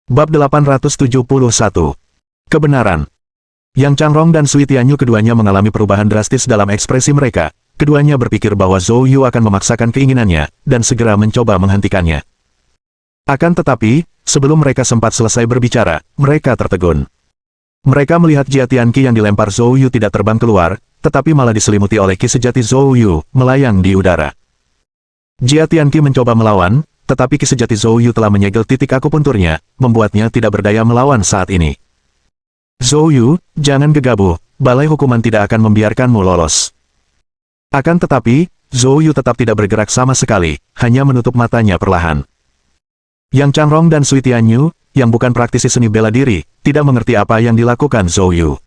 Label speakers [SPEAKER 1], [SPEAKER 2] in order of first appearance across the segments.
[SPEAKER 1] Bab 871. Kebenaran. Yang Changrong dan Sui Tianyu keduanya mengalami perubahan drastis dalam ekspresi mereka. Keduanya berpikir bahwa Zhou Yu akan memaksakan keinginannya, dan segera mencoba menghentikannya. Akan tetapi, sebelum mereka sempat selesai berbicara, mereka tertegun. Mereka melihat Jia Tianqi yang dilempar Zhou Yu tidak terbang keluar, tetapi malah diselimuti oleh ki sejati Zhou Yu, melayang di udara. Jia Tianqi mencoba melawan, tetapi ki sejati Zhou Yu telah menyegel titik akupunturnya, membuatnya tidak berdaya melawan saat ini. Zhou Yu, jangan gegabah, balai hukuman tidak akan membiarkanmu lolos. Akan tetapi, Zhou Yu tetap tidak bergerak sama sekali, hanya menutup matanya perlahan. Yang Changrong dan Sui Tianyu, yang bukan praktisi seni bela diri, tidak mengerti apa yang dilakukan Zhou Yu.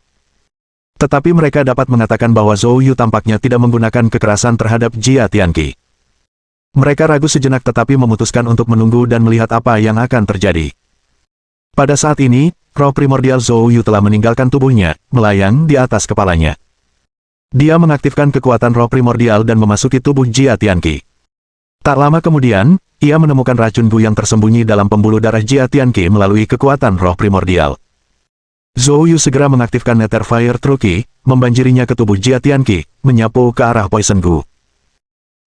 [SPEAKER 1] Tetapi mereka dapat mengatakan bahwa Zhou Yu tampaknya tidak menggunakan kekerasan terhadap Jia Tianqi. Mereka ragu sejenak tetapi memutuskan untuk menunggu dan melihat apa yang akan terjadi. Pada saat ini, roh primordial Zhou Yu telah meninggalkan tubuhnya, melayang di atas kepalanya. Dia mengaktifkan kekuatan roh primordial dan memasuki tubuh Jia Tianqi. Tak lama kemudian, ia menemukan racun Gu yang tersembunyi dalam pembuluh darah Jia Tianqi melalui kekuatan roh primordial. Zhou Yu segera mengaktifkan Nether Fire True Qi, membanjirinya ke tubuh Jia Tianqi, menyapu ke arah Poison Gu.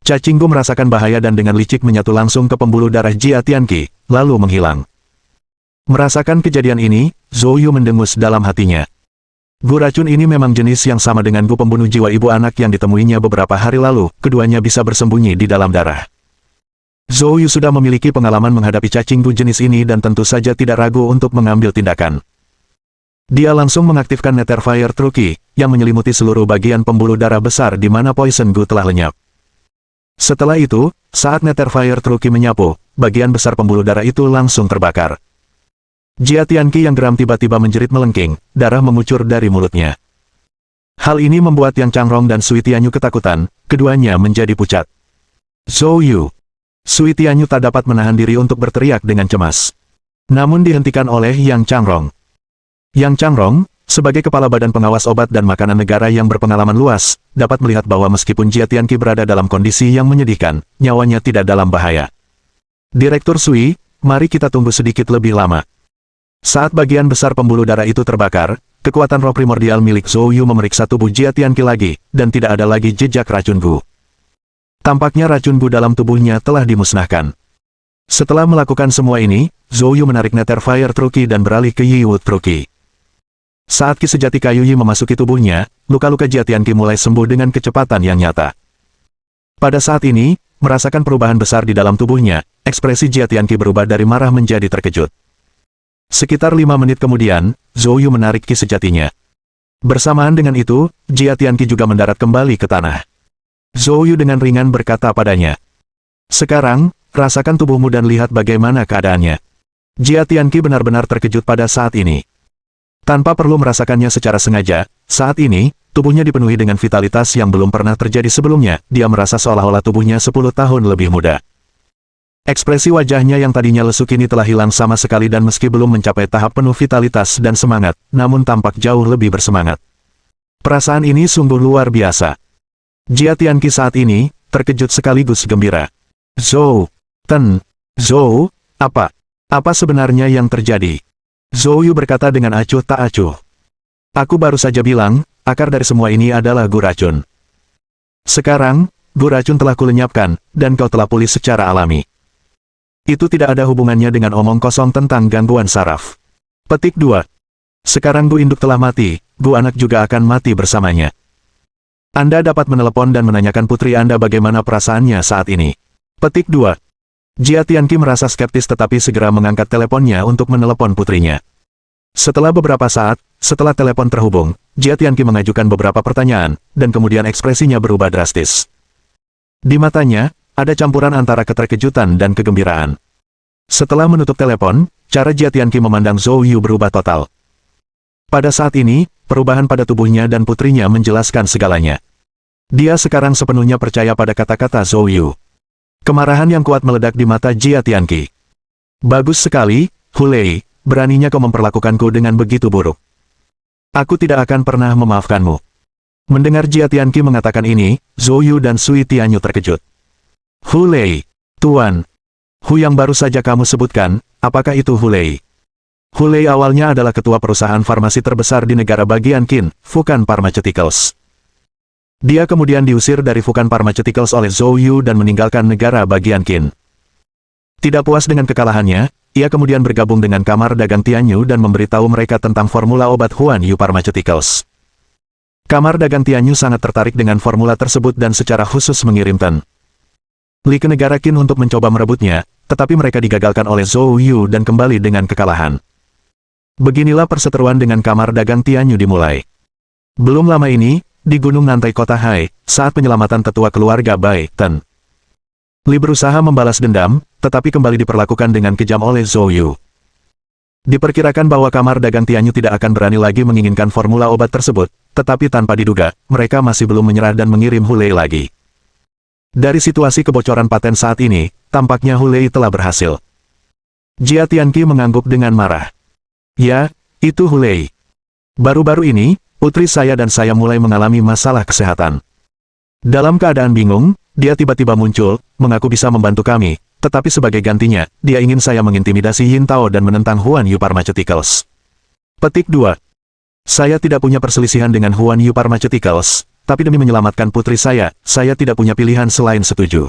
[SPEAKER 1] Cacing Gu merasakan bahaya dan dengan licik menyatu langsung ke pembuluh darah Jia Tianqi, lalu menghilang. Merasakan kejadian ini, Zhou Yu mendengus dalam hatinya. Gu racun ini memang jenis yang sama dengan Gu pembunuh jiwa ibu anak yang ditemuinya beberapa hari lalu, keduanya bisa bersembunyi di dalam darah. Zhou Yu sudah memiliki pengalaman menghadapi cacing Gu jenis ini dan tentu saja tidak ragu untuk mengambil tindakan. Dia langsung mengaktifkan Nether Fire True Qi, yang menyelimuti seluruh bagian pembuluh darah besar di mana Poison Gu telah lenyap. Setelah itu, saat Nether Fire True Qi menyapu, bagian besar pembuluh darah itu langsung terbakar. Jia Tianqi yang geram tiba-tiba menjerit melengking, darah mengucur dari mulutnya. Hal ini membuat Yang Changrong dan Sui Tianyu ketakutan, keduanya menjadi pucat. Zhou Yu. Sui Tianyu tak dapat menahan diri untuk berteriak dengan cemas. Namun dihentikan oleh Yang Changrong. Yang Changrong, sebagai kepala badan pengawas obat dan makanan negara yang berpengalaman luas, dapat melihat bahwa meskipun Jia Tianqi berada dalam kondisi yang menyedihkan, nyawanya tidak dalam bahaya. Direktur Sui, mari kita tunggu sedikit lebih lama. Saat bagian besar pembuluh darah itu terbakar, kekuatan roh primordial milik Zhou Yu memeriksa tubuh Jia Tianqi lagi, dan tidak ada lagi jejak racun Gu. Tampaknya racun Gu dalam tubuhnya telah dimusnahkan. Setelah melakukan semua ini, Zhou Yu menarik Nether Fire True Qi dan beralih ke Yi Wood True Qi. Saat ki sejati kayu Yi memasuki tubuhnya, luka-luka Jia Tianqi mulai sembuh dengan kecepatan yang nyata. Pada saat ini, merasakan perubahan besar di dalam tubuhnya, ekspresi Jia Tianqi berubah dari marah menjadi terkejut. Sekitar 5 menit kemudian, Zhou Yu menarik ki sejatinya. Bersamaan dengan itu, Jia Tianqi juga mendarat kembali ke tanah. Zhou Yu dengan ringan berkata padanya, "Sekarang, rasakan tubuhmu dan lihat bagaimana keadaannya." Jia Tianqi benar-benar terkejut pada saat ini. Tanpa perlu merasakannya secara sengaja, saat ini, tubuhnya dipenuhi dengan vitalitas yang belum pernah terjadi sebelumnya, dia merasa seolah-olah tubuhnya 10 tahun lebih muda. Ekspresi wajahnya yang tadinya lesu kini telah hilang sama sekali dan meski belum mencapai tahap penuh vitalitas dan semangat, namun tampak jauh lebih bersemangat. Perasaan ini sungguh luar biasa. Jia Tianqi saat ini, terkejut sekaligus gembira. Zhou apa sebenarnya yang terjadi? Zhou Yu berkata dengan acuh tak acuh. Aku baru saja bilang, akar dari semua ini adalah Gu racun. Sekarang, Gu racun telah kulenyapkan, dan kau telah pulih secara alami. Itu tidak ada hubungannya dengan omong kosong tentang gangguan saraf. Petik 2. Sekarang Gu induk telah mati, Gu anak juga akan mati bersamanya. Anda dapat menelepon dan menanyakan putri Anda bagaimana perasaannya saat ini. Petik 2. Jia Tianqi merasa skeptis tetapi segera mengangkat teleponnya untuk menelepon putrinya. Setelah beberapa saat, setelah telepon terhubung, Jia Tianqi mengajukan beberapa pertanyaan, dan kemudian ekspresinya berubah drastis. Di matanya, ada campuran antara keterkejutan dan kegembiraan. Setelah menutup telepon, cara Jia Tianqi memandang Zhou Yu berubah total. Pada saat ini, perubahan pada tubuhnya dan putrinya menjelaskan segalanya. Dia sekarang sepenuhnya percaya pada kata-kata Zhou Yu. Kemarahan yang kuat meledak di mata Jia Tianqi. Bagus sekali, Hulei, beraninya kau memperlakukanku dengan begitu buruk. Aku tidak akan pernah memaafkanmu. Mendengar Jia Tianqi mengatakan ini, Zhou Yu dan Sui Tianyu terkejut. Hulei, Tuan. Hu yang baru saja kamu sebutkan, apakah itu Hulei? Hulei awalnya adalah ketua perusahaan farmasi terbesar di negara bagian Qin, Fukan Pharmaceuticals. Dia kemudian diusir dari Fukan Pharmaceuticals oleh Zhou Yu dan meninggalkan negara bagian Qin. Tidak puas dengan kekalahannya, ia kemudian bergabung dengan kamar dagang Tianyu dan memberitahu mereka tentang formula obat Huan Yu Pharmaceuticals. Kamar dagang Tianyu sangat tertarik dengan formula tersebut dan secara khusus mengirim Tan Li ke negara Qin untuk mencoba merebutnya, tetapi mereka digagalkan oleh Zhou Yu dan kembali dengan kekalahan. Beginilah perseteruan dengan kamar dagang Tianyu dimulai. Belum lama ini, di Gunung Nantai Kota Hai, saat penyelamatan tetua keluarga Bai, Tan Li berusaha membalas dendam, tetapi kembali diperlakukan dengan kejam oleh Zhou Yu. Diperkirakan bahwa kamar dagang Tianyu tidak akan berani lagi menginginkan formula obat tersebut, tetapi tanpa diduga, mereka masih belum menyerah dan mengirim Hulei lagi. Dari situasi kebocoran paten saat ini, tampaknya Hulei telah berhasil. Jia Tianqi mengangguk dengan marah. Ya, itu Hulei. Baru-baru ini, putri saya dan saya mulai mengalami masalah kesehatan. Dalam keadaan bingung, dia tiba-tiba muncul, mengaku bisa membantu kami, tetapi sebagai gantinya, dia ingin saya mengintimidasi Yin Tao dan menentang Huan Yu Pharmaceuticals. Petik 2. Saya tidak punya perselisihan dengan Huan Yu Pharmaceuticals, tapi demi menyelamatkan putri saya tidak punya pilihan selain setuju.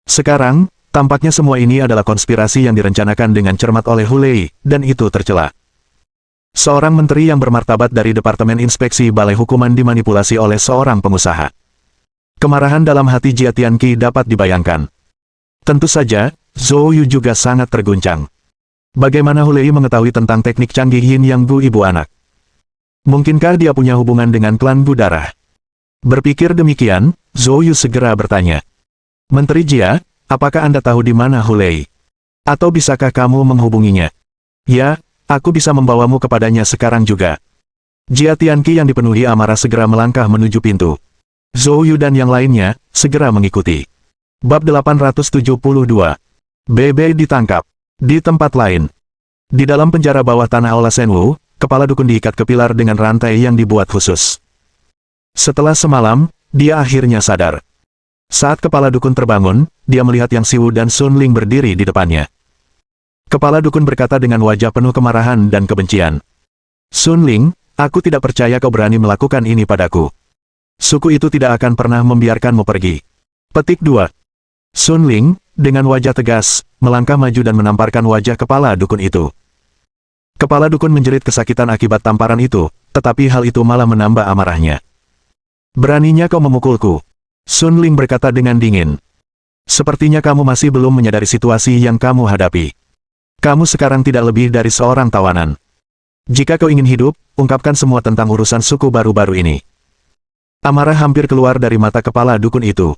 [SPEAKER 1] Sekarang, tampaknya semua ini adalah konspirasi yang direncanakan dengan cermat oleh Hulei, dan itu tercela. Seorang menteri yang bermartabat dari Departemen Inspeksi Balai Hukuman dimanipulasi oleh seorang pengusaha. Kemarahan dalam hati Jia Tianqi dapat dibayangkan. Tentu saja, Zhou Yu juga sangat terguncang. Bagaimana Hulei mengetahui tentang teknik canggih Yin Yang Gu ibu anak? Mungkinkah dia punya hubungan dengan klan Gu darah? Berpikir demikian, Zhou Yu segera bertanya. Menteri Jia, apakah Anda tahu di mana Hulei? Atau bisakah kamu menghubunginya? Ya, aku bisa membawamu kepadanya sekarang juga. Jia Tianqi yang dipenuhi amarah segera melangkah menuju pintu. Zhou Yu dan yang lainnya, segera mengikuti. Bab 872. BB ditangkap. Di tempat lain. Di dalam penjara bawah tanah Aula Senwu, kepala dukun diikat ke pilar dengan rantai yang dibuat khusus. Setelah semalam, dia akhirnya sadar. Saat kepala dukun terbangun, dia melihat Yang Siwu dan Sun Ling berdiri di depannya. Kepala dukun berkata dengan wajah penuh kemarahan dan kebencian. Sun Ling, aku tidak percaya kau berani melakukan ini padaku. Suku itu tidak akan pernah membiarkanmu pergi. Petik 2. Sun Ling, dengan wajah tegas, melangkah maju dan menamparkan wajah kepala dukun itu. Kepala dukun menjerit kesakitan akibat tamparan itu, tetapi hal itu malah menambah amarahnya. Beraninya kau memukulku. Sun Ling berkata dengan dingin. Sepertinya kamu masih belum menyadari situasi yang kamu hadapi. Kamu sekarang tidak lebih dari seorang tawanan. Jika kau ingin hidup, ungkapkan semua tentang urusan suku baru-baru ini. Amarah hampir keluar dari mata kepala dukun itu.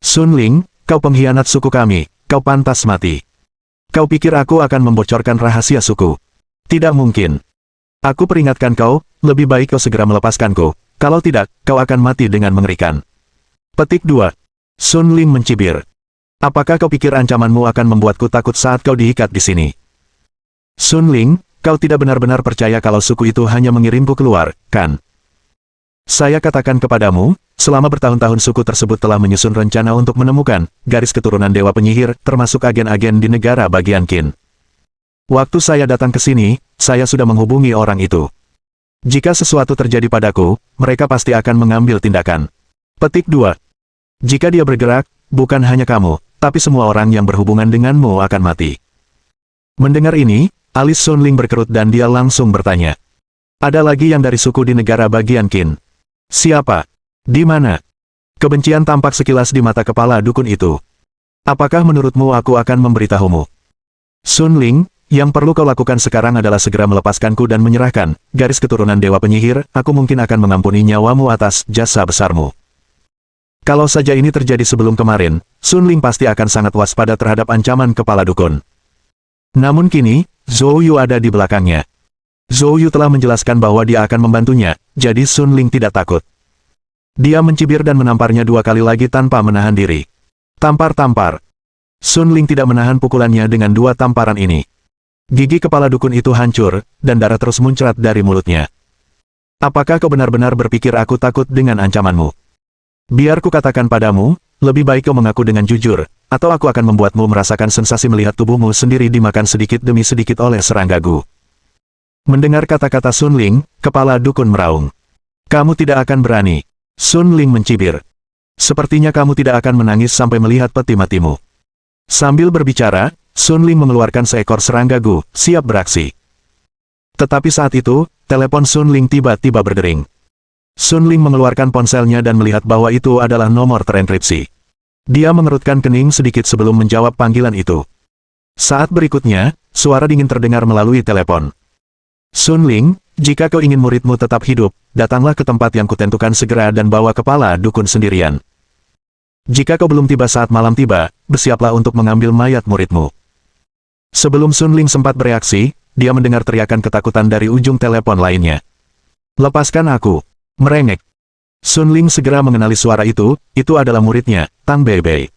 [SPEAKER 1] Sun Ling, kau pengkhianat suku kami, kau pantas mati. Kau pikir aku akan membocorkan rahasia suku? Tidak mungkin. Aku peringatkan kau, lebih baik kau segera melepaskanku, kalau tidak, kau akan mati dengan mengerikan. Petik 2. Sun Ling mencibir. Apakah kau pikir ancamanmu akan membuatku takut saat kau diikat di sini? Sun Ling, kau tidak benar-benar percaya kalau suku itu hanya mengirimku keluar, kan? Saya katakan kepadamu, selama bertahun-tahun suku tersebut telah menyusun rencana untuk menemukan garis keturunan Dewa Penyihir, termasuk agen-agen di negara bagian Qin. Waktu saya datang ke sini, saya sudah menghubungi orang itu. Jika sesuatu terjadi padaku, mereka pasti akan mengambil tindakan. Petik 2. Jika dia bergerak, bukan hanya kamu, tapi semua orang yang berhubungan denganmu akan mati. Mendengar ini, alis Sun Ling berkerut dan dia langsung bertanya. Ada lagi yang dari suku di negara bagian Qin. Siapa? Di mana? Kebencian tampak sekilas di mata kepala dukun itu. Apakah menurutmu aku akan memberitahumu? Sun Ling, yang perlu kau lakukan sekarang adalah segera melepaskanku dan menyerahkan garis keturunan Dewa Penyihir, aku mungkin akan mengampuni nyawamu atas jasa besarmu. Kalau saja ini terjadi sebelum kemarin, Sun Ling pasti akan sangat waspada terhadap ancaman kepala dukun. Namun kini, Zhou Yu ada di belakangnya. Zhou Yu telah menjelaskan bahwa dia akan membantunya, jadi Sun Ling tidak takut. Dia mencibir dan menamparnya 2 kali lagi tanpa menahan diri. Tampar-tampar. Sun Ling tidak menahan pukulannya dengan 2 tamparan ini. Gigi kepala dukun itu hancur, dan darah terus muncrat dari mulutnya. Apakah kau benar-benar berpikir aku takut dengan ancamanmu? Biar ku katakan padamu, lebih baik kau mengaku dengan jujur, atau aku akan membuatmu merasakan sensasi melihat tubuhmu sendiri dimakan sedikit demi sedikit oleh serangga Gu. Mendengar kata-kata Sun Ling, kepala dukun meraung. Kamu tidak akan berani. Sun Ling mencibir. Sepertinya kamu tidak akan menangis sampai melihat peti matimu. Sambil berbicara, Sun Ling mengeluarkan seekor serangga gu, siap beraksi. Tetapi saat itu, telepon Sun Ling tiba-tiba berdering. Sun Ling mengeluarkan ponselnya dan melihat bahwa itu adalah nomor terenkripsi. Dia mengerutkan kening sedikit sebelum menjawab panggilan itu. Saat berikutnya, suara dingin terdengar melalui telepon. Sun Ling, jika kau ingin muridmu tetap hidup, datanglah ke tempat yang kutentukan segera dan bawa kepala dukun sendirian. Jika kau belum tiba saat malam tiba, bersiaplah untuk mengambil mayat muridmu. Sebelum Sun Ling sempat bereaksi, dia mendengar teriakan ketakutan dari ujung telepon lainnya. Lepaskan aku, merengek. Sun Ling segera mengenali suara itu adalah muridnya, Tang Beibei.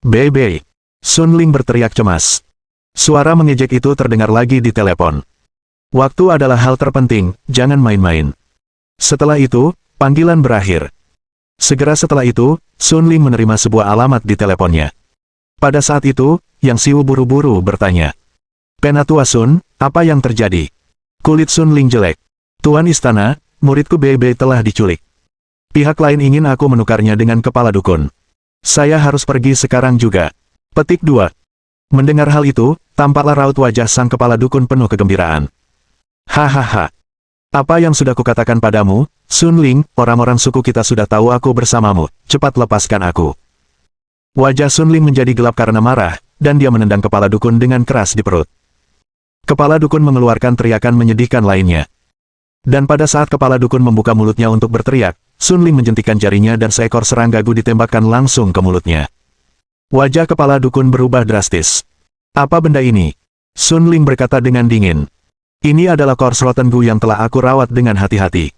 [SPEAKER 1] Beibei. Sun Ling berteriak cemas. Suara mengejek itu terdengar lagi di telepon. Waktu adalah hal terpenting, jangan main-main. Setelah itu, panggilan berakhir. Segera setelah itu, Sun Ling menerima sebuah alamat di teleponnya. Pada saat itu, Yang Xiu buru-buru bertanya. Penatua Sun, apa yang terjadi? Kulit Sun Ling jelek. Tuan Istana, muridku Beibei telah diculik. Pihak lain ingin aku menukarnya dengan kepala dukun. Saya harus pergi sekarang juga. Petik 2. Mendengar hal itu, tampaklah raut wajah sang kepala dukun penuh kegembiraan. Hahaha. Apa yang sudah kukatakan padamu, Sun Ling, orang-orang suku kita sudah tahu aku bersamamu, cepat lepaskan aku. Wajah Sun Ling menjadi gelap karena marah, dan dia menendang kepala dukun dengan keras di perut. Kepala dukun mengeluarkan teriakan menyedihkan lainnya. Dan pada saat kepala dukun membuka mulutnya untuk berteriak, Sun Ling menjentikan jarinya dan seekor serangga gu ditembakkan langsung ke mulutnya. Wajah kepala dukun berubah drastis. Apa benda ini? Sun Ling berkata dengan dingin. Ini adalah Kors Rotten Gu yang telah aku rawat dengan hati-hati.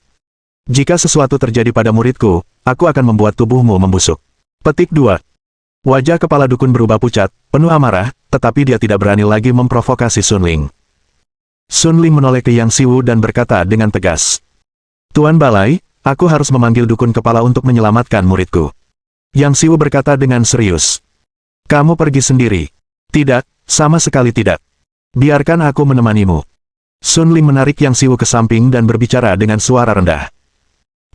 [SPEAKER 1] Jika sesuatu terjadi pada muridku, aku akan membuat tubuhmu membusuk. Petik 2. Wajah kepala dukun berubah pucat, penuh amarah, tetapi dia tidak berani lagi memprovokasi Sun Ling. Sun Ling menoleh ke Yang Xiu dan berkata dengan tegas. Tuan Balai, aku harus memanggil dukun kepala untuk menyelamatkan muridku. Yang Xiu berkata dengan serius. Kamu pergi sendiri. Tidak, sama sekali tidak. Biarkan aku menemanimu. Sun Ling menarik Yang Xiu ke samping dan berbicara dengan suara rendah.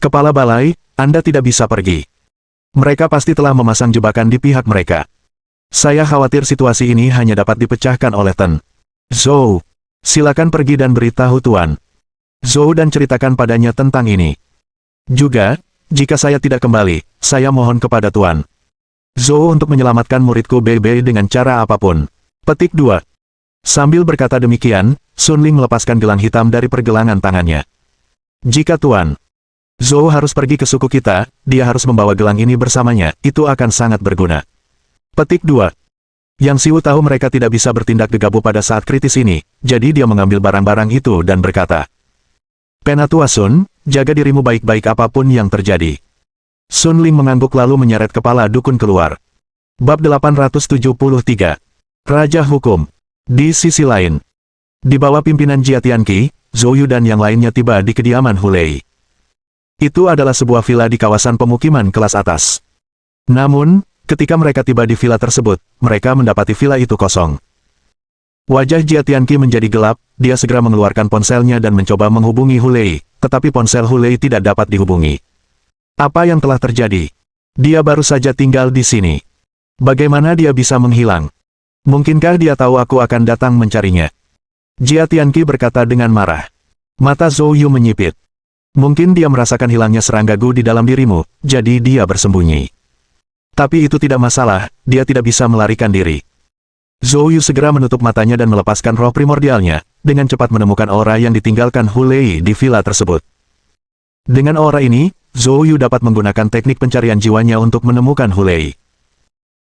[SPEAKER 1] Kepala Balai, Anda tidak bisa pergi. Mereka pasti telah memasang jebakan di pihak mereka. Saya khawatir situasi ini hanya dapat dipecahkan oleh Ten Zhou. Silakan pergi dan beritahu Tuan Zhou dan ceritakan padanya tentang ini. Juga, jika saya tidak kembali, saya mohon kepada Tuan Zhou untuk menyelamatkan muridku Beibei dengan cara apapun. Petik 2. Sambil berkata demikian, Sun Ling melepaskan gelang hitam dari pergelangan tangannya. Jika Tuan Zhou harus pergi ke suku kita, dia harus membawa gelang ini bersamanya, itu akan sangat berguna. Petik 2. Yang Xiu tahu mereka tidak bisa bertindak gegabah pada saat kritis ini, jadi dia mengambil barang-barang itu dan berkata. Penatua Sun, jaga dirimu baik-baik apapun yang terjadi. Sun Ling mengangguk lalu menyeret kepala dukun keluar. Bab 873. Raja Hukum. Di sisi lain, di bawah pimpinan Jia Tianqi, Zhou Yu dan yang lainnya tiba di kediaman Hulei. Itu adalah sebuah villa di kawasan pemukiman kelas atas. Namun, ketika mereka tiba di villa tersebut, mereka mendapati villa itu kosong. Wajah Jia Tianqi menjadi gelap, dia segera mengeluarkan ponselnya dan mencoba menghubungi Hulei, tetapi ponsel Hulei tidak dapat dihubungi. Apa yang telah terjadi? Dia baru saja tinggal di sini. Bagaimana dia bisa menghilang? Mungkinkah dia tahu aku akan datang mencarinya? Jia Tianqi berkata dengan marah. Mata Zhou Yu menyipit. Mungkin dia merasakan hilangnya serangga gu di dalam dirimu, jadi dia bersembunyi. Tapi itu tidak masalah, dia tidak bisa melarikan diri. Zhou Yu segera menutup matanya dan melepaskan roh primordialnya, dengan cepat menemukan aura yang ditinggalkan Hulei di villa tersebut. Dengan aura ini, Zhou Yu dapat menggunakan teknik pencarian jiwanya untuk menemukan Hulei.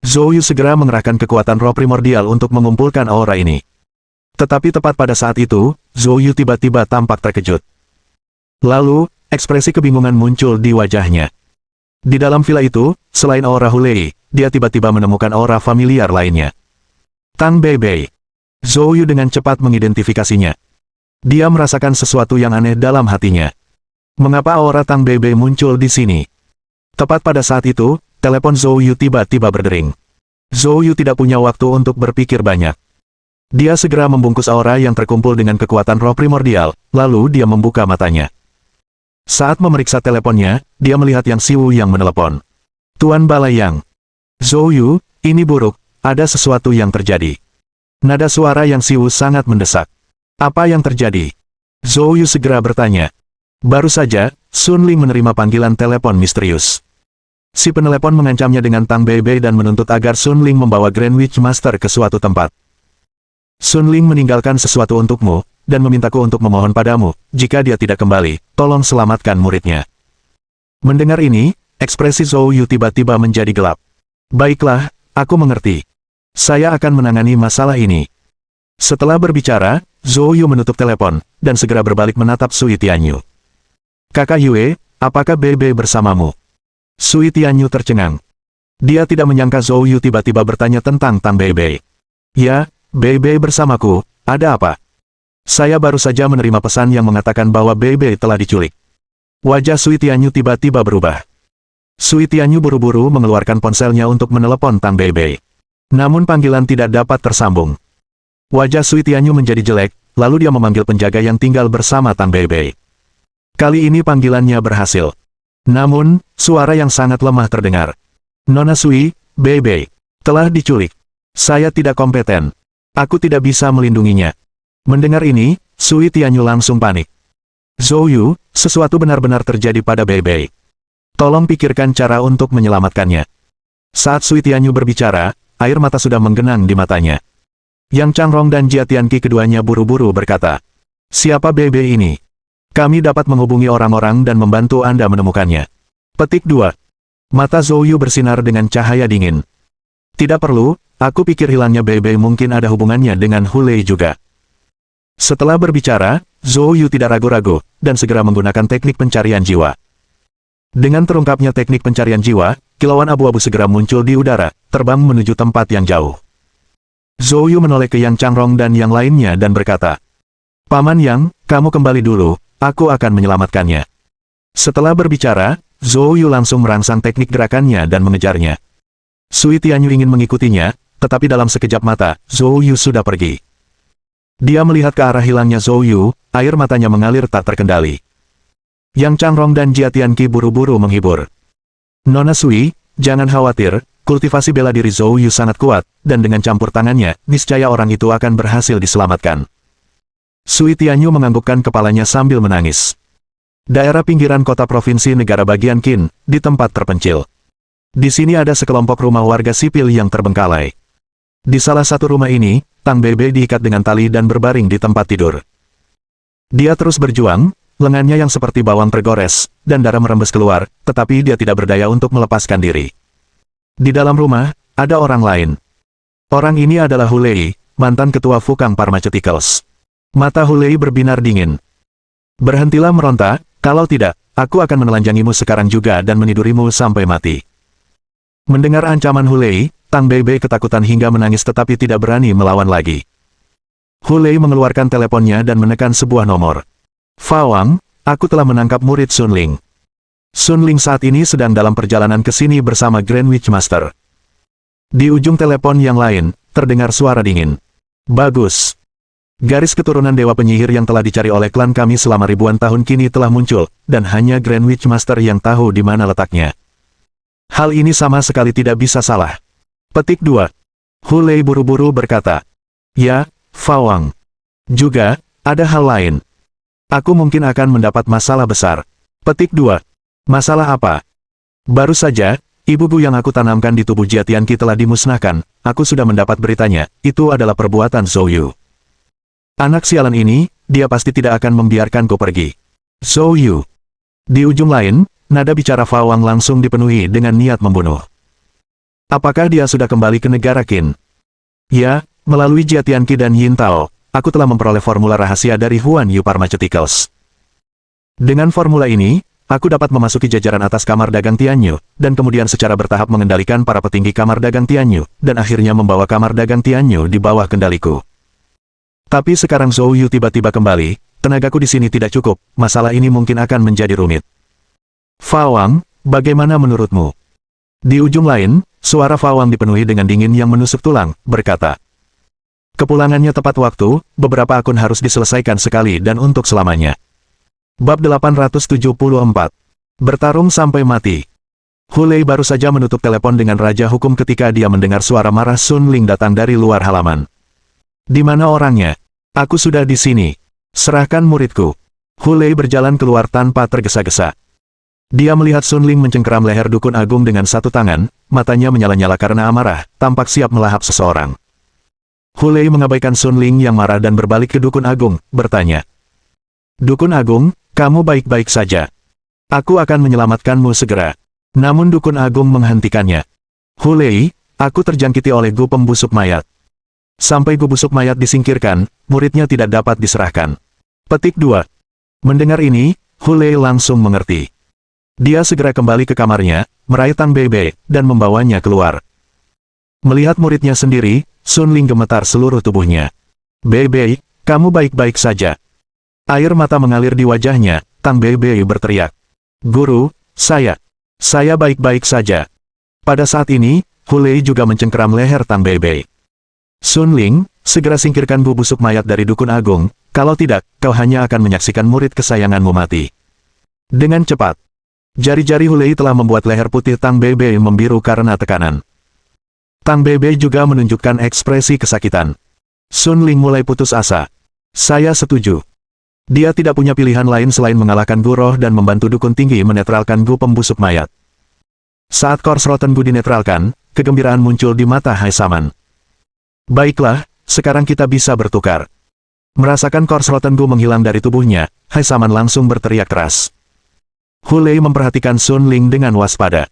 [SPEAKER 1] Zhou Yu segera mengerahkan kekuatan roh primordial untuk mengumpulkan aura ini. Tetapi tepat pada saat itu, Zhou Yu tiba-tiba tampak terkejut. Lalu, ekspresi kebingungan muncul di wajahnya. Di dalam villa itu, selain aura Hulei, dia tiba-tiba menemukan aura familiar lainnya. Tang Beibei. Zhou Yu dengan cepat mengidentifikasinya. Dia merasakan sesuatu yang aneh dalam hatinya. Mengapa aura Tang Beibei muncul di sini? Tepat pada saat itu, telepon Zhou Yu tiba-tiba berdering. Zhou Yu tidak punya waktu untuk berpikir banyak. Dia segera membungkus aura yang terkumpul dengan kekuatan roh primordial, lalu dia membuka matanya. Saat memeriksa teleponnya, dia melihat Yang Siwu yang menelepon. Tuan Balayang. Zhou Yu, ini buruk, ada sesuatu yang terjadi. Nada suara Yang Siwu sangat mendesak. Apa yang terjadi? Zhou Yu segera bertanya. Baru saja, Sun Ling menerima panggilan telepon misterius. Si penelepon mengancamnya dengan Tang Beibei dan menuntut agar Sun Ling membawa Grand Witch Master ke suatu tempat. Sun Ling meninggalkan sesuatu untukmu, dan memintaku untuk memohon padamu, jika dia tidak kembali, tolong selamatkan muridnya. Mendengar ini, ekspresi Zhou Yu tiba-tiba menjadi gelap. Baiklah, aku mengerti. Saya akan menangani masalah ini. Setelah berbicara, Zhou Yu menutup telepon, dan segera berbalik menatap Sui Tianyu. Kakak Yue, apakah Beibei bersamamu? Sui Tianyu tercengang. Dia tidak menyangka Zhou Yu tiba-tiba bertanya tentang Tang Beibei. Ya, Beibei bersamaku, ada apa? Saya baru saja menerima pesan yang mengatakan bahwa Beibei telah diculik. Wajah Sui Tianyu tiba-tiba berubah. Sui Tianyu buru-buru mengeluarkan ponselnya untuk menelepon Tang Beibei. Namun panggilan tidak dapat tersambung. Wajah Sui Tianyu menjadi jelek, lalu dia memanggil penjaga yang tinggal bersama Tang Beibei. Kali ini panggilannya berhasil. Namun, suara yang sangat lemah terdengar. Nona Sui, Beibei, telah diculik. Saya tidak kompeten. Aku tidak bisa melindunginya. Mendengar ini, Sui Tianyu langsung panik. Zhou Yu, sesuatu benar-benar terjadi pada Beibei. Tolong pikirkan cara untuk menyelamatkannya. Saat Sui Tianyu berbicara, air mata sudah menggenang di matanya. Yang Changrong dan Jia Tianqi keduanya buru-buru berkata, siapa Beibei ini? Kami dapat menghubungi orang-orang dan membantu Anda menemukannya. Petik 2. Mata Zhou Yu bersinar dengan cahaya dingin. Tidak perlu, aku pikir hilangnya Beibei mungkin ada hubungannya dengan Hu Lei juga. Setelah berbicara, Zhou Yu tidak ragu-ragu, dan segera menggunakan teknik pencarian jiwa. Dengan terungkapnya teknik pencarian jiwa, kilauan abu-abu segera muncul di udara, terbang menuju tempat yang jauh. Zhou Yu menoleh ke Yang Changrong dan yang lainnya dan berkata, Paman Yang, kamu kembali dulu, aku akan menyelamatkannya. Setelah berbicara, Zhou Yu langsung merangsang teknik gerakannya dan mengejarnya. Sui Tianyu ingin mengikutinya, tetapi dalam sekejap mata, Zhou Yu sudah pergi. Dia melihat ke arah hilangnya Zhou Yu, air matanya mengalir tak terkendali. Yang Changrong dan Jia Tianqi buru-buru menghibur. Nona Sui, jangan khawatir, kultivasi bela diri Zhou Yu sangat kuat, dan dengan campur tangannya, niscaya orang itu akan berhasil diselamatkan. Sui Tianyu menganggukkan kepalanya sambil menangis. Daerah pinggiran kota provinsi negara bagian Qin, di tempat terpencil. Di sini ada sekelompok rumah warga sipil yang terbengkalai. Di salah satu rumah ini, Tang Beibei diikat dengan tali dan berbaring di tempat tidur. Dia terus berjuang, lengannya yang seperti bawang tergores, dan darah merembes keluar, tetapi dia tidak berdaya untuk melepaskan diri. Di dalam rumah, ada orang lain. Orang ini adalah Hu Lei, mantan ketua Fukang Pharmaceuticals. Mata Hu Lei berbinar dingin. Berhentilah meronta, kalau tidak, aku akan menelanjangimu sekarang juga dan menidurimu sampai mati. Mendengar ancaman Hu Lei, Tang Beibei ketakutan hingga menangis tetapi tidak berani melawan lagi. Hu Lei mengeluarkan teleponnya dan menekan sebuah nomor. Fawang, aku telah menangkap murid Sun Ling. Sun Ling saat ini sedang dalam perjalanan ke sini bersama Grand Witch Master. Di ujung telepon yang lain, terdengar suara dingin. Bagus. Garis keturunan Dewa Penyihir yang telah dicari oleh klan kami selama ribuan tahun kini telah muncul, dan hanya Grand Witch Master yang tahu di mana letaknya. Hal ini sama sekali tidak bisa salah. Petik 2. Hu Lei buru-buru berkata. Ya, Fawang. Juga, ada hal lain. Aku mungkin akan mendapat masalah besar. Petik 2. Masalah apa? Baru saja, ibu-bu yang aku tanamkan di tubuh Jia Tianqi telah dimusnahkan, aku sudah mendapat beritanya, itu adalah perbuatan Zhou Yu. Anak sialan ini, dia pasti tidak akan membiarkanku pergi. Zhou Yu. Di ujung lain, nada bicara Fawang langsung dipenuhi dengan niat membunuh. Apakah dia sudah kembali ke negara Qin? Ya, melalui Jia Tianqi dan Yin Tao, aku telah memperoleh formula rahasia dari Huan Yu Pharmaceuticals. Dengan formula ini, aku dapat memasuki jajaran atas Kamar Dagang Tianyu, dan kemudian secara bertahap mengendalikan para petinggi Kamar Dagang Tianyu, dan akhirnya membawa Kamar Dagang Tianyu di bawah kendaliku. Tapi sekarang Zhou Yu tiba-tiba kembali, tenagaku di sini tidak cukup, masalah ini mungkin akan menjadi rumit. Fawang, bagaimana menurutmu? Di ujung lain, suara Fawang dipenuhi dengan dingin yang menusuk tulang, berkata. Kepulangannya tepat waktu, beberapa akun harus diselesaikan sekali dan untuk selamanya. Bab 874. Bertarung sampai mati. Hu Lei baru saja menutup telepon dengan Raja Hukum ketika dia mendengar suara marah Sun Ling datang dari luar halaman. Di mana orangnya? Aku sudah di sini. Serahkan muridku. Hu Lei berjalan keluar tanpa tergesa-gesa. Dia melihat Sun Ling mencengkeram leher Dukun Agung dengan satu tangan, matanya menyala-nyala karena amarah, tampak siap melahap seseorang. Hu Lei mengabaikan Sun Ling yang marah dan berbalik ke Dukun Agung, bertanya. Dukun Agung, kamu baik-baik saja. Aku akan menyelamatkanmu segera. Namun Dukun Agung menghentikannya. Hu Lei, aku terjangkiti oleh Gu pembusuk mayat. Sampai Gu busuk mayat disingkirkan, muridnya tidak dapat diserahkan. Petik 2. Mendengar ini, Hu Lei langsung mengerti. Dia segera kembali ke kamarnya, meraih Tang Bebe, dan membawanya keluar. Melihat muridnya sendiri, Sun Ling gemetar seluruh tubuhnya. Bebe, kamu baik-baik saja. Air mata mengalir di wajahnya, Tang Bebe berteriak. Guru, saya baik-baik saja. Pada saat ini, Hu Lei juga mencengkeram leher Tang Bebe. Sun Ling, segera singkirkan Gu busuk mayat dari Dukun Agung, kalau tidak, kau hanya akan menyaksikan murid kesayanganmu mati. Dengan cepat, jari-jari Hu Lei telah membuat leher putih Tang Bebe membiru karena tekanan. Tang Bebe juga menunjukkan ekspresi kesakitan. Sun Ling mulai putus asa. Saya setuju. Dia tidak punya pilihan lain selain mengalahkan Gu Roh dan membantu Dukun Tinggi menetralkan Gu pembusuk mayat. Saat Kors Rotten Gu dinetralkan, kegembiraan muncul di mata Hai Saman. Baiklah, sekarang kita bisa bertukar. Merasakan Kors Rotten Gu menghilang dari tubuhnya, Hai Saman langsung berteriak keras. Hu Lei memperhatikan Sun Ling dengan waspada.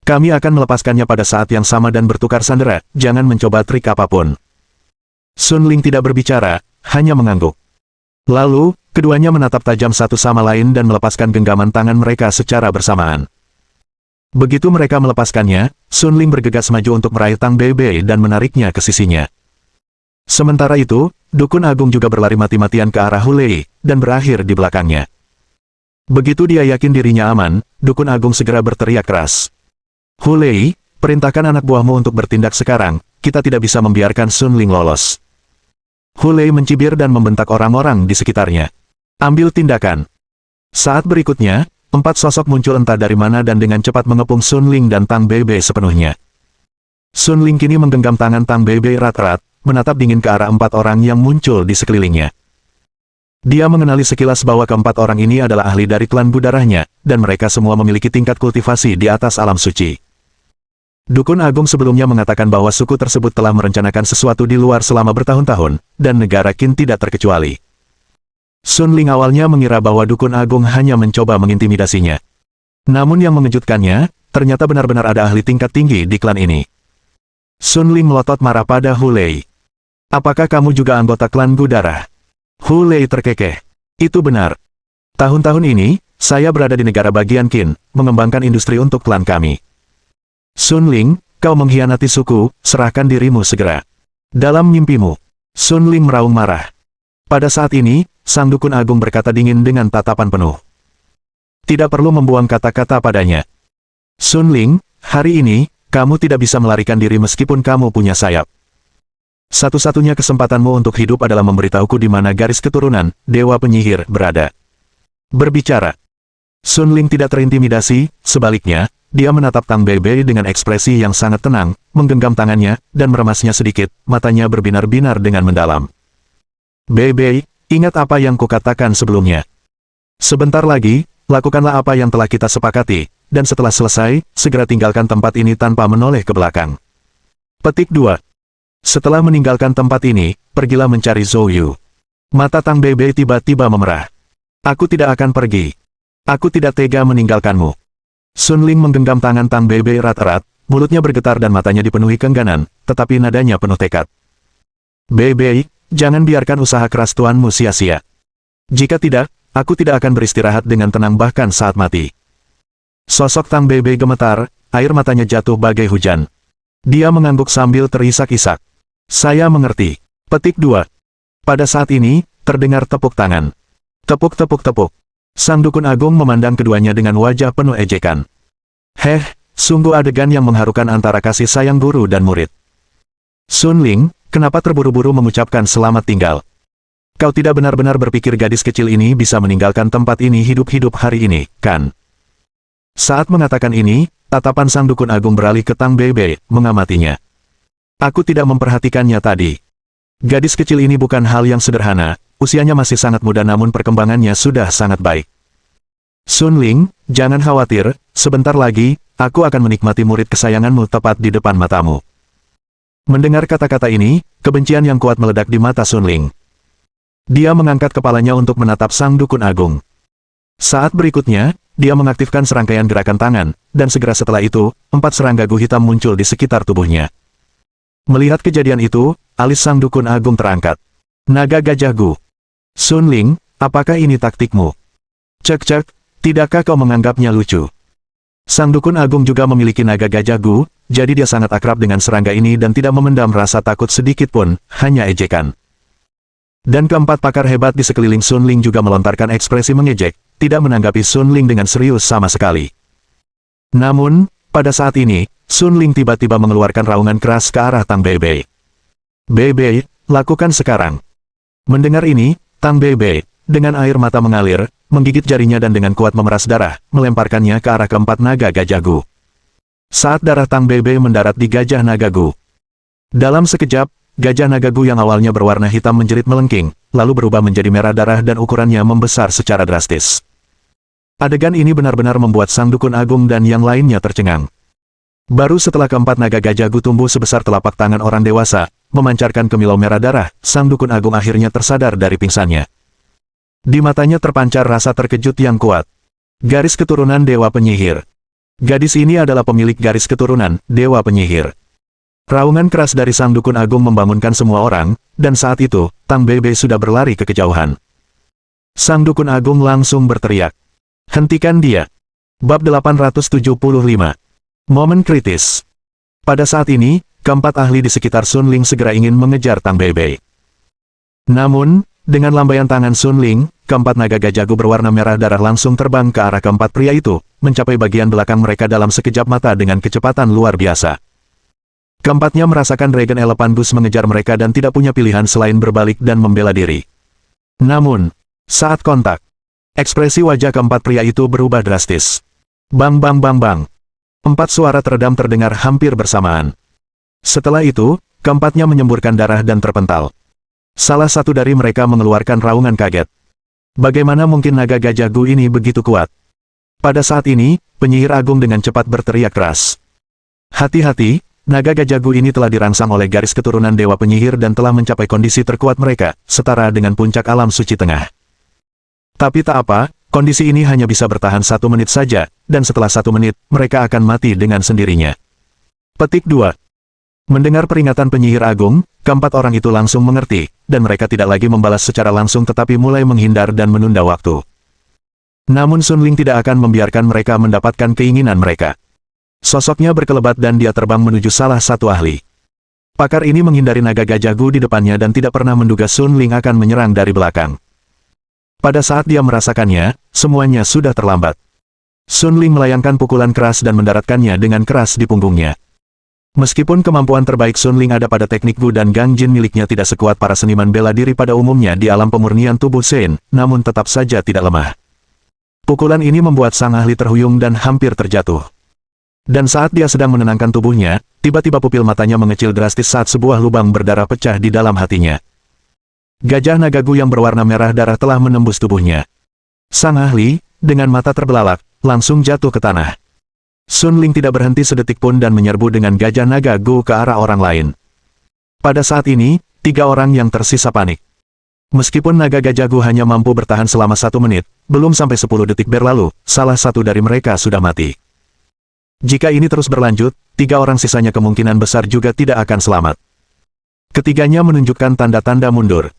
[SPEAKER 1] Kami akan melepaskannya pada saat yang sama dan bertukar sandera, jangan mencoba trik apapun. Sun Ling tidak berbicara, hanya mengangguk. Lalu, keduanya menatap tajam satu sama lain dan melepaskan genggaman tangan mereka secara bersamaan. Begitu mereka melepaskannya, Sun Ling bergegas maju untuk meraih Tang Bebe dan menariknya ke sisinya. Sementara itu, Dukun Agung juga berlari mati-matian ke arah Hu Lei, dan berakhir di belakangnya. Begitu dia yakin dirinya aman, Dukun Agung segera berteriak keras. Hu Lei, perintahkan anak buahmu untuk bertindak sekarang, kita tidak bisa membiarkan Sun Ling lolos. Hu Lei mencibir dan membentak orang-orang di sekitarnya. Ambil tindakan. Saat berikutnya, 4 sosok muncul entah dari mana dan dengan cepat mengepung Sun Ling dan Tang Bebe sepenuhnya. Sun Ling kini menggenggam tangan Tang Bebe erat-erat, menatap dingin ke arah 4 orang yang muncul di sekelilingnya. Dia mengenali sekilas bahwa keempat orang ini adalah ahli dari klan Gu darahnya, dan mereka semua memiliki tingkat kultivasi di atas alam suci. Dukun Agung sebelumnya mengatakan bahwa suku tersebut telah merencanakan sesuatu di luar selama bertahun-tahun, dan negara Qin tidak terkecuali. Sun Ling awalnya mengira bahwa Dukun Agung hanya mencoba mengintimidasinya. Namun yang mengejutkannya, ternyata benar-benar ada ahli tingkat tinggi di klan ini. Sun Ling melotot marah pada Hu Lei. Apakah kamu juga anggota klan Gu darah? Hu Lei terkekeh. Itu benar. Tahun-tahun ini, saya berada di negara bagian Qin, mengembangkan industri untuk klan kami. Sun Ling, kau mengkhianati suku, serahkan dirimu segera. Dalam mimpimu, Sun Ling meraung marah. Pada saat ini, Sang Dukun Agung berkata dingin dengan tatapan penuh. Tidak perlu membuang kata-kata padanya. Sun Ling, hari ini, kamu tidak bisa melarikan diri meskipun kamu punya sayap. Satu-satunya kesempatanmu untuk hidup adalah memberitahuku di mana garis keturunan, Dewa Penyihir, berada. Berbicara. Sun Ling tidak terintimidasi, sebaliknya, dia menatap Tang Bebe dengan ekspresi yang sangat tenang, menggenggam tangannya, dan meremasnya sedikit, matanya berbinar-binar dengan mendalam. Bebe, ingat apa yang kukatakan sebelumnya. Sebentar lagi, lakukanlah apa yang telah kita sepakati, dan setelah selesai, segera tinggalkan tempat ini tanpa menoleh ke belakang. Petik 2. Setelah meninggalkan tempat ini, pergilah mencari Zhou Yu. Mata Tang Bebe tiba-tiba memerah. Aku tidak akan pergi. Aku tidak tega meninggalkanmu. Sun Ling menggenggam tangan Tang Bebe erat-erat, mulutnya bergetar dan matanya dipenuhi keengganan, tetapi nadanya penuh tekad. Bebe, jangan biarkan usaha keras tuanmu sia-sia. Jika tidak, aku tidak akan beristirahat dengan tenang bahkan saat mati. Sosok Tang Bebe gemetar, air matanya jatuh bagai hujan. Dia mengangguk sambil terisak-isak. Saya mengerti. Petik 2. Pada saat ini, terdengar tepuk tangan. Tepuk-tepuk-tepuk. Sang Dukun Agung memandang keduanya dengan wajah penuh ejekan. Sungguh adegan yang mengharukan antara kasih sayang guru dan murid. Sun Ling, kenapa terburu-buru mengucapkan selamat tinggal? Kau tidak benar-benar berpikir gadis kecil ini bisa meninggalkan tempat ini hidup-hidup hari ini, kan? Saat mengatakan ini, tatapan sang dukun agung beralih ke Tang Bebe, mengamatinya. Aku tidak memperhatikannya tadi. Gadis kecil ini bukan hal yang sederhana, usianya masih sangat muda namun perkembangannya sudah sangat baik. Sun Ling, jangan khawatir, sebentar lagi, aku akan menikmati murid kesayanganmu tepat di depan matamu. Mendengar kata-kata ini, kebencian yang kuat meledak di mata Sun Ling. Dia mengangkat kepalanya untuk menatap sang dukun agung. Saat berikutnya, dia mengaktifkan serangkaian gerakan tangan, dan segera setelah itu, 4 serangga gu hitam muncul di sekitar tubuhnya. Melihat kejadian itu, alis sang dukun agung terangkat. Naga gajah gu. Sun Ling, apakah ini taktikmu? Cek, tidakkah kau menganggapnya lucu? Sang dukun agung juga memiliki naga gajah gu, jadi dia sangat akrab dengan serangga ini dan tidak memendam rasa takut sedikit pun, hanya ejekan. Dan keempat pakar hebat di sekeliling Sun Ling juga melontarkan ekspresi mengejek, tidak menanggapi Sun Ling dengan serius sama sekali. Namun, pada saat ini, Sun Ling tiba-tiba mengeluarkan raungan keras ke arah Tang Bebe. Bebe, lakukan sekarang. Mendengar ini, Tang Bebe, dengan air mata mengalir, menggigit jarinya dan dengan kuat memeras darah, melemparkannya ke arah keempat naga gajah gu. Saat darah Tang Bebe mendarat di gajah naga gu. Dalam sekejap, gajah naga gu yang awalnya berwarna hitam menjerit melengking, lalu berubah menjadi merah darah dan ukurannya membesar secara drastis. Adegan ini benar-benar membuat sang dukun agung dan yang lainnya tercengang. Baru setelah keempat naga gajah gu tumbuh sebesar telapak tangan orang dewasa, memancarkan kemilau merah darah, sang dukun agung akhirnya tersadar dari pingsannya. Di matanya terpancar rasa terkejut yang kuat. Garis keturunan Dewa Penyihir. Gadis ini adalah pemilik garis keturunan Dewa Penyihir. Raungan keras dari sang dukun agung membangunkan semua orang, dan saat itu, Tang Bebe sudah berlari ke kejauhan. Sang dukun agung langsung berteriak. Hentikan dia. Bab 875. Momen kritis. Pada saat ini, keempat ahli di sekitar Sun Ling segera ingin mengejar Tang Bebe. Namun, dengan lambaian tangan Sun Ling, keempat naga gajah gu berwarna merah darah langsung terbang ke arah keempat pria itu, mencapai bagian belakang mereka dalam sekejap mata dengan kecepatan luar biasa. Keempatnya merasakan Dragon Elephant Bus mengejar mereka dan tidak punya pilihan selain berbalik dan membela diri. Namun, saat kontak, ekspresi wajah keempat pria itu berubah drastis. Bang bang bang bang. 4 suara teredam terdengar hampir bersamaan. Setelah itu, keempatnya menyemburkan darah dan terpental. Salah satu dari mereka mengeluarkan raungan kaget. Bagaimana mungkin naga gajah gu ini begitu kuat? Pada saat ini, penyihir agung dengan cepat berteriak keras. Hati-hati, naga gajah gu ini telah dirangsang oleh garis keturunan Dewa Penyihir dan telah mencapai kondisi terkuat mereka, setara dengan puncak alam suci tengah. Tapi tak apa, kondisi ini hanya bisa bertahan 1 menit saja, dan setelah 1 menit, mereka akan mati dengan sendirinya. Petik 2. Mendengar peringatan penyihir agung, keempat orang itu langsung mengerti, dan mereka tidak lagi membalas secara langsung tetapi mulai menghindar dan menunda waktu. Namun Sun Ling tidak akan membiarkan mereka mendapatkan keinginan mereka. Sosoknya berkelebat dan dia terbang menuju salah satu ahli. Pakar ini menghindari naga gajah gu di depannya dan tidak pernah menduga Sun Ling akan menyerang dari belakang. Pada saat dia merasakannya, semuanya sudah terlambat. Sun Ling melayangkan pukulan keras dan mendaratkannya dengan keras di punggungnya. Meskipun kemampuan terbaik Sun Ling ada pada teknik Gu dan Gang Jin miliknya tidak sekuat para seniman bela diri pada umumnya di alam pemurnian tubuh Sen, namun tetap saja tidak lemah. Pukulan ini membuat sang ahli terhuyung dan hampir terjatuh. Dan saat dia sedang menenangkan tubuhnya, tiba-tiba pupil matanya mengecil drastis saat sebuah lubang berdarah pecah di dalam hatinya. Gajah naga gu yang berwarna merah darah telah menembus tubuhnya. Sang ahli, dengan mata terbelalak, langsung jatuh ke tanah. Sun Ling tidak berhenti sedetik pun dan menyerbu dengan gajah naga gu ke arah orang lain. Pada saat ini, 3 orang yang tersisa panik. Meskipun naga gajah gu hanya mampu bertahan selama 1 menit, belum sampai 10 detik berlalu, salah satu dari mereka sudah mati. Jika ini terus berlanjut, 3 orang sisanya kemungkinan besar juga tidak akan selamat. Ketiganya menunjukkan tanda-tanda mundur.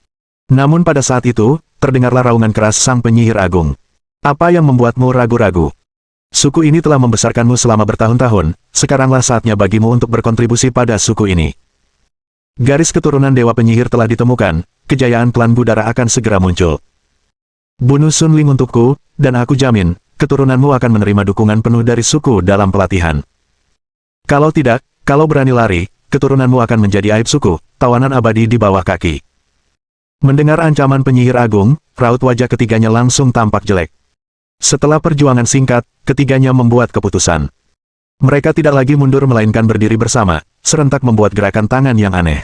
[SPEAKER 1] Namun pada saat itu, terdengarlah raungan keras sang penyihir agung. Apa yang membuatmu ragu-ragu? Suku ini telah membesarkanmu selama bertahun-tahun, sekaranglah saatnya bagimu untuk berkontribusi pada suku ini. Garis keturunan Dewa Penyihir telah ditemukan, kejayaan klan Budara akan segera muncul. Bunuh Sun Ling untukku, dan aku jamin, keturunanmu akan menerima dukungan penuh dari suku dalam pelatihan. Kalau tidak, kalau berani lari, keturunanmu akan menjadi aib suku, tawanan abadi di bawah kaki. Mendengar ancaman penyihir agung, raut wajah ketiganya langsung tampak jelek. Setelah perjuangan singkat, ketiganya membuat keputusan. Mereka tidak lagi mundur melainkan berdiri bersama, serentak membuat gerakan tangan yang aneh.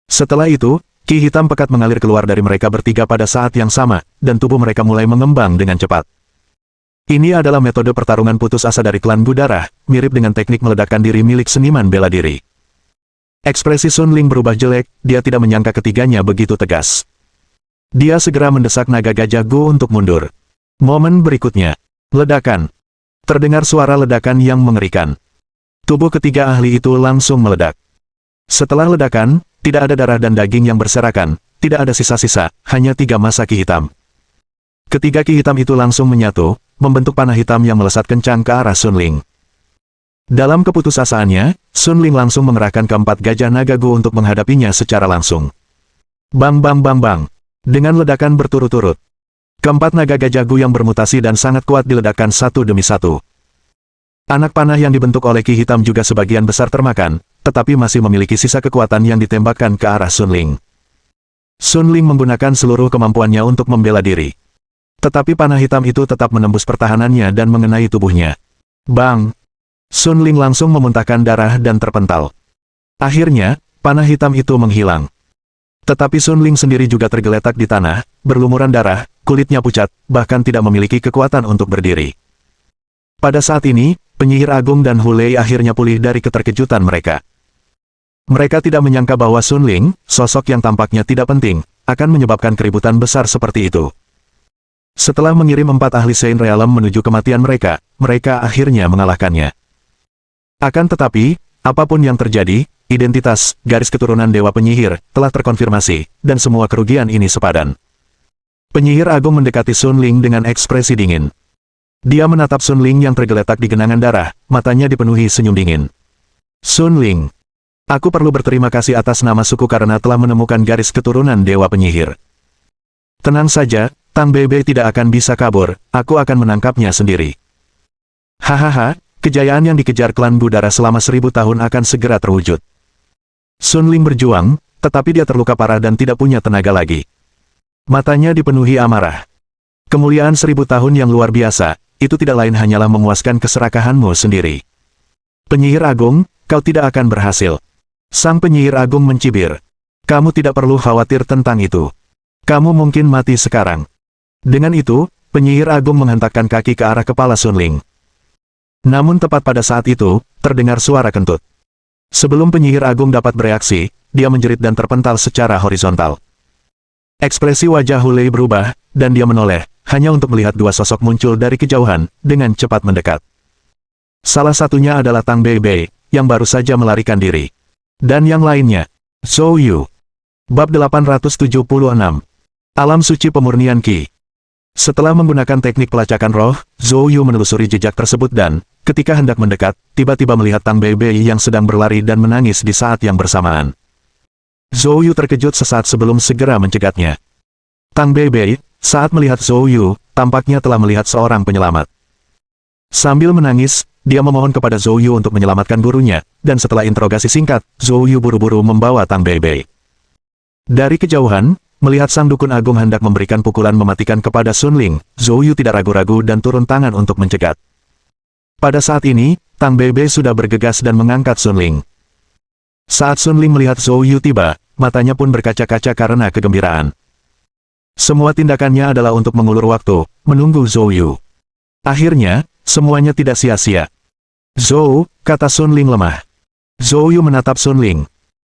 [SPEAKER 1] Setelah itu, ki hitam pekat mengalir keluar dari mereka bertiga pada saat yang sama, dan tubuh mereka mulai mengembang dengan cepat. Ini adalah metode pertarungan putus asa dari klan Budarah, mirip dengan teknik meledakkan diri milik seniman bela diri. Ekspresi Sun Ling berubah jelek, dia tidak menyangka ketiganya begitu tegas. Dia segera mendesak naga gajah Gu untuk mundur. Momen berikutnya, ledakan. Terdengar suara ledakan yang mengerikan. Tubuh ketiga ahli itu langsung meledak. Setelah ledakan, tidak ada darah dan daging yang berserakan, tidak ada sisa-sisa, hanya 3 masa ki hitam. Ketiga ki hitam itu langsung menyatu, membentuk panah hitam yang melesat kencang ke arah Sun Ling. Dalam keputusasaannya, Sun Ling langsung mengerahkan keempat gajah naga Gu untuk menghadapinya secara langsung. Bang bang bang bang. Dengan ledakan berturut-turut, keempat naga gajah Gu yang bermutasi dan sangat kuat diledakkan satu demi satu. Anak panah yang dibentuk oleh ki hitam juga sebagian besar termakan, tetapi masih memiliki sisa kekuatan yang ditembakkan ke arah Sun Ling. Sun Ling menggunakan seluruh kemampuannya untuk membela diri. Tetapi panah hitam itu tetap menembus pertahanannya dan mengenai tubuhnya. Bang! Sun Ling langsung memuntahkan darah dan terpental. Akhirnya, panah hitam itu menghilang. Tetapi Sun Ling sendiri juga tergeletak di tanah, berlumuran darah, kulitnya pucat, bahkan tidak memiliki kekuatan untuk berdiri. Pada saat ini, penyihir agung dan Hulei akhirnya pulih dari keterkejutan mereka. Mereka tidak menyangka bahwa Sun Ling, sosok yang tampaknya tidak penting, akan menyebabkan keributan besar seperti itu. Setelah mengirim 4 ahli Saint Realm menuju kematian mereka, mereka akhirnya mengalahkannya. Akan tetapi, apapun yang terjadi, identitas, garis keturunan Dewa Penyihir, telah terkonfirmasi, dan semua kerugian ini sepadan. Penyihir agung mendekati Sun Ling dengan ekspresi dingin. Dia menatap Sun Ling yang tergeletak di genangan darah, matanya dipenuhi senyum dingin. Sun Ling, aku perlu berterima kasih atas nama suku karena telah menemukan garis keturunan Dewa Penyihir. Tenang saja, Tang Bebe tidak akan bisa kabur, aku akan menangkapnya sendiri. Hahaha, kejayaan yang dikejar klan Budarah selama 1000 tahun akan segera terwujud. Sun Ling berjuang, tetapi dia terluka parah dan tidak punya tenaga lagi. Matanya dipenuhi amarah. Kemuliaan 1000 tahun yang luar biasa, itu tidak lain hanyalah memuaskan keserakahanmu sendiri. Penyihir Agung, kau tidak akan berhasil. Sang penyihir agung mencibir. Kamu tidak perlu khawatir tentang itu. Kamu mungkin mati sekarang. Dengan itu, penyihir agung menghentakkan kaki ke arah kepala Sun Ling. Namun tepat pada saat itu, terdengar suara kentut. Sebelum penyihir agung dapat bereaksi, dia menjerit dan terpental secara horizontal. Ekspresi wajah Hulei berubah, dan dia menoleh, hanya untuk melihat 2 sosok muncul dari kejauhan, dengan cepat mendekat. Salah satunya adalah Tang Beibei, yang baru saja melarikan diri. Dan yang lainnya, Zhou Yu. Bab 876. Alam Suci Pemurnian Qi. Setelah menggunakan teknik pelacakan roh, Zhou Yu menelusuri jejak tersebut dan, ketika hendak mendekat, tiba-tiba melihat Tang Beibei yang sedang berlari dan menangis di saat yang bersamaan. Zhou Yu terkejut sesaat sebelum segera mencegatnya. Tang Beibei, saat melihat Zhou Yu, tampaknya telah melihat seorang penyelamat. Sambil menangis, dia memohon kepada Zhou Yu untuk menyelamatkan gurunya, dan setelah interogasi singkat, Zhou Yu buru-buru membawa Tang Beibei. Dari kejauhan, melihat sang dukun agung hendak memberikan pukulan mematikan kepada Sun Ling, Zhou Yu tidak ragu-ragu dan turun tangan untuk mencegat. Pada saat ini, Tang Beibei sudah bergegas dan mengangkat Sun Ling. Saat Sun Ling melihat Zhou Yu tiba, matanya pun berkaca-kaca karena kegembiraan. Semua tindakannya adalah untuk mengulur waktu, menunggu Zhou Yu. Akhirnya, semuanya tidak sia-sia. Zhou, kata Sun Ling lemah. Zhou Yu menatap Sun Ling.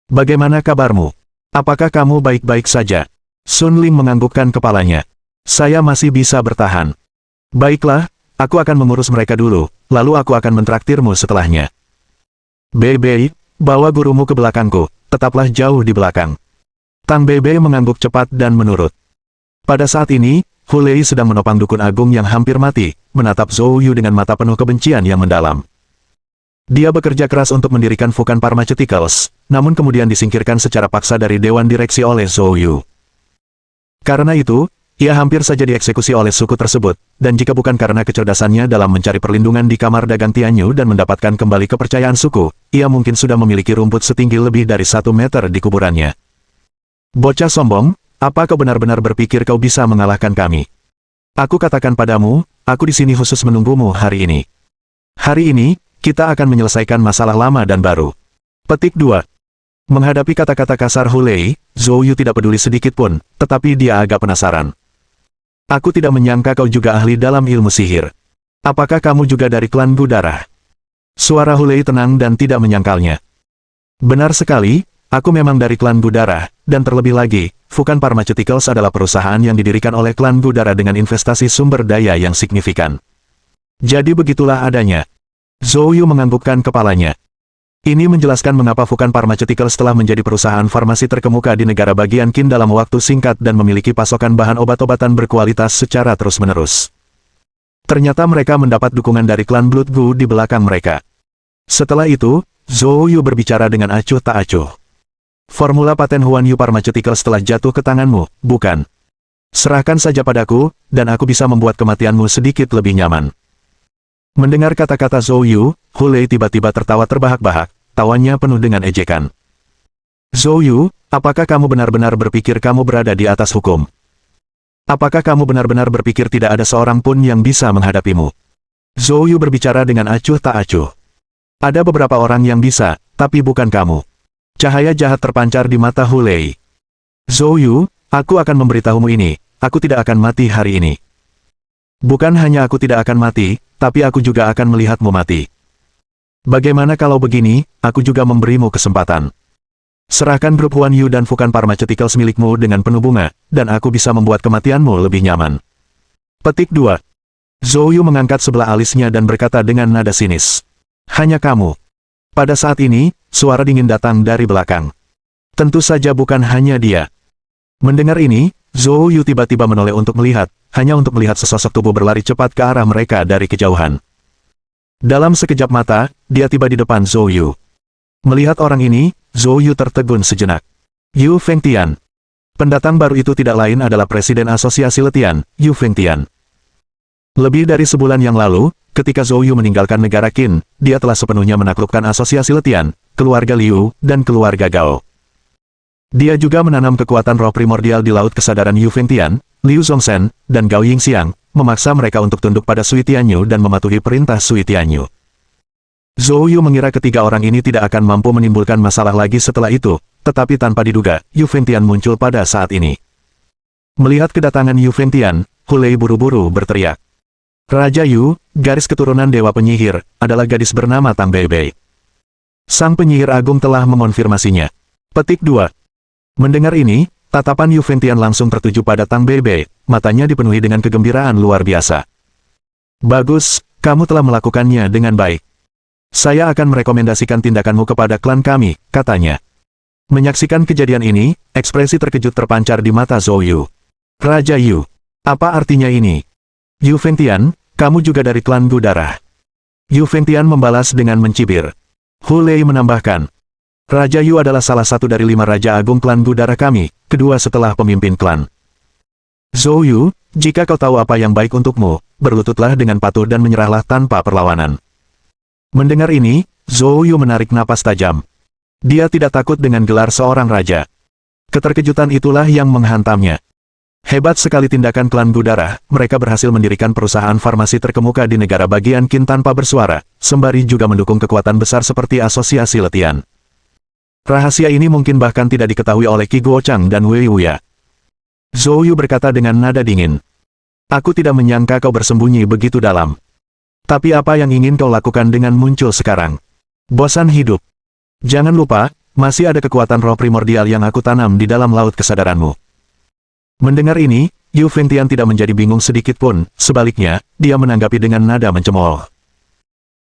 [SPEAKER 1] Bagaimana kabarmu? Apakah kamu baik-baik saja? Sun Ling menganggukkan kepalanya. Saya masih bisa bertahan. Baiklah, aku akan mengurus mereka dulu, lalu aku akan mentraktirmu setelahnya. Beibei, bawa gurumu ke belakangku, tetaplah jauh di belakang. Tang Beibei mengangguk cepat dan menurut. Pada saat ini, Hulei sedang menopang dukun agung yang hampir mati, menatap Zhou Yu dengan mata penuh kebencian yang mendalam. Dia bekerja keras untuk mendirikan Fukan Pharmaceuticals, namun kemudian disingkirkan secara paksa dari Dewan Direksi oleh Zhou Yu. Karena itu, Ia hampir saja dieksekusi oleh suku tersebut, dan jika bukan karena kecerdasannya dalam mencari perlindungan di kamar dagang Tianyu dan mendapatkan kembali kepercayaan suku, ia mungkin sudah memiliki rumput setinggi lebih dari 1 meter di kuburannya. Bocah sombong, apa kau benar-benar berpikir kau bisa mengalahkan kami? Aku katakan padamu, aku di sini khusus menunggumu hari ini. Hari ini, kita akan menyelesaikan masalah lama dan baru. Petik 2. Menghadapi kata-kata kasar Hulei, Zhou Yu tidak peduli sedikit pun, tetapi dia agak penasaran. Aku tidak menyangka kau juga ahli dalam ilmu sihir. Apakah kamu juga dari klan Gudara? Suara Hulei tenang dan tidak menyangkalnya. Benar sekali, aku memang dari klan Gudara, dan terlebih lagi, Fukan Pharmaceuticals adalah perusahaan yang didirikan oleh klan Gudara dengan investasi sumber daya yang signifikan. Jadi begitulah adanya. Zhou Yu menganggukkan kepalanya. Ini menjelaskan mengapa Fukan Pharmaceuticals telah menjadi perusahaan farmasi terkemuka di negara bagian Qin dalam waktu singkat dan memiliki pasokan bahan obat-obatan berkualitas secara terus-menerus. Ternyata mereka mendapat dukungan dari klan Blood Gu di belakang mereka. Setelah itu, Zhou Yu berbicara dengan acuh tak acuh. Formula paten Huan Yu Pharmaceuticals telah jatuh ke tanganmu, bukan? Serahkan saja padaku, dan aku bisa membuat kematianmu sedikit lebih nyaman. Mendengar kata-kata Zhou Yu, Hulei tiba-tiba tertawa terbahak-bahak, tawanya penuh dengan ejekan. Zhou Yu, apakah kamu benar-benar berpikir kamu berada di atas hukum? Apakah kamu benar-benar berpikir tidak ada seorang pun yang bisa menghadapimu? Zhou Yu berbicara dengan acuh tak acuh. Ada beberapa orang yang bisa, tapi bukan kamu. Cahaya jahat terpancar di mata Hulei. Zhou Yu, aku akan memberitahumu ini, aku tidak akan mati hari ini. Bukan hanya aku tidak akan mati, tapi aku juga akan melihatmu mati. Bagaimana kalau begini, aku juga memberimu kesempatan. Serahkan grup Huan Yu dan Fukan Pharmaceuticals milikmu dengan penuh bunga, dan aku bisa membuat kematianmu lebih nyaman. Petik 2. Zhou Yu mengangkat sebelah alisnya dan berkata dengan nada sinis. Hanya kamu. Pada saat ini, suara dingin datang dari belakang. Tentu saja bukan hanya dia. Mendengar ini, Zhou Yu tiba-tiba menoleh untuk melihat, hanya untuk melihat sesosok tubuh berlari cepat ke arah mereka dari kejauhan. Dalam sekejap mata, dia tiba di depan Zhou Yu. Melihat orang ini, Zhou Yu tertegun sejenak. Yu Fengtian. Pendatang baru itu tidak lain adalah Presiden Asosiasi Letian, Yu Fengtian. Lebih dari sebulan yang lalu, ketika Zhou Yu meninggalkan negara Qin, dia telah sepenuhnya menaklukkan Asosiasi Letian, keluarga Liu, dan keluarga Gao. Dia juga menanam kekuatan roh primordial di Laut Kesadaran Yu Fengtian, Liu Zongzhen, dan Gao Yingxiang, memaksa mereka untuk tunduk pada Sui Tianyu dan mematuhi perintah Sui Tianyu. Zhou Yu mengira ketiga orang ini tidak akan mampu menimbulkan masalah lagi setelah itu, tetapi tanpa diduga, Yu Fengtian muncul pada saat ini. Melihat kedatangan Yu Fengtian, Hulei buru-buru berteriak. Raja Yu, garis keturunan Dewa Penyihir, adalah gadis bernama Tang Beibei. Sang penyihir agung telah mengonfirmasinya. Petik 2. Mendengar ini, tatapan Yu Fengtian langsung tertuju pada Tang Beibei, matanya dipenuhi dengan kegembiraan luar biasa. Bagus, kamu telah melakukannya dengan baik. Saya akan merekomendasikan tindakanmu kepada klan kami, katanya. Menyaksikan kejadian ini, ekspresi terkejut terpancar di mata Zhou Yu. Raja Yu, apa artinya ini? Yu Fengtian, kamu juga dari klan Gudara. Yu Fengtian membalas dengan mencibir. Hulei menambahkan. Raja Yu adalah salah satu dari 5 Raja Agung klan Gudara kami, kedua setelah pemimpin klan. Zhou Yu, jika kau tahu apa yang baik untukmu, berlututlah dengan patuh dan menyerahlah tanpa perlawanan. Mendengar ini, Zhou Yu menarik napas tajam. Dia tidak takut dengan gelar seorang raja. Keterkejutan itulah yang menghantamnya. Hebat sekali tindakan klan Gudara, mereka berhasil mendirikan perusahaan farmasi terkemuka di negara bagian Qin tanpa bersuara, sembari juga mendukung kekuatan besar seperti Asosiasi Letian. Rahasia ini mungkin bahkan tidak diketahui oleh Qi Guochang dan Wei Wuya. Zhou Yu berkata dengan nada dingin. Aku tidak menyangka kau bersembunyi begitu dalam. Tapi apa yang ingin kau lakukan dengan muncul sekarang? Bosan hidup. Jangan lupa, masih ada kekuatan roh primordial yang aku tanam di dalam laut kesadaranmu. Mendengar ini, Yu Fengtian tidak menjadi bingung sedikit pun, sebaliknya, dia menanggapi dengan nada mencemooh.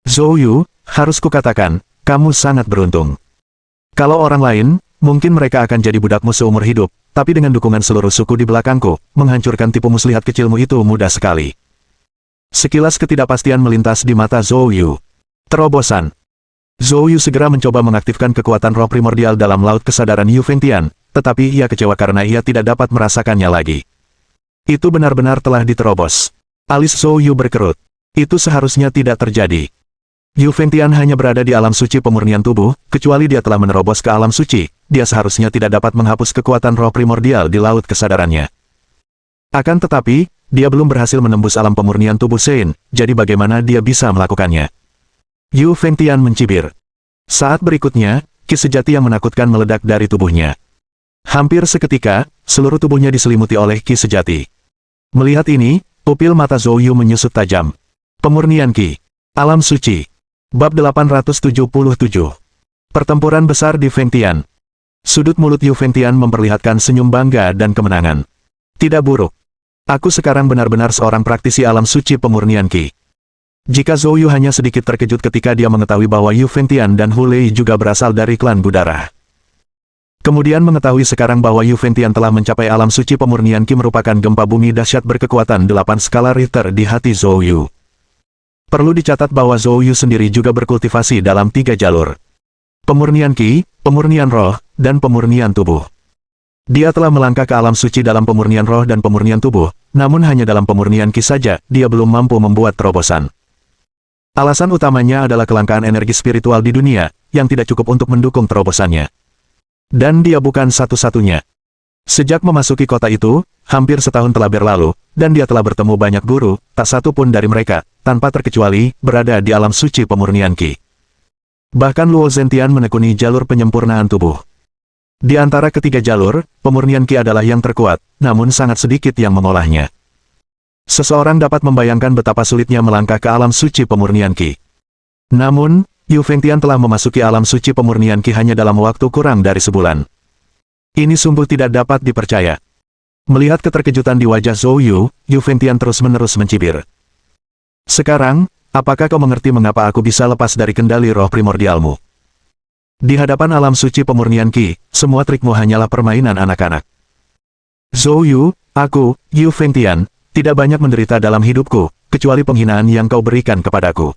[SPEAKER 1] Zhou Yu, harus kukatakan, kamu sangat beruntung. Kalau orang lain, mungkin mereka akan jadi budakmu seumur hidup, tapi dengan dukungan seluruh suku di belakangku, menghancurkan tipu muslihat kecilmu itu mudah sekali. Sekilas ketidakpastian melintas di mata Zhou Yu. Terobosan. Zhou Yu segera mencoba mengaktifkan kekuatan roh primordial dalam laut kesadaran Yu Fengtian, tetapi ia kecewa karena ia tidak dapat merasakannya lagi. Itu benar-benar telah diterobos. Alis Zhou Yu berkerut. Itu seharusnya tidak terjadi. Yu Fengtian hanya berada di alam suci pemurnian tubuh, kecuali dia telah menerobos ke alam suci, dia seharusnya tidak dapat menghapus kekuatan roh primordial di laut kesadarannya. Akan tetapi, dia belum berhasil menembus alam pemurnian tubuh Sein, jadi bagaimana dia bisa melakukannya? Yu Fengtian mencibir. Saat berikutnya, ki sejati yang menakutkan meledak dari tubuhnya. Hampir seketika, seluruh tubuhnya diselimuti oleh ki sejati. Melihat ini, pupil mata Zhou Yu menyusut tajam. Pemurnian ki. Alam suci. Bab 877. Pertempuran besar di Fengtian. Sudut mulut Yu Fengtian memperlihatkan senyum bangga dan kemenangan. Tidak buruk. Aku sekarang benar-benar seorang praktisi alam suci pemurnian ki. Jika Zhou Yu hanya sedikit terkejut ketika dia mengetahui bahwa Yu Fengtian dan Hu Lei juga berasal dari klan Budara. Kemudian mengetahui sekarang bahwa Yu Fengtian telah mencapai alam suci pemurnian ki merupakan gempa bumi dahsyat berkekuatan 8 skala Richter di hati Zhou Yu. Perlu dicatat bahwa Zhou Yu sendiri juga berkultivasi dalam 3 jalur. Pemurnian ki, pemurnian roh, dan pemurnian tubuh. Dia telah melangkah ke alam suci dalam pemurnian roh dan pemurnian tubuh, namun hanya dalam pemurnian ki saja, dia belum mampu membuat terobosan. Alasan utamanya adalah kelangkaan energi spiritual di dunia, yang tidak cukup untuk mendukung terobosannya. Dan dia bukan satu-satunya. Sejak memasuki kota itu, hampir setahun telah berlalu, dan dia telah bertemu banyak guru, tak satu pun dari mereka, tanpa terkecuali, berada di alam suci pemurnian ki. Bahkan Luo Zentian menekuni jalur penyempurnaan tubuh. Di antara ketiga jalur, pemurnian ki adalah yang terkuat, namun sangat sedikit yang mengolahnya. Seseorang dapat membayangkan betapa sulitnya melangkah ke alam suci pemurnian ki. Namun, Yu Fengtian telah memasuki alam suci pemurnian ki hanya dalam waktu kurang dari sebulan. Ini sungguh tidak dapat dipercaya. Melihat keterkejutan di wajah Zhou Yu, Yu Fengtian terus-menerus mencibir. Sekarang, apakah kau mengerti mengapa aku bisa lepas dari kendali roh primordialmu? Di hadapan alam suci pemurnian ki, semua trikmu hanyalah permainan anak-anak. Zhou Yu, aku, Yu Fengtian, tidak banyak menderita dalam hidupku, kecuali penghinaan yang kau berikan kepadaku.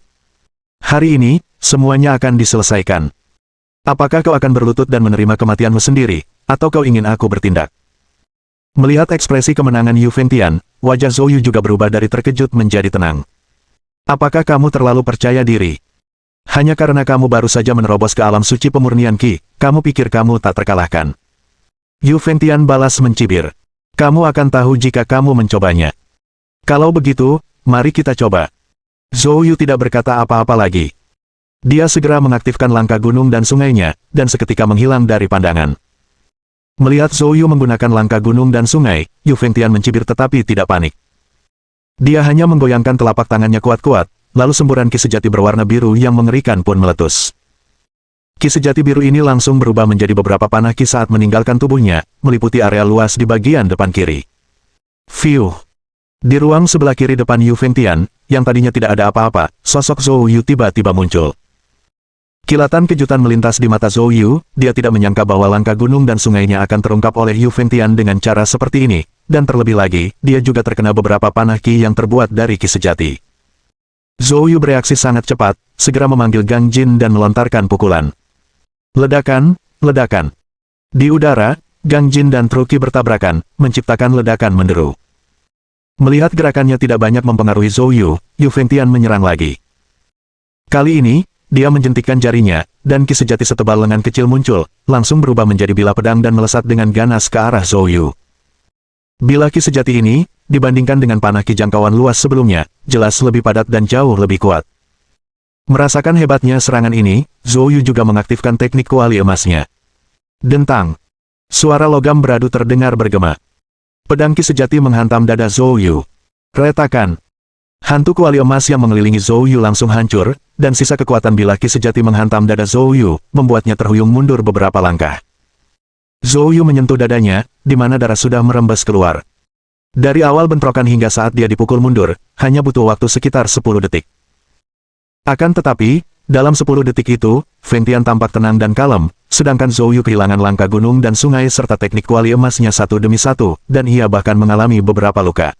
[SPEAKER 1] Hari ini, semuanya akan diselesaikan. Apakah kau akan berlutut dan menerima kematianmu sendiri, atau kau ingin aku bertindak? Melihat ekspresi kemenangan Yu Fengtian, wajah Zhou Yu juga berubah dari terkejut menjadi tenang. Apakah kamu terlalu percaya diri? Hanya karena kamu baru saja menerobos ke alam suci pemurnian ki, kamu pikir kamu tak terkalahkan. Yu Fengtian balas mencibir. Kamu akan tahu jika kamu mencobanya. Kalau begitu, mari kita coba. Zhou Yu tidak berkata apa-apa lagi. Dia segera mengaktifkan langkah gunung dan sungainya, dan seketika menghilang dari pandangan. Melihat Zhou Yu menggunakan langkah gunung dan sungai, Yu Fengtian mencibir tetapi tidak panik. Dia hanya menggoyangkan telapak tangannya kuat-kuat, lalu semburan ki sejati berwarna biru yang mengerikan pun meletus. Ki sejati biru ini langsung berubah menjadi beberapa panah ki saat meninggalkan tubuhnya, meliputi area luas di bagian depan kiri. Fiuh! Di ruang sebelah kiri depan Yu Fengtian, yang tadinya tidak ada apa-apa, sosok Zhou Yu tiba-tiba muncul. Kilatan kejutan melintas di mata Zhou Yu, dia tidak menyangka bahwa langkah gunung dan sungainya akan terungkap oleh Yu Fengtian dengan cara seperti ini, dan terlebih lagi, dia juga terkena beberapa panah ki yang terbuat dari ki sejati. Zhou Yu bereaksi sangat cepat, segera memanggil Gang Jin dan melontarkan pukulan. Ledakan, ledakan. Di udara, Gang Jin dan Truki bertabrakan, menciptakan ledakan menderu. Melihat gerakannya tidak banyak mempengaruhi Zhou Yu, Yu Fengtian menyerang lagi. Kali ini, dia menjentikkan jarinya, dan ki sejati setebal lengan kecil muncul, langsung berubah menjadi bilah pedang dan melesat dengan ganas ke arah Zhou Yu. Bilah ki sejati ini, dibandingkan dengan panah ki jangkauan luas sebelumnya, jelas lebih padat dan jauh lebih kuat. Merasakan hebatnya serangan ini, Zhou Yu juga mengaktifkan teknik kuali emasnya. Dentang. Suara logam beradu terdengar bergema. Pedang ki sejati menghantam dada Zhou Yu. Retakan. Hantu kuali emas yang mengelilingi Zhou Yu langsung hancur, dan sisa kekuatan bilah ki sejati menghantam dada Zhou Yu, membuatnya terhuyung mundur beberapa langkah. Zhou Yu menyentuh dadanya, di mana darah sudah merembes keluar. Dari awal bentrokan hingga saat dia dipukul mundur, hanya butuh waktu sekitar 10 detik. Akan tetapi, dalam 10 detik itu, Fengtian tampak tenang dan kalem, sedangkan Zhou Yu kehilangan langkah gunung dan sungai serta teknik kuali emasnya satu demi satu, dan ia bahkan mengalami beberapa luka.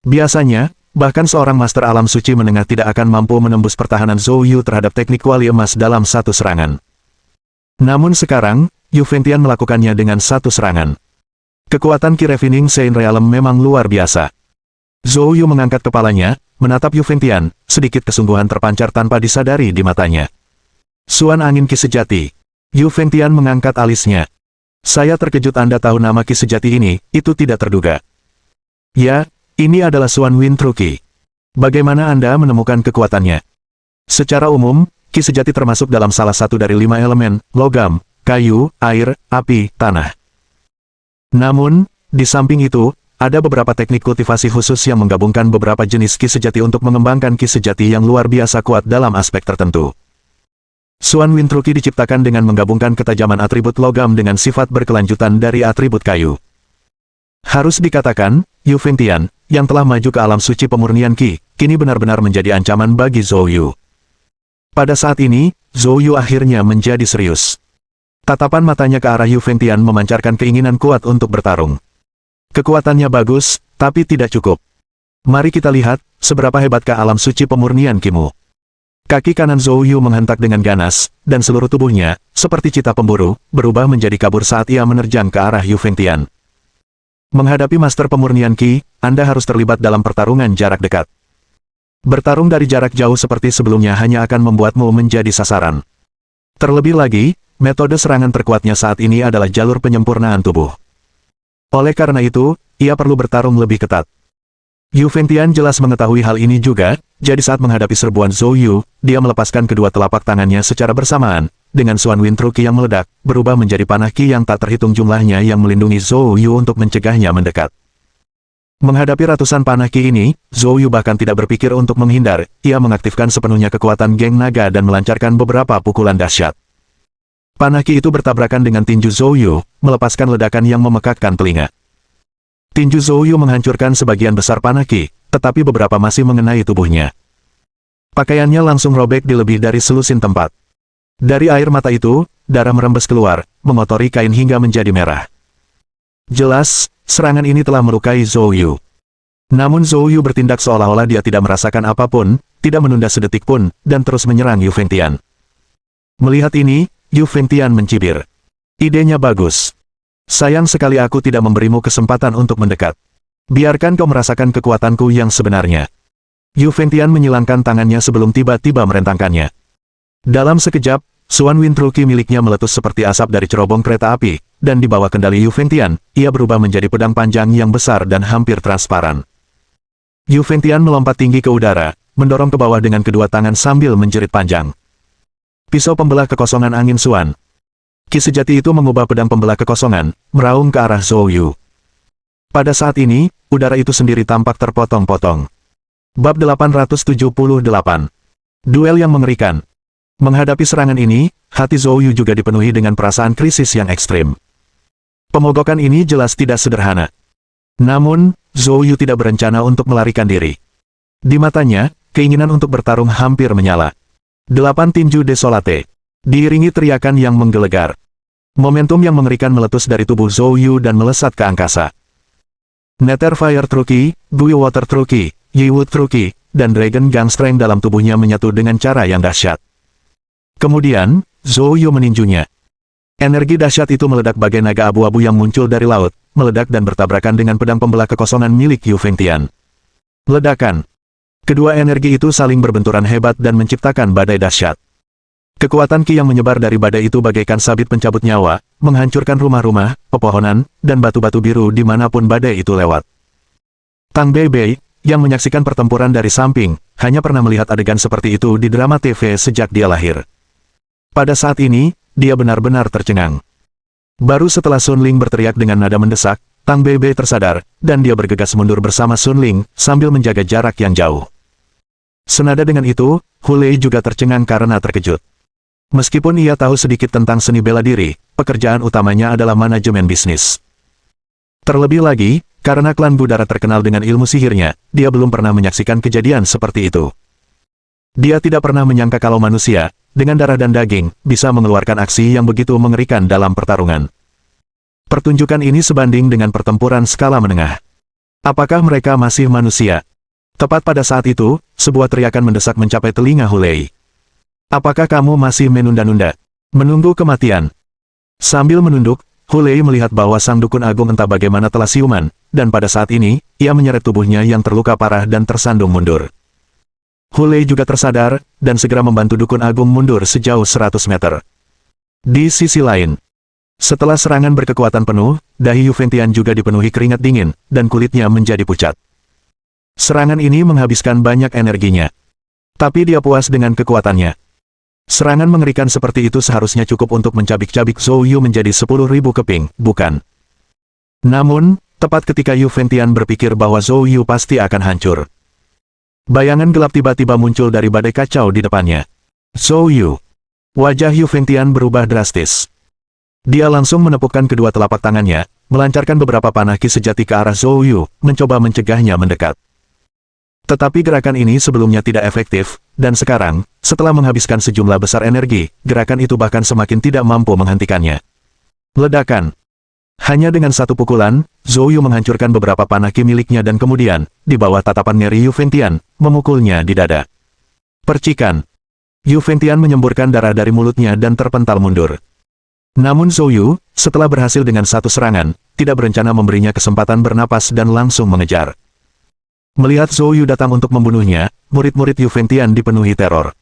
[SPEAKER 1] Biasanya, bahkan seorang master alam suci menengah tidak akan mampu menembus pertahanan Zhou Yu terhadap teknik kuali emas dalam satu serangan. Namun sekarang, Yu Fengtian melakukannya dengan satu serangan. Kekuatan Ki Refining Saint Realm memang luar biasa. Zhou Yu mengangkat kepalanya, menatap Yu Fengtian, sedikit kesungguhan terpancar tanpa disadari di matanya. Suan angin Ki sejati. Yu Fengtian mengangkat alisnya. Saya terkejut Anda tahu nama Ki sejati ini, itu tidak terduga. Ya, ini adalah Suan Wind True Ki. Bagaimana Anda menemukan kekuatannya? Secara umum, Ki sejati termasuk dalam salah satu dari 5 elemen, logam, kayu, air, api, tanah. Namun, di samping itu, ada beberapa teknik kultivasi khusus yang menggabungkan beberapa jenis Ki sejati untuk mengembangkan Ki sejati yang luar biasa kuat dalam aspek tertentu. Suan Wind True Ki diciptakan dengan menggabungkan ketajaman atribut logam dengan sifat berkelanjutan dari atribut kayu. Harus dikatakan, Yu Fengtian, yang telah maju ke alam suci pemurnian Ki, kini benar-benar menjadi ancaman bagi Zhou Yu. Pada saat ini, Zhou Yu akhirnya menjadi serius. Tatapan matanya ke arah Yu Fengtian memancarkan keinginan kuat untuk bertarung. Kekuatannya bagus, tapi tidak cukup. Mari kita lihat, seberapa hebatkah alam suci pemurnian Kimu. Kaki kanan Zhou Yu menghentak dengan ganas, dan seluruh tubuhnya, seperti cita pemburu, berubah menjadi kabur saat ia menerjang ke arah Yu Fengtian. Menghadapi Master Pemurnian Ki, Anda harus terlibat dalam pertarungan jarak dekat. Bertarung dari jarak jauh seperti sebelumnya hanya akan membuatmu menjadi sasaran. Terlebih lagi, metode serangan terkuatnya saat ini adalah jalur penyempurnaan tubuh. Oleh karena itu, ia perlu bertarung lebih ketat. Yu Fengtian jelas mengetahui hal ini juga, jadi saat menghadapi serbuan Zhou Yu, dia melepaskan kedua telapak tangannya secara bersamaan, dengan Suan Wind True Ki yang meledak, berubah menjadi panah Ki yang tak terhitung jumlahnya yang melindungi Zhou Yu untuk mencegahnya mendekat. Menghadapi ratusan panah Ki ini, Zhou Yu bahkan tidak berpikir untuk menghindar, ia mengaktifkan sepenuhnya kekuatan Geng Naga dan melancarkan beberapa pukulan dahsyat. Panah Ki itu bertabrakan dengan tinju Zhou Yu, melepaskan ledakan yang memekakkan telinga. Tinju Zhou Yu menghancurkan sebagian besar panah Ki, tetapi beberapa masih mengenai tubuhnya. Pakaiannya langsung robek di lebih dari selusin tempat. Dari air mata itu, darah merembes keluar, mengotori kain hingga menjadi merah. Jelas, serangan ini telah melukai Zhou Yu. Namun Zhou Yu bertindak seolah-olah dia tidak merasakan apapun, tidak menunda sedetik pun, dan terus menyerang Yu Fengtian. Melihat ini, Yu Fengtian mencibir. Idenya bagus. Sayang sekali aku tidak memberimu kesempatan untuk mendekat. Biarkan kau merasakan kekuatanku yang sebenarnya. Yu Fengtian menyilangkan tangannya sebelum tiba-tiba merentangkannya. Dalam sekejap, Suan Wind True Ki miliknya meletus seperti asap dari cerobong kereta api, dan di bawah kendali Yu Fengtian, ia berubah menjadi pedang panjang yang besar dan hampir transparan. Yu Fengtian melompat tinggi ke udara, mendorong ke bawah dengan kedua tangan sambil menjerit panjang. Pisau pembelah kekosongan angin Suan. Ki sejati itu mengubah pedang pembelah kekosongan, meraung ke arah Zhou Yu. Pada saat ini, udara itu sendiri tampak terpotong-potong. Bab 878. Duel yang mengerikan. Menghadapi serangan ini, hati Zhou Yu juga dipenuhi dengan perasaan krisis yang ekstrim. Pemogokan ini jelas tidak sederhana. Namun, Zhou Yu tidak berencana untuk melarikan diri. Di matanya, keinginan untuk bertarung hampir menyala. 8 tinju desolate. Diiringi teriakan yang menggelegar. Momentum yang mengerikan meletus dari tubuh Zhou Yu dan melesat ke angkasa. Nether Fire True Ki, Bui Water True Ki, Yi Wood True Ki, dan Dragon Gun Strength dalam tubuhnya menyatu dengan cara yang dahsyat. Kemudian, Zhou Yu meninjunya. Energi dahsyat itu meledak bagai naga abu-abu yang muncul dari laut, meledak dan bertabrakan dengan pedang pembelah kekosongan milik Yu Fengtian. Ledakan. Kedua energi itu saling berbenturan hebat dan menciptakan badai dahsyat. Kekuatan Ki yang menyebar dari badai itu bagaikan sabit pencabut nyawa, menghancurkan rumah-rumah, pepohonan, dan batu-batu biru dimanapun badai itu lewat. Tang Beibei, yang menyaksikan pertempuran dari samping, hanya pernah melihat adegan seperti itu di drama TV sejak dia lahir. Pada saat ini, dia benar-benar tercengang. Baru setelah Sun Ling berteriak dengan nada mendesak, Tang Beibei tersadar, dan dia bergegas mundur bersama Sun Ling, sambil menjaga jarak yang jauh. Senada dengan itu, Hu Lei juga tercengang karena terkejut. Meskipun ia tahu sedikit tentang seni bela diri, pekerjaan utamanya adalah manajemen bisnis. Terlebih lagi, karena klan Budara terkenal dengan ilmu sihirnya, dia belum pernah menyaksikan kejadian seperti itu. Dia tidak pernah menyangka kalau manusia, dengan darah dan daging, bisa mengeluarkan aksi yang begitu mengerikan dalam pertarungan. Pertunjukan ini sebanding dengan pertempuran skala menengah. Apakah mereka masih manusia? Tepat pada saat itu, sebuah teriakan mendesak mencapai telinga Hu Lei. Apakah kamu masih menunda-nunda? Menunggu kematian? Sambil menunduk, Hulei melihat bahwa sang dukun agung entah bagaimana telah siuman, dan pada saat ini, ia menyeret tubuhnya yang terluka parah dan tersandung mundur. Hulei juga tersadar, dan segera membantu dukun agung mundur sejauh 100 meter. Di sisi lain, setelah serangan berkekuatan penuh, dahi Yuventian juga dipenuhi keringat dingin, dan kulitnya menjadi pucat. Serangan ini menghabiskan banyak energinya. Tapi dia puas dengan kekuatannya. Serangan mengerikan seperti itu seharusnya cukup untuk mencabik-cabik Zhou Yu menjadi 10.000 keping, bukan? Namun, tepat ketika Yuventian berpikir bahwa Zhou Yu pasti akan hancur, bayangan gelap tiba-tiba muncul dari badai kacau di depannya. Zhou Yu. Wajah Yuventian berubah drastis. Dia langsung menepukkan kedua telapak tangannya, melancarkan beberapa panah ki sejati ke arah Zhou Yu, mencoba mencegahnya mendekat. Tetapi gerakan ini sebelumnya tidak efektif, dan sekarang, setelah menghabiskan sejumlah besar energi, gerakan itu bahkan semakin tidak mampu menghentikannya. Ledakan. Hanya dengan satu pukulan, Zhou Yu menghancurkan beberapa panah ki miliknya dan kemudian, di bawah tatapan ngeri Yuventian, memukulnya di dada. Percikan. Yuventian menyemburkan darah dari mulutnya dan terpental mundur. Namun Zhou Yu, setelah berhasil dengan satu serangan, tidak berencana memberinya kesempatan bernapas dan langsung mengejar. Melihat Zhou Yu datang untuk membunuhnya, murid-murid Yuventian dipenuhi teror.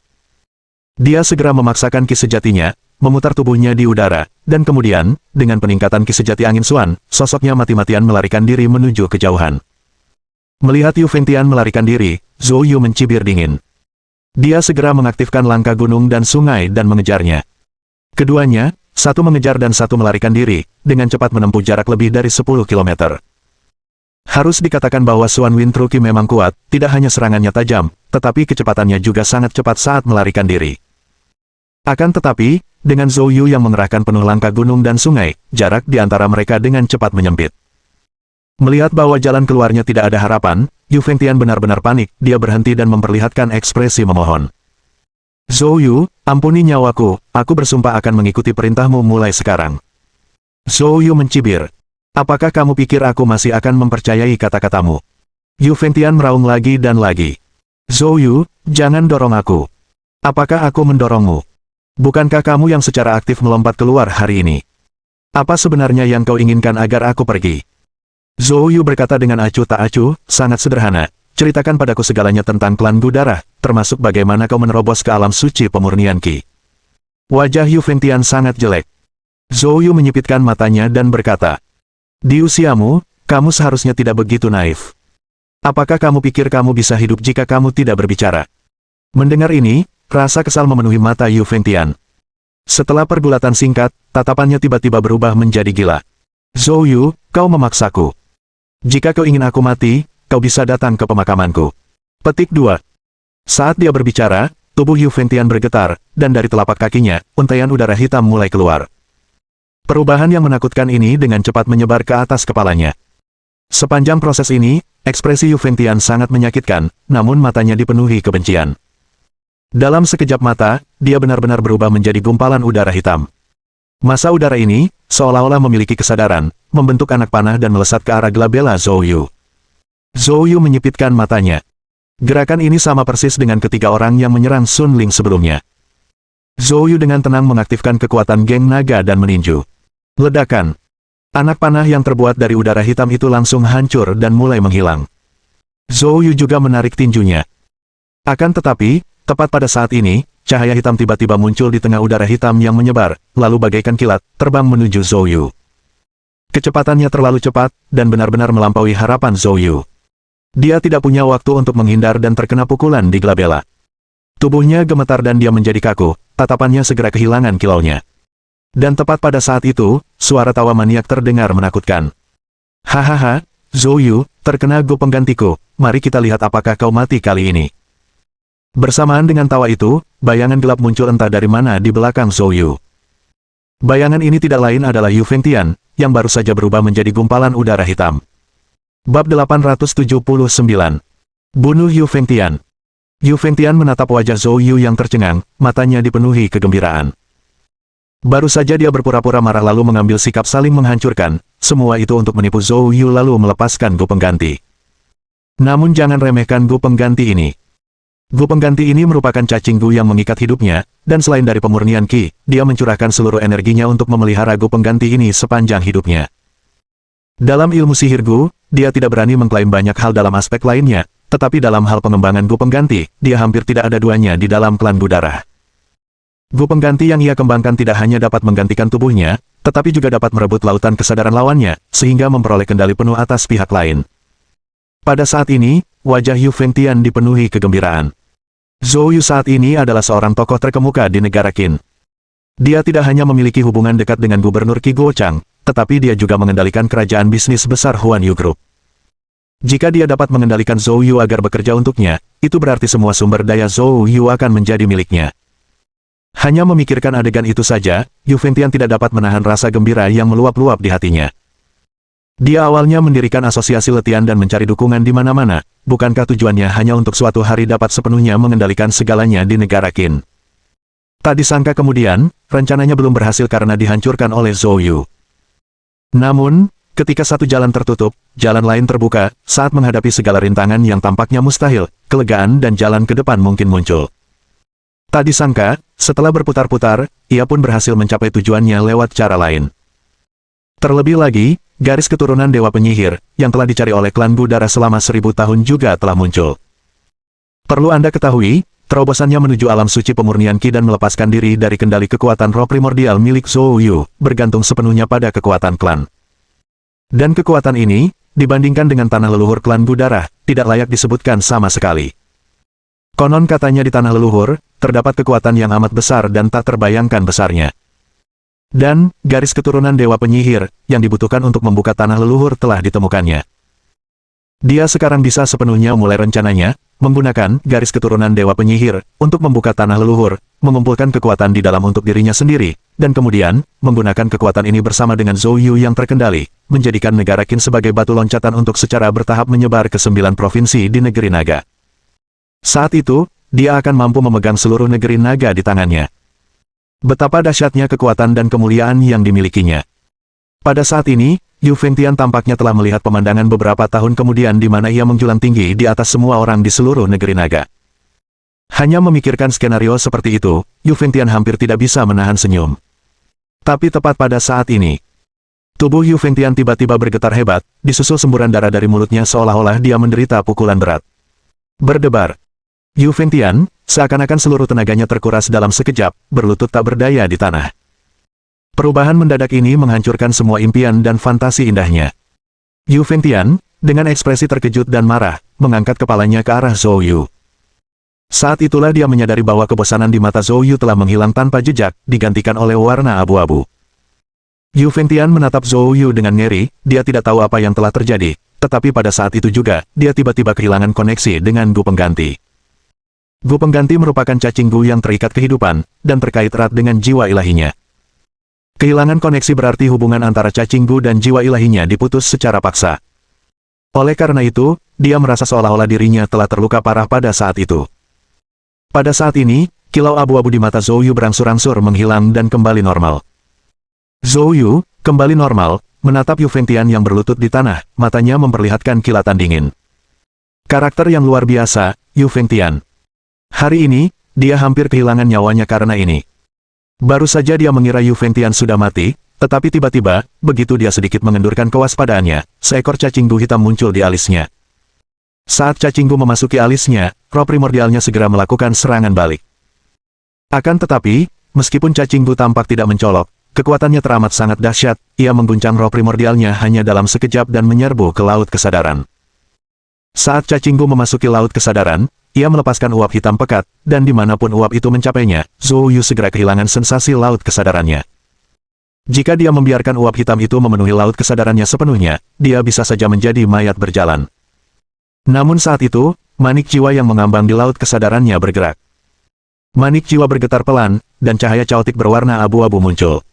[SPEAKER 1] Dia segera memaksakan ki sejatinya, memutar tubuhnya di udara, dan kemudian, dengan peningkatan ki sejati angin suan, sosoknya mati-matian melarikan diri menuju kejauhan. Melihat Yuventian melarikan diri, Zhou Yu mencibir dingin. Dia segera mengaktifkan langkah gunung dan sungai dan mengejarnya. Keduanya, satu mengejar dan satu melarikan diri, dengan cepat menempuh jarak lebih dari 10 km. Harus dikatakan bahwa Suan Wintruki memang kuat, tidak hanya serangannya tajam, tetapi kecepatannya juga sangat cepat saat melarikan diri. Akan tetapi, dengan Zhou Yu yang mengerahkan penuh langkah gunung dan sungai, jarak di antara mereka dengan cepat menyempit. Melihat bahwa jalan keluarnya tidak ada harapan, Yuventian benar-benar panik, dia berhenti dan memperlihatkan ekspresi memohon. Zhou Yu, ampuni nyawaku, aku bersumpah akan mengikuti perintahmu mulai sekarang. Zhou Yu mencibir. Apakah kamu pikir aku masih akan mempercayai kata-katamu? Yuventian meraung lagi dan lagi. Zhou Yu, jangan dorong aku. Apakah aku mendorongmu? Bukankah kamu yang secara aktif melompat keluar hari ini? Apa sebenarnya yang kau inginkan agar aku pergi? Zhou Yu berkata dengan acuh tak acuh, sangat sederhana. Ceritakan padaku segalanya tentang klan Gudara, termasuk bagaimana kau menerobos ke alam suci pemurnian Qi. Wajah Yuventian sangat jelek. Zhou Yu menyipitkan matanya dan berkata, di usiamu, kamu seharusnya tidak begitu naif. Apakah kamu pikir kamu bisa hidup jika kamu tidak berbicara? Mendengar ini, rasa kesal memenuhi mata Yuventian. Setelah pergulatan singkat, tatapannya tiba-tiba berubah menjadi gila. Zhou Yu, kau memaksaku. Jika kau ingin aku mati, kau bisa datang ke pemakamanku. Petik 2. Saat dia berbicara, tubuh Yuventian bergetar, dan dari telapak kakinya, untaian udara hitam mulai keluar. Perubahan yang menakutkan ini dengan cepat menyebar ke atas kepalanya. Sepanjang proses ini, ekspresi Yuventian sangat menyakitkan, namun matanya dipenuhi kebencian. Dalam sekejap mata, dia benar-benar berubah menjadi gumpalan udara hitam. Massa udara ini, seolah-olah memiliki kesadaran, membentuk anak panah dan melesat ke arah glabella Zhou Yu. Zhou Yu menyipitkan matanya. Gerakan ini sama persis dengan ketiga orang yang menyerang Sun Ling sebelumnya. Zhou Yu dengan tenang mengaktifkan kekuatan geng naga dan meninju. Ledakan. Anak panah yang terbuat dari udara hitam itu langsung hancur dan mulai menghilang. Zhou Yu juga menarik tinjunya. Akan tetapi, tepat pada saat ini, cahaya hitam tiba-tiba muncul di tengah udara hitam yang menyebar, lalu bagaikan kilat, terbang menuju Zhou Yu. Kecepatannya terlalu cepat, dan benar-benar melampaui harapan Zhou Yu. Dia tidak punya waktu untuk menghindar dan terkena pukulan di glabella. Tubuhnya gemetar dan dia menjadi kaku, tatapannya segera kehilangan kilaunya. Dan tepat pada saat itu, suara tawa maniak terdengar menakutkan. Hahaha, Zhou Yu, terkena Gu penggantiku, mari kita lihat apakah kau mati kali ini. Bersamaan dengan tawa itu, bayangan gelap muncul entah dari mana di belakang Zhou Yu. Bayangan ini tidak lain adalah Yuventian, yang baru saja berubah menjadi gumpalan udara hitam. Bab 879. Bunuh Yuventian. Yuventian menatap wajah Zhou Yu yang tercengang, matanya dipenuhi kegembiraan. Baru saja dia berpura-pura marah lalu mengambil sikap saling menghancurkan, semua itu untuk menipu Zhou Yu lalu melepaskan Gu pengganti. Namun jangan remehkan Gu pengganti ini. Gu pengganti ini merupakan cacing gu yang mengikat hidupnya, dan selain dari pemurnian Qi, dia mencurahkan seluruh energinya untuk memelihara gu pengganti ini sepanjang hidupnya. Dalam ilmu sihir gu, dia tidak berani mengklaim banyak hal dalam aspek lainnya, tetapi dalam hal pengembangan gu pengganti, dia hampir tidak ada duanya di dalam klan gu darah. Gu pengganti yang ia kembangkan tidak hanya dapat menggantikan tubuhnya, tetapi juga dapat merebut lautan kesadaran lawannya, sehingga memperoleh kendali penuh atas pihak lain. Pada saat ini, wajah Yu Fengtian dipenuhi kegembiraan. Zhou Yu saat ini adalah seorang tokoh terkemuka di negara Qin. Dia tidak hanya memiliki hubungan dekat dengan Gubernur Qi Guochang, tetapi dia juga mengendalikan kerajaan bisnis besar Huan Yu Group. Jika dia dapat mengendalikan Zhou Yu agar bekerja untuknya, itu berarti semua sumber daya Zhou Yu akan menjadi miliknya. Hanya memikirkan adegan itu saja, Yu Fengtian tidak dapat menahan rasa gembira yang meluap-luap di hatinya. Dia awalnya mendirikan asosiasi letihan dan mencari dukungan di mana-mana, bukankah tujuannya hanya untuk suatu hari dapat sepenuhnya mengendalikan segalanya di negara Qin? Tak disangka kemudian, rencananya belum berhasil karena dihancurkan oleh Zhou Yu. Namun, ketika satu jalan tertutup, jalan lain terbuka, saat menghadapi segala rintangan yang tampaknya mustahil, kelegaan dan jalan ke depan mungkin muncul. Tak disangka, setelah berputar-putar, ia pun berhasil mencapai tujuannya lewat cara lain. Terlebih lagi, garis keturunan Dewa Penyihir, yang telah dicari oleh klan gu darah selama 1000 tahun juga telah muncul. Perlu Anda ketahui, terobosannya menuju alam suci pemurnian Qi dan melepaskan diri dari kendali kekuatan roh primordial milik Zhou Yu, bergantung sepenuhnya pada kekuatan klan. Dan kekuatan ini, dibandingkan dengan tanah leluhur klan gu darah, tidak layak disebutkan sama sekali. Konon katanya di tanah leluhur, terdapat kekuatan yang amat besar dan tak terbayangkan besarnya. Dan, garis keturunan Dewa Penyihir, yang dibutuhkan untuk membuka tanah leluhur telah ditemukannya. Dia sekarang bisa sepenuhnya mulai rencananya, menggunakan garis keturunan Dewa Penyihir, untuk membuka tanah leluhur, mengumpulkan kekuatan di dalam untuk dirinya sendiri, dan kemudian, menggunakan kekuatan ini bersama dengan Zhou Yu yang terkendali, menjadikan negara Qin sebagai batu loncatan untuk secara bertahap menyebar ke 9 provinsi di negeri naga. Saat itu, dia akan mampu memegang seluruh negeri naga di tangannya. Betapa dahsyatnya kekuatan dan kemuliaan yang dimilikinya. Pada saat ini, Yu Fengtian tampaknya telah melihat pemandangan beberapa tahun kemudian di mana ia menjulang tinggi di atas semua orang di seluruh negeri naga. Hanya memikirkan skenario seperti itu, Yu Fengtian hampir tidak bisa menahan senyum. Tapi tepat pada saat ini, tubuh Yu Fengtian tiba-tiba bergetar hebat, disusul semburan darah dari mulutnya seolah-olah dia menderita pukulan berat. Berdebar. Yu Fengtian, seakan-akan seluruh tenaganya terkuras dalam sekejap, berlutut tak berdaya di tanah. Perubahan mendadak ini menghancurkan semua impian dan fantasi indahnya. Yu Fengtian, dengan ekspresi terkejut dan marah, mengangkat kepalanya ke arah Zhou Yu. Saat itulah dia menyadari bahwa kebosanan di mata Zhou Yu telah menghilang tanpa jejak, digantikan oleh warna abu-abu. Yu Fengtian menatap Zhou Yu dengan ngeri, dia tidak tahu apa yang telah terjadi, tetapi pada saat itu juga, dia tiba-tiba kehilangan koneksi dengan gu pengganti. Gu pengganti merupakan cacing gu yang terikat kehidupan, dan terkait erat dengan jiwa ilahinya. Kehilangan koneksi berarti hubungan antara cacing gu dan jiwa ilahinya diputus secara paksa. Oleh karena itu, dia merasa seolah-olah dirinya telah terluka parah pada saat itu. Pada saat ini, kilau abu-abu di mata Zhou Yu berangsur-angsur menghilang dan kembali normal. Zhou Yu, kembali normal, menatap Yu Fengtian yang berlutut di tanah, matanya memperlihatkan kilatan dingin. Karakter yang luar biasa, Yu Fengtian. Hari ini, dia hampir kehilangan nyawanya karena ini. Baru saja dia mengira Yu Fengtian sudah mati, tetapi tiba-tiba, begitu dia sedikit mengendurkan kewaspadaannya, seekor cacing gu hitam muncul di alisnya. Saat cacing gu memasuki alisnya, roh primordialnya segera melakukan serangan balik. Akan tetapi, meskipun cacing gu tampak tidak mencolok, kekuatannya teramat sangat dahsyat, ia mengguncang roh primordialnya hanya dalam sekejap dan menyerbu ke laut kesadaran. Saat cacing gu memasuki laut kesadaran, ia melepaskan uap hitam pekat, dan dimanapun uap itu mencapainya, Zhou Yu segera kehilangan sensasi laut kesadarannya. Jika dia membiarkan uap hitam itu memenuhi laut kesadarannya sepenuhnya, dia bisa saja menjadi mayat berjalan. Namun saat itu, manik jiwa yang mengambang di laut kesadarannya bergerak. Manik jiwa bergetar pelan, dan cahaya caotik berwarna abu-abu muncul.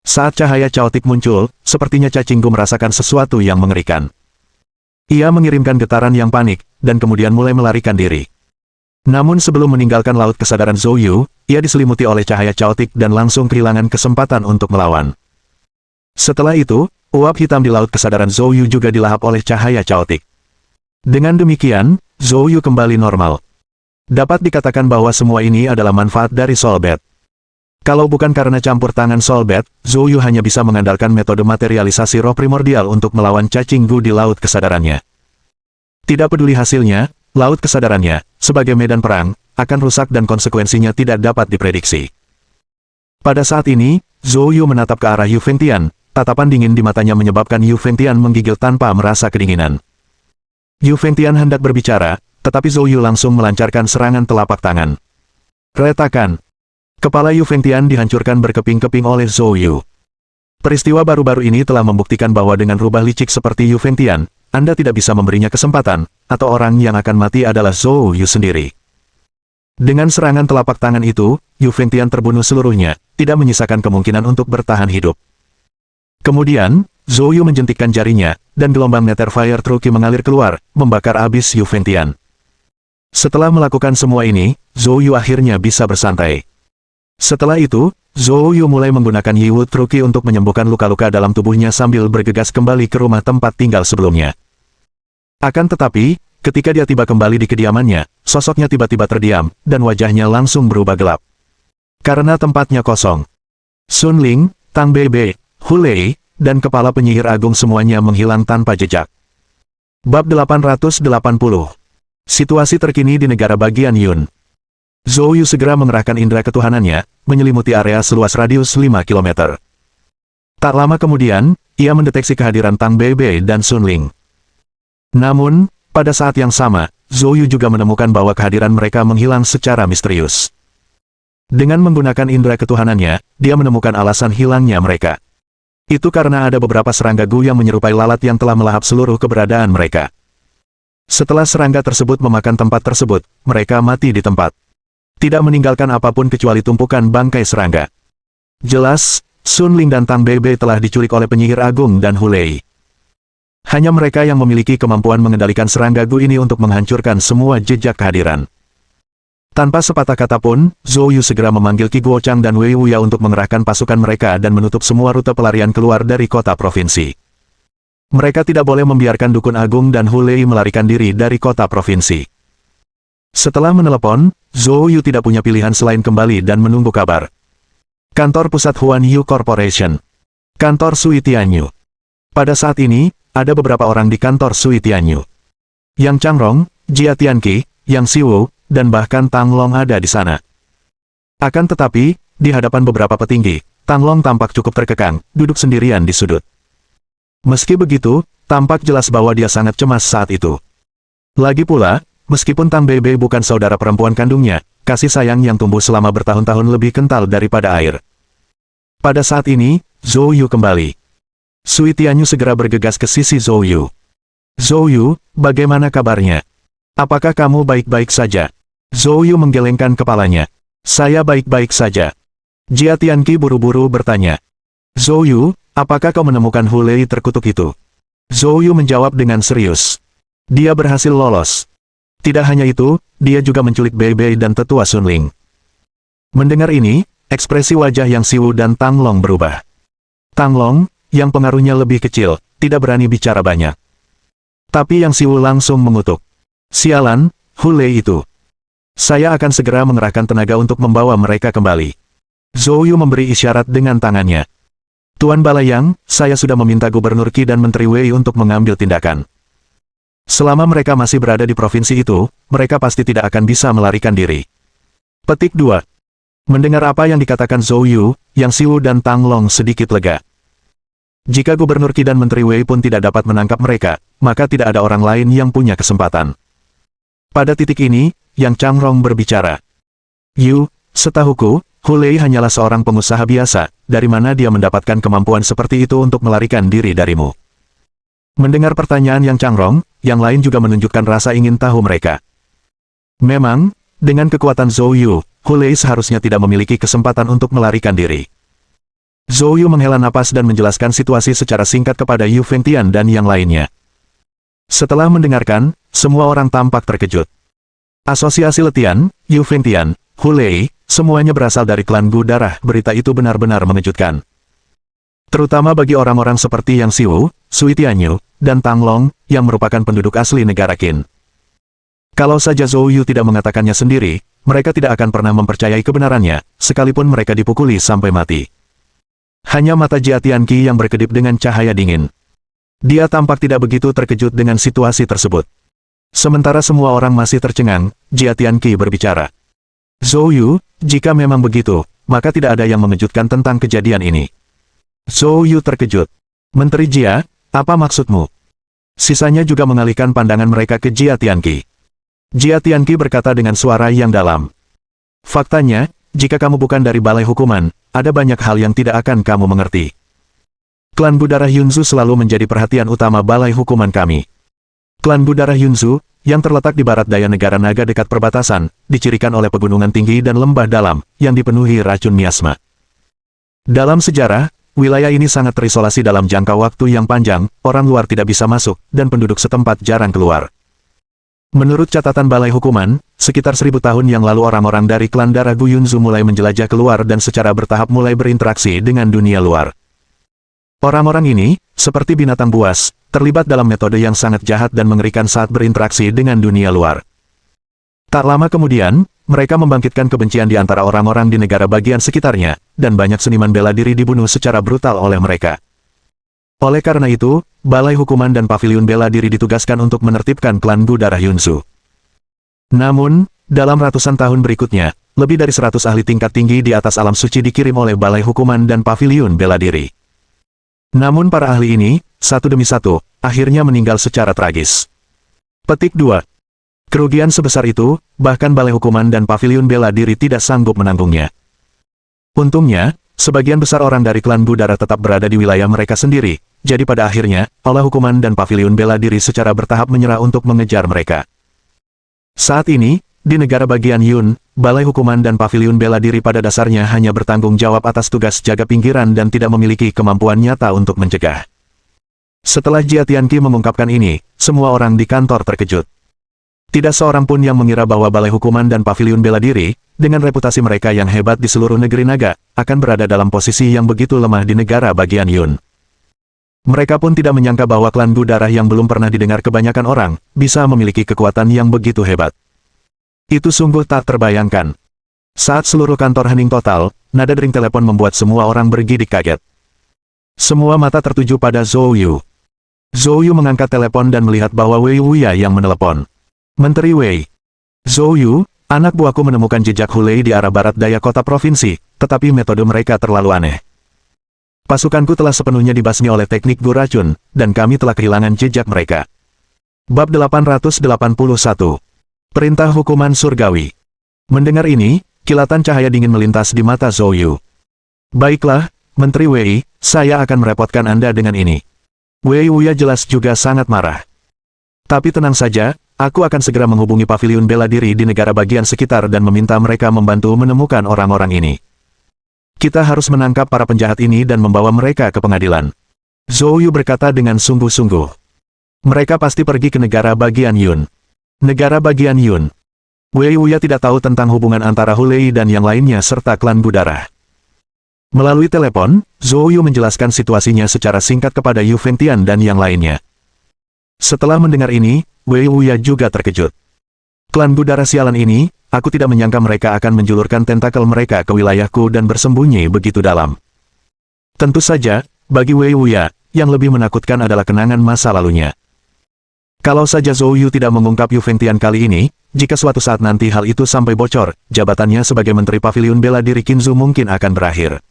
[SPEAKER 1] Saat cahaya caotik muncul, sepertinya cacing gu merasakan sesuatu yang mengerikan. Ia mengirimkan getaran yang panik, dan kemudian mulai melarikan diri. Namun sebelum meninggalkan laut kesadaran Zhou Yu, ia diselimuti oleh cahaya caotik dan langsung kehilangan kesempatan untuk melawan. Setelah itu, uap hitam di laut kesadaran Zhou Yu juga dilahap oleh cahaya caotik. Dengan demikian, Zhou Yu kembali normal. Dapat dikatakan bahwa semua ini adalah manfaat dari Soul Bed. Kalau bukan karena campur tangan Soul Bed, Zhou Yu hanya bisa mengandalkan metode materialisasi roh primordial untuk melawan cacing gu di laut kesadarannya. Tidak peduli hasilnya, laut kesadarannya, sebagai medan perang, akan rusak dan konsekuensinya tidak dapat diprediksi. Pada saat ini, Zhou Yu menatap ke arah Yu Fengtian, tatapan dingin di matanya menyebabkan Yu Fengtian menggigil tanpa merasa kedinginan. Yu Fengtian hendak berbicara, tetapi Zhou Yu langsung melancarkan serangan telapak tangan. Retakan. Kepala Yu Fengtian dihancurkan berkeping-keping oleh Zhou Yu. Peristiwa baru-baru ini telah membuktikan bahwa dengan rubah licik seperti Yu Fengtian, Anda tidak bisa memberinya kesempatan, atau orang yang akan mati adalah Zhou Yu sendiri. Dengan serangan telapak tangan itu, Yu Fengtian terbunuh seluruhnya, tidak menyisakan kemungkinan untuk bertahan hidup. Kemudian, Zhou Yu menjentikkan jarinya, dan gelombang Nether Fire Truki mengalir keluar, membakar abis Yu Fengtian. Setelah melakukan semua ini, Zhou Yu akhirnya bisa bersantai. Setelah itu, Zhou Yu mulai menggunakan Yiwut Truki untuk menyembuhkan luka-luka dalam tubuhnya sambil bergegas kembali ke rumah tempat tinggal sebelumnya. Akan tetapi, ketika dia tiba kembali di kediamannya, sosoknya tiba-tiba terdiam, dan wajahnya langsung berubah gelap. Karena tempatnya kosong. Sun Ling, Tang Bebe, Hu Lei, dan kepala penyihir agung semuanya menghilang tanpa jejak. Bab 880. Situasi terkini di negara bagian Yun. Zhou Yu segera mengerahkan indera ketuhanannya, menyelimuti area seluas radius 5 km. Tak lama kemudian, ia mendeteksi kehadiran Tang Bebe dan Sun Ling. Namun, pada saat yang sama, Zhou Yu juga menemukan bahwa kehadiran mereka menghilang secara misterius. Dengan menggunakan indera ketuhanannya, dia menemukan alasan hilangnya mereka. Itu karena ada beberapa serangga gu yang menyerupai lalat yang telah melahap seluruh keberadaan mereka. Setelah serangga tersebut memakan tempat tersebut, mereka mati di tempat. Tidak meninggalkan apapun kecuali tumpukan bangkai serangga. Jelas, Sun Ling dan Tang Bebe telah diculik oleh penyihir agung dan Hu Lei. Hanya mereka yang memiliki kemampuan mengendalikan serangga gu ini untuk menghancurkan semua jejak kehadiran. Tanpa sepatah kata pun, Zhou Yu segera memanggil Qi Guochang dan Wei Wuya untuk mengerahkan pasukan mereka dan menutup semua rute pelarian keluar dari kota provinsi. Mereka tidak boleh membiarkan Dukun Agung dan Hu Lei melarikan diri dari kota provinsi. Setelah menelepon, Zhou Yu tidak punya pilihan selain kembali dan menunggu kabar. Kantor Pusat Huan Yu Corporation. Kantor Sui Tianyu. Pada saat ini, ada beberapa orang di kantor Sui Tianyu. Yang Changrong, Jia Tianqi, Yang Siwu, dan bahkan Tang Long ada di sana. Akan tetapi, di hadapan beberapa petinggi, Tang Long tampak cukup terkekang, duduk sendirian di sudut. Meski begitu, tampak jelas bahwa dia sangat cemas saat itu. Lagi pula, meskipun Tang Bebe bukan saudara perempuan kandungnya, kasih sayang yang tumbuh selama bertahun-tahun lebih kental daripada air. Pada saat ini, Zhou Yu kembali. Sui Tianyu segera bergegas ke sisi Zhou Yu. Zhou Yu, bagaimana kabarnya? Apakah kamu baik-baik saja? Zhou Yu menggelengkan kepalanya. Saya baik-baik saja. Jia Tianqi buru-buru bertanya. Zhou Yu, apakah kau menemukan Hu Lei terkutuk itu? Zhou Yu menjawab dengan serius. Dia berhasil lolos. Tidak hanya itu, dia juga menculik Bebe dan tetua Sun Ling. Mendengar ini, ekspresi wajah Yang Siwu dan Tang Long berubah. Tang Long, yang pengaruhnya lebih kecil, tidak berani bicara banyak. Tapi Yang Siwu langsung mengutuk. Sialan, Hu Lei itu. Saya akan segera mengerahkan tenaga untuk membawa mereka kembali. Zhou Yu memberi isyarat dengan tangannya. Tuan Balayang, saya sudah meminta Gubernur Qi dan Menteri Wei untuk mengambil tindakan. Selama mereka masih berada di provinsi itu, mereka pasti tidak akan bisa melarikan diri. Petik 2. Mendengar apa yang dikatakan Zhou Yu, Yang Siwu dan Tang Long sedikit lega. Jika Gubernur Qi dan Menteri Wei pun tidak dapat menangkap mereka, maka tidak ada orang lain yang punya kesempatan. Pada titik ini, Yang Changrong berbicara. Yu, setahuku, Hu Lei hanyalah seorang pengusaha biasa, dari mana dia mendapatkan kemampuan seperti itu untuk melarikan diri darimu? Mendengar pertanyaan Yang Changrong, yang lain juga menunjukkan rasa ingin tahu mereka. Memang, dengan kekuatan Zhou Yu, Hu Lei seharusnya tidak memiliki kesempatan untuk melarikan diri. Zhou Yu menghela napas dan menjelaskan situasi secara singkat kepada Yu Fengtian dan yang lainnya. Setelah mendengarkan, semua orang tampak terkejut. Asosiasi Letian, Yu Fengtian, Hu Lei, semuanya berasal dari klan Gu Darah. Berita itu benar-benar mengejutkan. Terutama bagi orang-orang seperti Yang Siwu, Sui Tianyu, dan Tang Long, yang merupakan penduduk asli negara Qin. Kalau saja Zhou Yu tidak mengatakannya sendiri, mereka tidak akan pernah mempercayai kebenarannya, sekalipun mereka dipukuli sampai mati. Hanya mata Jia Tianqi yang berkedip dengan cahaya dingin. Dia tampak tidak begitu terkejut dengan situasi tersebut. Sementara semua orang masih tercengang, Jia Tianqi berbicara. Zhou Yu, jika memang begitu, maka tidak ada yang mengejutkan tentang kejadian ini. Zhou Yu terkejut. Menteri Jia, apa maksudmu? Sisanya juga mengalihkan pandangan mereka ke Jia Tianqi. Jia Tianqi berkata dengan suara yang dalam. Faktanya, jika kamu bukan dari balai hukuman, ada banyak hal yang tidak akan kamu mengerti. Klan Budara Yunzu selalu menjadi perhatian utama balai hukuman kami. Klan Budara Yunzu, yang terletak di barat daya negara naga dekat perbatasan, dicirikan oleh pegunungan tinggi dan lembah dalam, yang dipenuhi racun miasma. Dalam sejarah, wilayah ini sangat terisolasi dalam jangka waktu yang panjang, orang luar tidak bisa masuk, dan penduduk setempat jarang keluar. Menurut catatan balai hukuman, sekitar 1000 tahun yang lalu orang-orang dari klan darah Gu Yunzu mulai menjelajah keluar dan secara bertahap mulai berinteraksi dengan dunia luar. Orang-orang ini, seperti binatang buas, terlibat dalam metode yang sangat jahat dan mengerikan saat berinteraksi dengan dunia luar. Tak lama kemudian, mereka membangkitkan kebencian di antara orang-orang di negara bagian sekitarnya, dan banyak seniman bela diri dibunuh secara brutal oleh mereka. Oleh karena itu, Balai Hukuman dan Paviliun Bela Diri ditugaskan untuk menertibkan klan Gu Darah Yunzu. Namun, dalam ratusan tahun berikutnya, lebih dari 100 ahli tingkat tinggi di atas alam suci dikirim oleh Balai Hukuman dan Paviliun Bela Diri. Namun para ahli ini, satu demi satu, akhirnya meninggal secara tragis. Petik 2. Kerugian sebesar itu, bahkan Balai Hukuman dan Paviliun Bela Diri tidak sanggup menanggungnya. Untungnya, sebagian besar orang dari klan Budara tetap berada di wilayah mereka sendiri, jadi pada akhirnya, Balai Hukuman dan Paviliun Bela Diri secara bertahap menyerah untuk mengejar mereka. Saat ini, di negara bagian Yun, Balai Hukuman dan Paviliun Bela Diri pada dasarnya hanya bertanggung jawab atas tugas jaga pinggiran dan tidak memiliki kemampuan nyata untuk mencegah. Setelah Jia Tianqi mengungkapkan ini, semua orang di kantor terkejut. Tidak seorang pun yang mengira bahwa Balai Hukuman dan Paviliun Bela Diri, dengan reputasi mereka yang hebat di seluruh negeri naga, akan berada dalam posisi yang begitu lemah di negara bagian Yun. Mereka pun tidak menyangka bahwa klan Gu Darah yang belum pernah didengar kebanyakan orang, bisa memiliki kekuatan yang begitu hebat. Itu sungguh tak terbayangkan. Saat seluruh kantor hening total, nada dering telepon membuat semua orang bergidik kaget. Semua mata tertuju pada Zhou Yu. Zhou Yu mengangkat telepon dan melihat bahwa Wei Wuya yang menelepon. Menteri Wei. Zhou Yu, anak buahku menemukan jejak Hulei di arah barat daya kota provinsi, tetapi metode mereka terlalu aneh. Pasukanku telah sepenuhnya dibasmi oleh teknik Gu racun, dan kami telah kehilangan jejak mereka. Bab 881. Perintah Hukuman Surgawi. Mendengar ini, kilatan cahaya dingin melintas di mata Zhou Yu. Baiklah, Menteri Wei, saya akan merepotkan Anda dengan ini. Wei Wuya jelas juga sangat marah. Tapi tenang saja, aku akan segera menghubungi Paviliun Bela Diri di negara bagian sekitar dan meminta mereka membantu menemukan orang-orang ini. Kita harus menangkap para penjahat ini dan membawa mereka ke pengadilan. Zhou Yu berkata dengan sungguh-sungguh. Mereka pasti pergi ke negara bagian Yun. Negara bagian Yun. Wei Wuya tidak tahu tentang hubungan antara Hulei dan yang lainnya serta klan Gu Darah. Melalui telepon, Zhou Yu menjelaskan situasinya secara singkat kepada Yu Fengtian dan yang lainnya. Setelah mendengar ini, Wei Wuya juga terkejut. Klan Gu Darah sialan ini, aku tidak menyangka mereka akan menjulurkan tentakel mereka ke wilayahku dan bersembunyi begitu dalam. Tentu saja, bagi Wei Wuya, yang lebih menakutkan adalah kenangan masa lalunya. Kalau saja Zhou Yu tidak mengungkap Yu Fengtian kali ini, jika suatu saat nanti hal itu sampai bocor, jabatannya sebagai Menteri Paviliun Bela Diri Qinzu mungkin akan berakhir.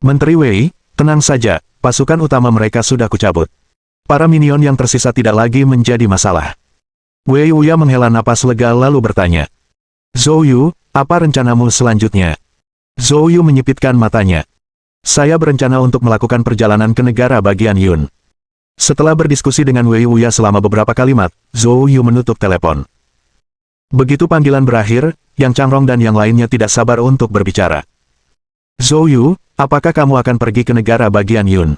[SPEAKER 1] Menteri Wei, tenang saja, pasukan utama mereka sudah kucabut. Para minion yang tersisa tidak lagi menjadi masalah. Wei Wuya menghela napas lega lalu bertanya. Zhou Yu, apa rencanamu selanjutnya? Zhou Yu menyipitkan matanya. Saya berencana untuk melakukan perjalanan ke negara bagian Yun. Setelah berdiskusi dengan Wei Wuya selama beberapa kalimat, Zhou Yu menutup telepon. Begitu panggilan berakhir, Yang Changrong dan yang lainnya tidak sabar untuk berbicara. Zhou Yu, apakah kamu akan pergi ke negara bagian Yun?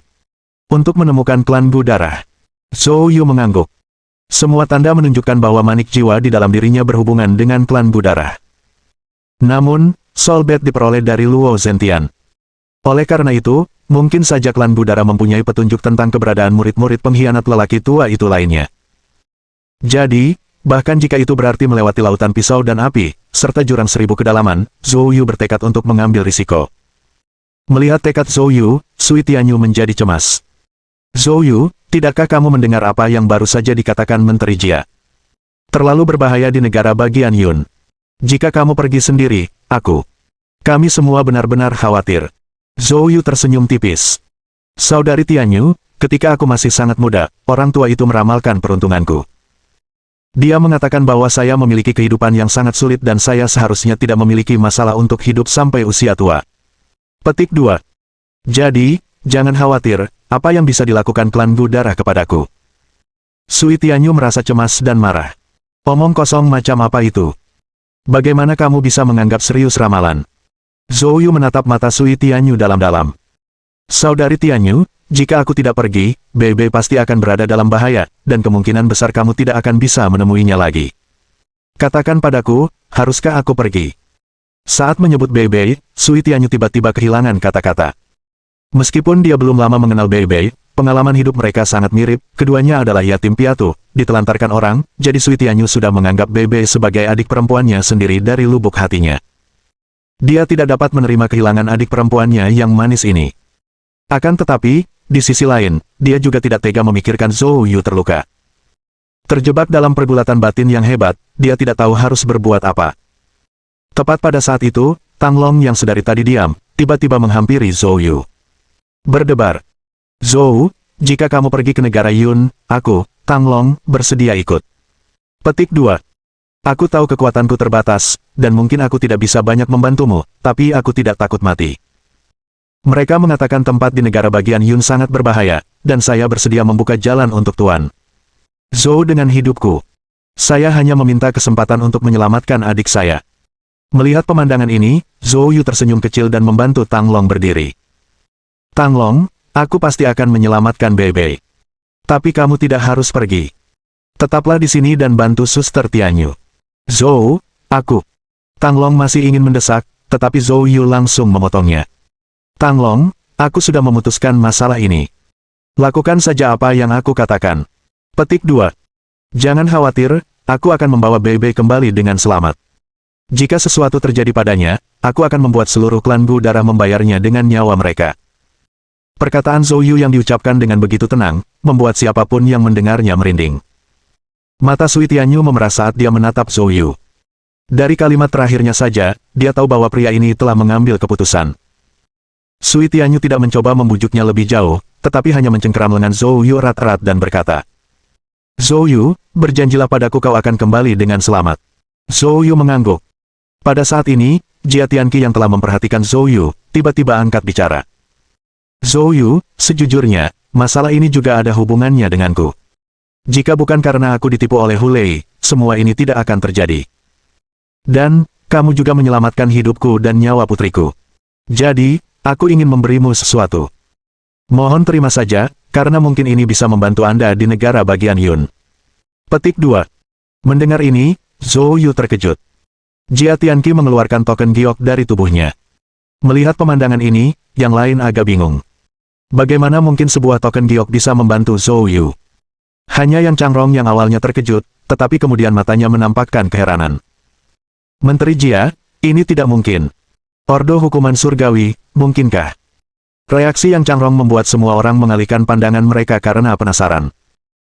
[SPEAKER 1] Untuk menemukan klan Gu Darah. Zhou Yu mengangguk. Semua tanda menunjukkan bahwa manik jiwa di dalam dirinya berhubungan dengan klan Gu Darah. Namun, soul bet diperoleh dari Luo Zentian. Oleh karena itu, mungkin saja klan Gu Darah mempunyai petunjuk tentang keberadaan murid-murid pengkhianat lelaki tua itu lainnya. Jadi, Bahkan jika itu berarti melewati lautan pisau dan api, serta jurang 1000 kedalaman, Zhou Yu bertekad untuk mengambil risiko. Melihat tekad Zhou Yu, Sui Tianyu menjadi cemas. Zhou Yu, tidakkah kamu mendengar apa yang baru saja dikatakan Menteri Jia? Terlalu berbahaya di negara bagian Yun. Jika kamu pergi sendiri, kami semua benar-benar khawatir. Zhou Yu tersenyum tipis. Saudari Tianyu, ketika aku masih sangat muda, orang tua itu meramalkan peruntunganku. Dia mengatakan bahwa saya memiliki kehidupan yang sangat sulit dan saya seharusnya tidak memiliki masalah untuk hidup sampai usia tua. Petik 2. Jadi, jangan khawatir, apa yang bisa dilakukan klan Gu darah kepadaku? Sui Tianyu merasa cemas dan marah. Omong kosong macam apa itu? Bagaimana kamu bisa menganggap serius ramalan? Zhou Yu menatap mata Sui Tianyu dalam-dalam. Saudari Tianyu, jika aku tidak pergi, Bebe pasti akan berada dalam bahaya, dan kemungkinan besar kamu tidak akan bisa menemuinya lagi. Katakan padaku, haruskah aku pergi? Saat menyebut Bebe, Sui Tianyu tiba-tiba kehilangan kata-kata. Meskipun dia belum lama mengenal Bebe, pengalaman hidup mereka sangat mirip, keduanya adalah yatim piatu, ditelantarkan orang, jadi Sui Tianyu sudah menganggap Bebe sebagai adik perempuannya sendiri dari lubuk hatinya. Dia tidak dapat menerima kehilangan adik perempuannya yang manis ini. Akan tetapi, di sisi lain, dia juga tidak tega memikirkan Zhou Yu terluka. Terjebak dalam pergulatan batin yang hebat, dia tidak tahu harus berbuat apa. Tepat pada saat itu, Tang Long yang sedari tadi diam, tiba-tiba menghampiri Zhou Yu. Berdebar. Zhou, jika kamu pergi ke negara Yun, aku, Tang Long, bersedia ikut. Petik 2. Aku tahu kekuatanku terbatas, dan mungkin aku tidak bisa banyak membantumu, tapi aku tidak takut mati. Mereka mengatakan tempat di negara bagian Yun sangat berbahaya, dan saya bersedia membuka jalan untuk Tuan. Zhou dengan hidupku. Saya hanya meminta kesempatan untuk menyelamatkan adik saya. Melihat pemandangan ini, Zhou Yu tersenyum kecil dan membantu Tang Long berdiri. Tang Long, aku pasti akan menyelamatkan Bebe. Tapi kamu tidak harus pergi. Tetaplah di sini dan bantu Suster Tianyu. Zhou, aku. Tang Long masih ingin mendesak, tetapi Zhou Yu langsung memotongnya. Tang Long, aku sudah memutuskan masalah ini. Lakukan saja apa yang aku katakan. Petik 2. Jangan khawatir, aku akan membawa Bebe kembali dengan selamat. Jika sesuatu terjadi padanya, aku akan membuat seluruh klan Gu darah membayarnya dengan nyawa mereka. Perkataan Zhou Yu yang diucapkan dengan begitu tenang, membuat siapapun yang mendengarnya merinding. Mata Sui Tianyu memerah saat dia menatap Zhou Yu. Dari kalimat terakhirnya saja, dia tahu bahwa pria ini telah mengambil keputusan. Sui Tianyu tidak mencoba membujuknya lebih jauh, tetapi hanya mencengkeram lengan Zhou Yu erat-erat dan berkata, Zhou Yu, berjanjilah padaku kau akan kembali dengan selamat. Zhou Yu mengangguk. Pada saat ini, Jia Tianqi yang telah memperhatikan Zhou Yu, tiba-tiba angkat bicara. Zhou Yu, sejujurnya, masalah ini juga ada hubungannya denganku. Jika bukan karena aku ditipu oleh Hu Lei, semua ini tidak akan terjadi. Dan, kamu juga menyelamatkan hidupku dan nyawa putriku. Jadi, aku ingin memberimu sesuatu. Mohon terima saja, karena mungkin ini bisa membantu Anda di negara bagian Yun. Petik 2. Mendengar ini, Zhou Yu terkejut. Jia Tianqi mengeluarkan token giok dari tubuhnya. Melihat pemandangan ini, yang lain agak bingung. Bagaimana mungkin sebuah token giok bisa membantu Zhou Yu? Hanya Yang Changrong yang awalnya terkejut, tetapi kemudian matanya menampakkan keheranan. Menteri Jia, ini tidak mungkin. Ordo Hukuman Surgawi, mungkinkah? Reaksi Yang Changrong membuat semua orang mengalihkan pandangan mereka karena penasaran.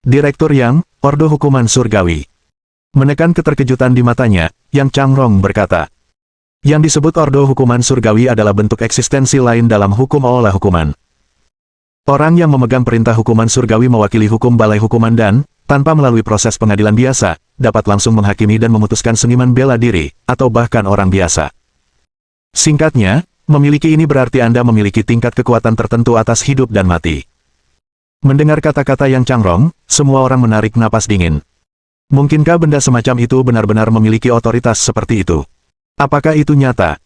[SPEAKER 1] Direktur Yang, Ordo Hukuman Surgawi. Menekan keterkejutan di matanya, Yang Changrong berkata, yang disebut Ordo Hukuman Surgawi adalah bentuk eksistensi lain dalam hukum olah hukuman. Orang yang memegang perintah hukuman surgawi mewakili hukum balai hukuman dan, tanpa melalui proses pengadilan biasa, dapat langsung menghakimi dan memutuskan seniman bela diri, atau bahkan orang biasa. Singkatnya, memiliki ini berarti Anda memiliki tingkat kekuatan tertentu atas hidup dan mati. Mendengar kata-kata Yang Changrong, semua orang menarik napas dingin. Mungkinkah benda semacam itu benar-benar memiliki otoritas seperti itu? Apakah itu nyata?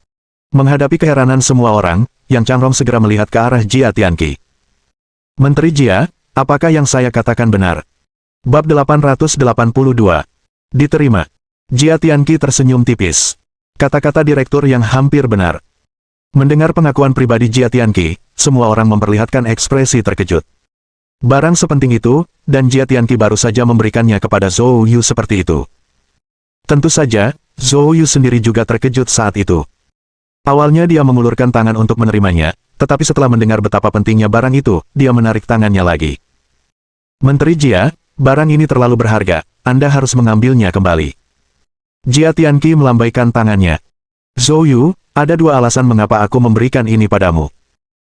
[SPEAKER 1] Menghadapi keheranan semua orang, Yang Changrong segera melihat ke arah Jia Tianqi. Menteri Jia, apakah yang saya katakan benar? Bab 882. Diterima. Jia Tianqi tersenyum tipis. Kata-kata direktur yang hampir benar. Mendengar pengakuan pribadi Jia Tianqi, semua orang memperlihatkan ekspresi terkejut. Barang sepenting itu, dan Jia Tianqi baru saja memberikannya kepada Zhou Yu seperti itu. Tentu saja, Zhou Yu sendiri juga terkejut saat itu. Awalnya dia mengulurkan tangan untuk menerimanya, tetapi setelah mendengar betapa pentingnya barang itu, dia menarik tangannya lagi. Menteri Jia, barang ini terlalu berharga, Anda harus mengambilnya kembali. Jia Tianqi melambaikan tangannya. Zhou Yu, ada dua alasan mengapa aku memberikan ini padamu.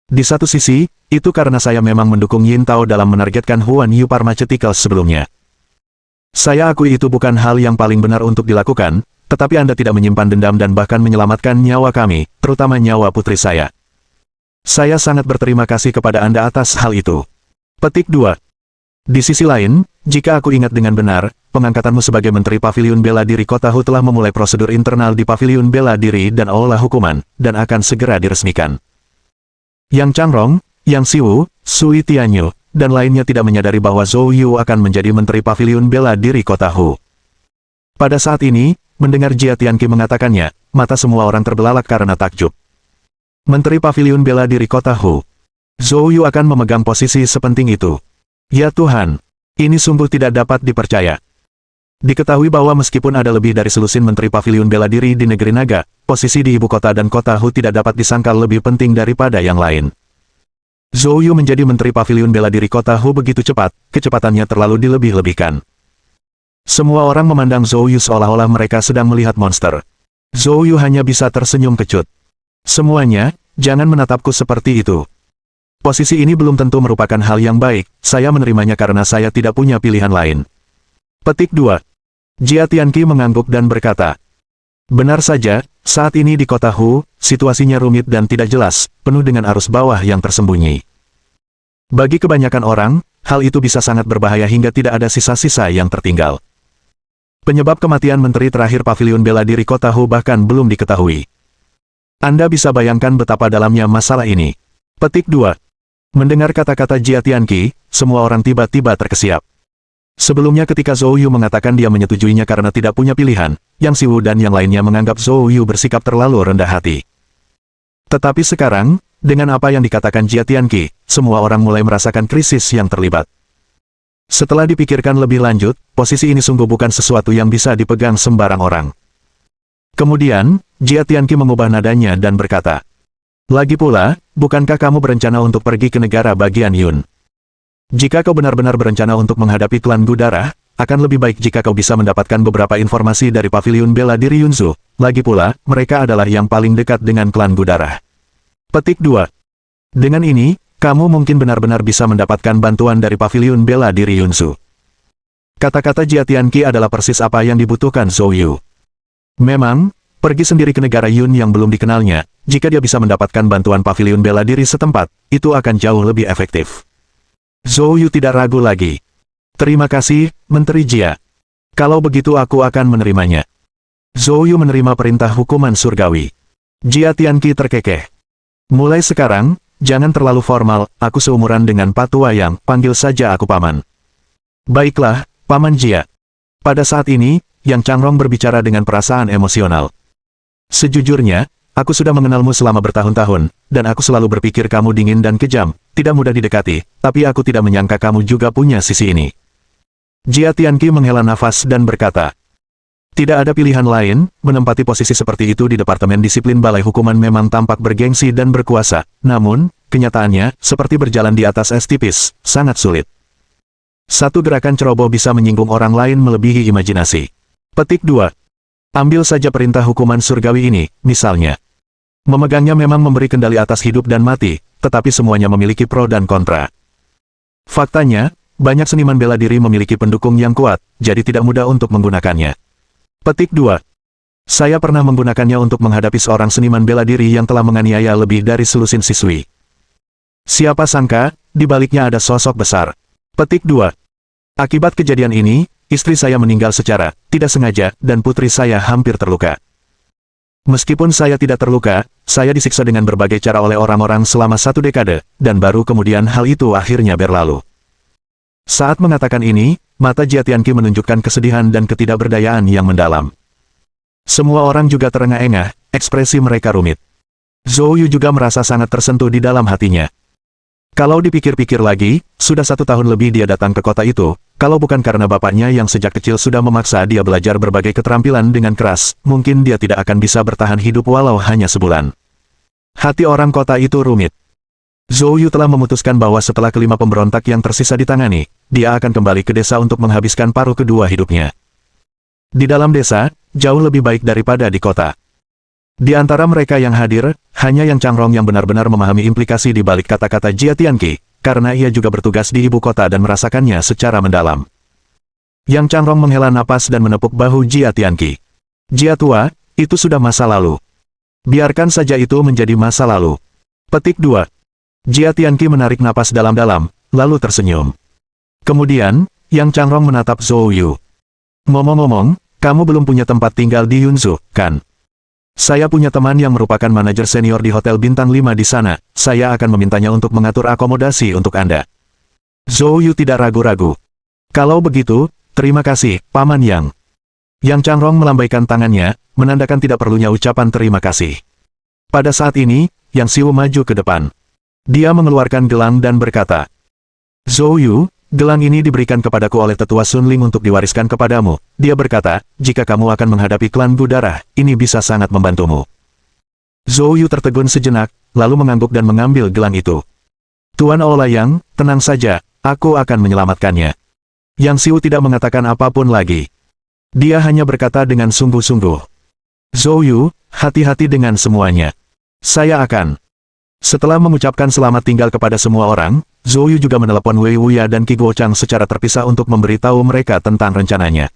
[SPEAKER 1] Di satu sisi, itu karena saya memang mendukung Yin Tao dalam menargetkan Huan Yu Pharmaceuticals sebelumnya. Saya akui itu bukan hal yang paling benar untuk dilakukan, tetapi Anda tidak menyimpan dendam dan bahkan menyelamatkan nyawa kami, terutama nyawa putri saya. Saya sangat berterima kasih kepada Anda atas hal itu. Petik 2. Di sisi lain, jika aku ingat dengan benar, pengangkatanmu sebagai Menteri Paviliun Bela Diri Kota Hu telah memulai prosedur internal di Paviliun Bela Diri dan olah hukuman, dan akan segera diresmikan. Yang Changrong, Yang Siwu, Sui Tianyu, dan lainnya tidak menyadari bahwa Zhou Yu akan menjadi Menteri Paviliun Bela Diri Kota Hu. Pada saat ini, mendengar Jia Tianqi mengatakannya, mata semua orang terbelalak karena takjub. Menteri Paviliun Bela Diri Kota Hu. Zhou Yu akan memegang posisi sepenting itu. Ya Tuhan, ini sungguh tidak dapat dipercaya. Diketahui bahwa meskipun ada lebih dari selusin Menteri Paviliun Bela Diri di negeri naga, posisi di ibu kota dan Kota Hu tidak dapat disangkal lebih penting daripada yang lain. Zhou Yu menjadi Menteri Paviliun Bela Diri Kota Hu begitu cepat, kecepatannya terlalu dilebih-lebihkan. Semua orang memandang Zhou Yu seolah-olah mereka sedang melihat monster. Zhou Yu hanya bisa tersenyum kecut. Semuanya, jangan menatapku seperti itu. Posisi ini belum tentu merupakan hal yang baik, saya menerimanya karena saya tidak punya pilihan lain. Petik 2. Jia Tianqi mengangguk dan berkata, benar saja, saat ini di Kota Hu, situasinya rumit dan tidak jelas, penuh dengan arus bawah yang tersembunyi. Bagi kebanyakan orang, hal itu bisa sangat berbahaya hingga tidak ada sisa-sisa yang tertinggal. Penyebab kematian Menteri terakhir Paviliun Bela Diri Kota Hu bahkan belum diketahui. Anda bisa bayangkan betapa dalamnya masalah ini. Petik 2. Mendengar kata-kata Jia Tianqi, semua orang tiba-tiba terkesiap. Sebelumnya ketika Zhou Yu mengatakan dia menyetujuinya karena tidak punya pilihan, Yang Siwu dan yang lainnya menganggap Zhou Yu bersikap terlalu rendah hati. Tetapi sekarang, dengan apa yang dikatakan Jia Tianqi, semua orang mulai merasakan krisis yang terlibat. Setelah dipikirkan lebih lanjut, posisi ini sungguh bukan sesuatu yang bisa dipegang sembarang orang. Kemudian, Jia Tianqi mengubah nadanya dan berkata, lagi pula, bukankah kamu berencana untuk pergi ke negara bagian Yun? Jika kau benar-benar berencana untuk menghadapi klan Gudara, akan lebih baik jika kau bisa mendapatkan beberapa informasi dari Paviliun Bela Diri Yunzu. Lagi pula, mereka adalah yang paling dekat dengan klan Gudara. Petik 2. Dengan ini, kamu mungkin benar-benar bisa mendapatkan bantuan dari Paviliun Bela Diri Yunzu. Kata-kata Jia Tianqi adalah persis apa yang dibutuhkan Zhou Yu. Memang, pergi sendiri ke negara Yun yang belum dikenalnya, jika dia bisa mendapatkan bantuan Paviliun Bela Diri setempat, itu akan jauh lebih efektif. Zhou Yu tidak ragu lagi. Terima kasih, Menteri Jia. Kalau begitu aku akan menerimanya. Zhou Yu menerima perintah hukuman surgawi. Jia Tianqi terkekeh. Mulai sekarang, jangan terlalu formal, aku seumuran dengan Patua Yang, panggil saja aku Paman. Baiklah, Paman Jia. Pada saat ini, Yang Changrong berbicara dengan perasaan emosional. Sejujurnya, aku sudah mengenalmu selama bertahun-tahun, dan aku selalu berpikir kamu dingin dan kejam, tidak mudah didekati, tapi aku tidak menyangka kamu juga punya sisi ini. Jia Tianqi menghela nafas dan berkata, tidak ada pilihan lain, menempati posisi seperti itu di Departemen Disiplin Balai Hukuman memang tampak bergengsi dan berkuasa, namun, kenyataannya, seperti berjalan di atas es tipis, sangat sulit. Satu gerakan ceroboh bisa menyinggung orang lain melebihi imajinasi. Petik 2. Ambil saja perintah hukuman surgawi ini, misalnya. Memegangnya memang memberi kendali atas hidup dan mati, tetapi semuanya memiliki pro dan kontra. Faktanya, banyak seniman bela diri memiliki pendukung yang kuat, jadi tidak mudah untuk menggunakannya. Petik 2. Saya pernah menggunakannya untuk menghadapi seorang seniman bela diri yang telah menganiaya lebih dari selusin siswi. Siapa sangka, di baliknya ada sosok besar. Petik 2. Akibat kejadian ini, istri saya meninggal secara tidak sengaja, dan putri saya hampir terluka. Meskipun saya tidak terluka, saya disiksa dengan berbagai cara oleh orang-orang selama 1 dekade, dan baru kemudian hal itu akhirnya berlalu. Saat mengatakan ini, mata Jia Tianqi menunjukkan kesedihan dan ketidakberdayaan yang mendalam. Semua orang juga terengah-engah, ekspresi mereka rumit. Zhou Yu juga merasa sangat tersentuh di dalam hatinya. Kalau dipikir-pikir lagi, sudah 1 tahun lebih dia datang ke kota itu, Kalau bukan karena bapaknya yang sejak kecil sudah memaksa dia belajar berbagai keterampilan dengan keras, mungkin dia tidak akan bisa bertahan hidup walau hanya sebulan. Hati orang kota itu rumit. Zhou Yu telah memutuskan bahwa setelah kelima pemberontak yang tersisa ditangani, dia akan kembali ke desa untuk menghabiskan paruh kedua hidupnya. Di dalam desa, jauh lebih baik daripada di kota. Di antara mereka yang hadir, hanya Yang Changrong yang benar-benar memahami implikasi di balik kata-kata Jia Tianqi, karena ia juga bertugas di ibu kota dan merasakannya secara mendalam. Yang Changrong menghela napas dan menepuk bahu Jia Tianqi. Jia tua, itu sudah masa lalu. Biarkan saja itu menjadi masa lalu. Petik 2. Jia Tianqi menarik napas dalam-dalam, lalu tersenyum. Kemudian, Yang Changrong menatap Zhou Yu. Ngomong-ngomong, kamu belum punya tempat tinggal di Yunzhu, kan? Saya punya teman yang merupakan manajer senior di Hotel Bintang 5 di sana, saya akan memintanya untuk mengatur akomodasi untuk Anda. Zhou Yu tidak ragu-ragu. Kalau begitu, terima kasih, Paman Yang. Yang Changrong melambaikan tangannya, menandakan tidak perlunya ucapan terima kasih. Pada saat ini, Yang Xiu maju ke depan. Dia mengeluarkan gelang dan berkata, Zhou Yu, gelang ini diberikan kepadaku oleh tetua Sun Ling untuk diwariskan kepadamu. Dia berkata, jika kamu akan menghadapi klan Budarah, ini bisa sangat membantumu. Zhou Yu tertegun sejenak, lalu mengangguk dan mengambil gelang itu. Tuan Olayang, tenang saja, aku akan menyelamatkannya. Yang Xiu tidak mengatakan apapun lagi. Dia hanya berkata dengan sungguh-sungguh. Zhou Yu, hati-hati dengan semuanya. Saya akan. Setelah mengucapkan selamat tinggal kepada semua orang, Zhou Yu juga menelepon Wei Wuya dan Qi Guochang secara terpisah untuk memberitahu mereka tentang rencananya.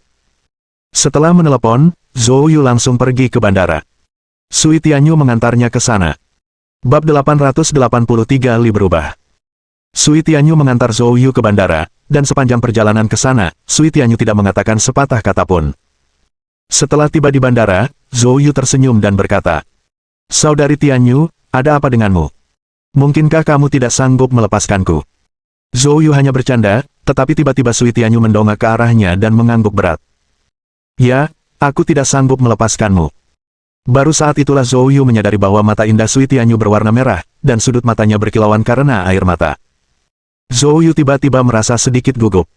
[SPEAKER 1] Setelah menelepon, Zhou Yu langsung pergi ke bandara. Sui Tianyu mengantarnya ke sana. Bab 883 Li berubah. Sui Tianyu mengantar Zhou Yu ke bandara, dan sepanjang perjalanan ke sana, Sui Tianyu tidak mengatakan sepatah kata pun. Setelah tiba di bandara, Zhou Yu tersenyum dan berkata, Saudari Tianyu, ada apa denganmu? Mungkinkah kamu tidak sanggup melepaskanku? Zhou Yu hanya bercanda, tetapi tiba-tiba Sui Tianyu mendongak ke arahnya dan mengangguk berat. Ya, aku tidak sanggup melepaskanmu. Baru saat itulah Zhou Yu menyadari bahwa mata indah Sui Tianyu berwarna merah, dan sudut matanya berkilauan karena air mata. Zhou Yu tiba-tiba merasa sedikit gugup.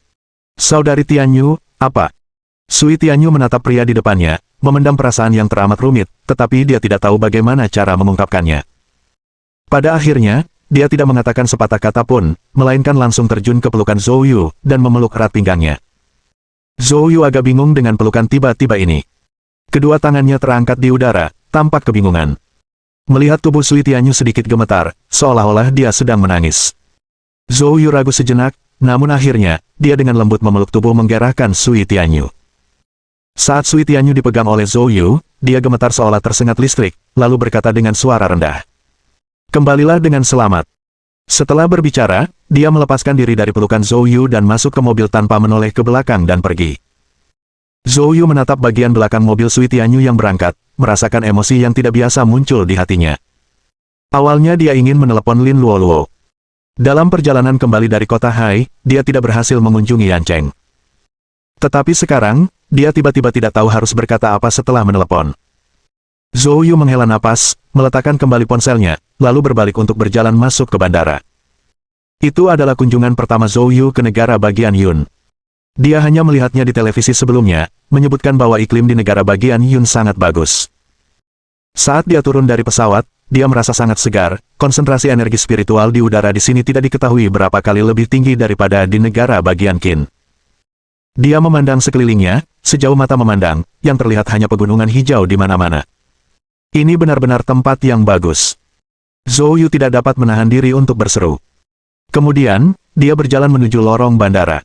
[SPEAKER 1] Saudari Tianyu, apa? Sui Tianyu menatap pria di depannya, memendam perasaan yang teramat rumit, tetapi dia tidak tahu bagaimana cara mengungkapkannya. Pada akhirnya, dia tidak mengatakan sepatah kata pun, melainkan langsung terjun ke pelukan Zhou Yu, dan memeluk erat pinggangnya. Zhou Yu agak bingung dengan pelukan tiba-tiba ini. Kedua tangannya terangkat di udara, tampak kebingungan. Melihat tubuh Sui Tianyu sedikit gemetar, seolah-olah dia sedang menangis. Zhou Yu ragu sejenak, namun akhirnya, dia dengan lembut memeluk tubuh menggerakkan Sui Tianyu. Saat Sui Tianyu dipegang oleh Zhou Yu, dia gemetar seolah tersengat listrik, lalu berkata dengan suara rendah. Kembalilah dengan selamat. Setelah berbicara, dia melepaskan diri dari pelukan Zhou Yu dan masuk ke mobil tanpa menoleh ke belakang dan pergi. Zhou Yu menatap bagian belakang mobil Sui Tianyu yang berangkat, merasakan emosi yang tidak biasa muncul di hatinya. Awalnya dia ingin menelepon Lin Luoluo. Dalam perjalanan kembali dari kota Hai, dia tidak berhasil mengunjungi Yan Cheng. Tetapi sekarang, dia tiba-tiba tidak tahu harus berkata apa setelah menelepon. Zhou Yu menghela napas, meletakkan kembali ponselnya, lalu berbalik untuk berjalan masuk ke bandara. Itu adalah kunjungan pertama Zhou Yu ke negara bagian Yun. Dia hanya melihatnya di televisi sebelumnya, menyebutkan bahwa iklim di negara bagian Yun sangat bagus. Saat dia turun dari pesawat, dia merasa sangat segar, konsentrasi energi spiritual di udara di sini tidak diketahui berapa kali lebih tinggi daripada di negara bagian Qin. Dia memandang sekelilingnya, sejauh mata memandang, yang terlihat hanya pegunungan hijau di mana-mana. Ini benar-benar tempat yang bagus. Zhou Yu tidak dapat menahan diri untuk berseru. Kemudian, dia berjalan menuju lorong bandara.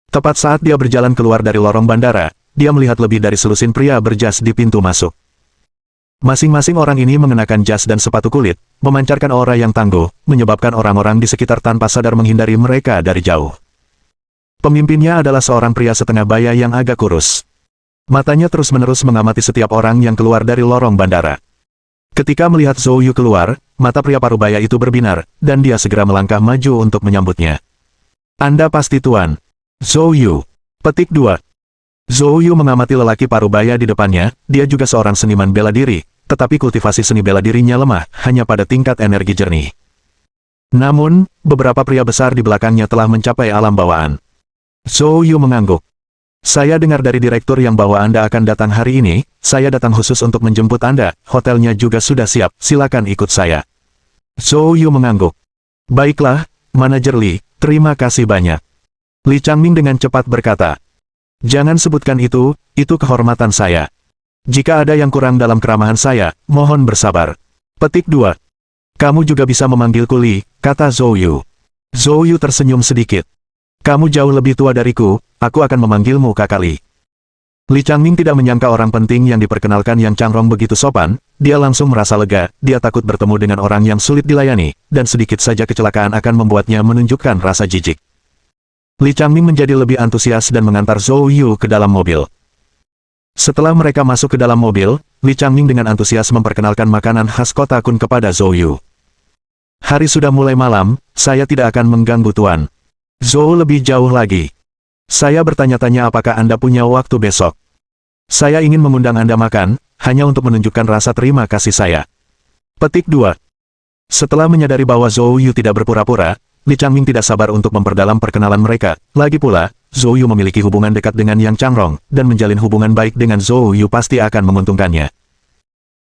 [SPEAKER 1] Tepat saat dia berjalan keluar dari lorong bandara, dia melihat lebih dari selusin pria berjas di pintu masuk. Masing-masing orang ini mengenakan jas dan sepatu kulit, memancarkan aura yang tangguh, menyebabkan orang-orang di sekitar tanpa sadar menghindari mereka dari jauh. Pemimpinnya adalah seorang pria setengah baya yang agak kurus. Matanya terus-menerus mengamati setiap orang yang keluar dari lorong bandara. Ketika melihat Zhou Yu keluar, mata pria parubaya itu berbinar, dan dia segera melangkah maju untuk menyambutnya. Anda pasti Tuan Zhou Yu. Petik 2. Zhou Yu mengamati lelaki parubaya di depannya, dia juga seorang seniman bela diri, tetapi kultivasi seni bela dirinya lemah, hanya pada tingkat energi jernih. Namun, beberapa pria besar di belakangnya telah mencapai alam bawaan. Zhou Yu mengangguk. Saya dengar dari direktur yang bahwa Anda akan datang hari ini, saya datang khusus untuk menjemput Anda, hotelnya juga sudah siap, silakan ikut saya. Zhou Yu mengangguk. Baiklah, Manajer Li, terima kasih banyak. Li Changming dengan cepat berkata. Jangan sebutkan itu kehormatan saya. Jika ada yang kurang dalam keramahan saya, mohon bersabar. Petik 2. Kamu juga bisa memanggilku Li, kata Zhou Yu. Zhou Yu tersenyum sedikit. Kamu jauh lebih tua dariku, aku akan memanggilmu kakak Li. Li Changming tidak menyangka orang penting yang diperkenalkan Yang Changrong begitu sopan, dia langsung merasa lega, dia takut bertemu dengan orang yang sulit dilayani, dan sedikit saja kecelakaan akan membuatnya menunjukkan rasa jijik. Li Changming menjadi lebih antusias dan mengantar Zhou Yu ke dalam mobil. Setelah mereka masuk ke dalam mobil, Li Changming dengan antusias memperkenalkan makanan khas kota Kun kepada Zhou Yu. Hari sudah mulai malam, saya tidak akan mengganggu Tuan. Zhou lebih jauh lagi. Saya bertanya-tanya apakah Anda punya waktu besok. Saya ingin mengundang Anda makan, hanya untuk menunjukkan rasa terima kasih saya. Petik 2. Setelah menyadari bahwa Zhou Yu tidak berpura-pura, Li Changming tidak sabar untuk memperdalam perkenalan mereka. Lagi pula, Zhou Yu memiliki hubungan dekat dengan Yang Changrong, dan menjalin hubungan baik dengan Zhou Yu pasti akan menguntungkannya.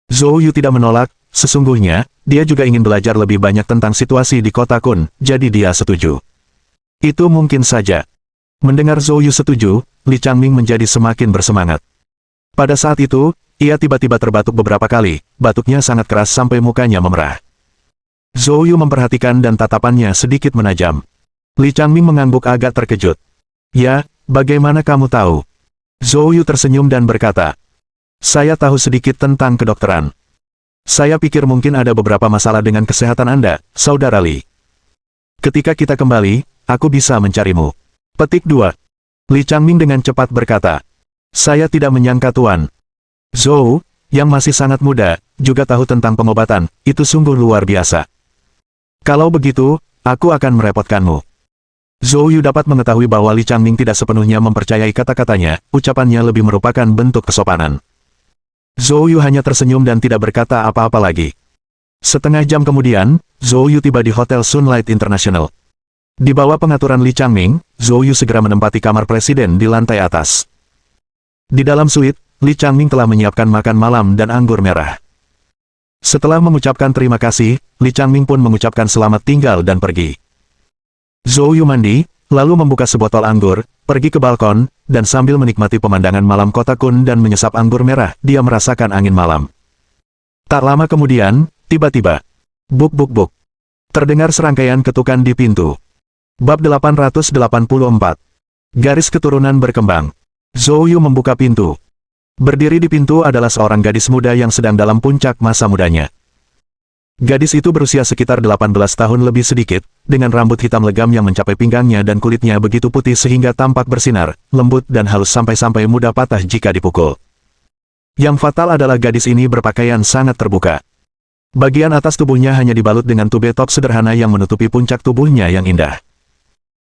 [SPEAKER 1] Zhou Yu tidak menolak, sesungguhnya, dia juga ingin belajar lebih banyak tentang situasi di kota Kun, jadi dia setuju. Itu mungkin saja. Mendengar Zhou Yu setuju, Li Changming menjadi semakin bersemangat. Pada saat itu, ia tiba-tiba terbatuk beberapa kali, batuknya sangat keras sampai mukanya memerah. Zhou Yu memperhatikan dan tatapannya sedikit menajam. Li Changming mengangguk agak terkejut. Ya, bagaimana kamu tahu? Zhou Yu tersenyum dan berkata, saya tahu sedikit tentang kedokteran. Saya pikir mungkin ada beberapa masalah dengan kesehatan Anda, Saudara Li. Ketika kita kembali, aku bisa mencarimu. Petik 2. Li Changming dengan cepat berkata, saya tidak menyangka Tuan. Zhou, yang masih sangat muda, juga tahu tentang pengobatan, itu sungguh luar biasa. Kalau begitu, aku akan merepotkanmu. Zhou Yu dapat mengetahui bahwa Li Changming tidak sepenuhnya mempercayai kata-katanya, ucapannya lebih merupakan bentuk kesopanan. Zhou Yu hanya tersenyum dan tidak berkata apa-apa lagi. Setengah jam kemudian, Zhou Yu tiba di Hotel Sunlight International. Di bawah pengaturan Li Changming, Zhou Yu segera menempati kamar presiden di lantai atas. Di dalam suite, Li Changming telah menyiapkan makan malam dan anggur merah. Setelah mengucapkan terima kasih, Li Changming pun mengucapkan selamat tinggal dan pergi. Zhou Yu mandi, lalu membuka sebotol anggur, pergi ke balkon, dan sambil menikmati pemandangan malam kota Kun dan menyesap anggur merah, dia merasakan angin malam. Tak lama kemudian, tiba-tiba, buk buk buk. Terdengar serangkaian ketukan di pintu. Bab 884. Garis keturunan berkembang. Zhou Yu membuka pintu. Berdiri di pintu adalah seorang gadis muda yang sedang dalam puncak masa mudanya. Gadis itu berusia sekitar 18 tahun lebih sedikit, dengan rambut hitam legam yang mencapai pinggangnya dan kulitnya begitu putih sehingga tampak bersinar, lembut dan halus sampai-sampai mudah patah jika dipukul. Yang fatal adalah gadis ini berpakaian sangat terbuka. Bagian atas tubuhnya hanya dibalut dengan tube top sederhana yang menutupi puncak tubuhnya yang indah.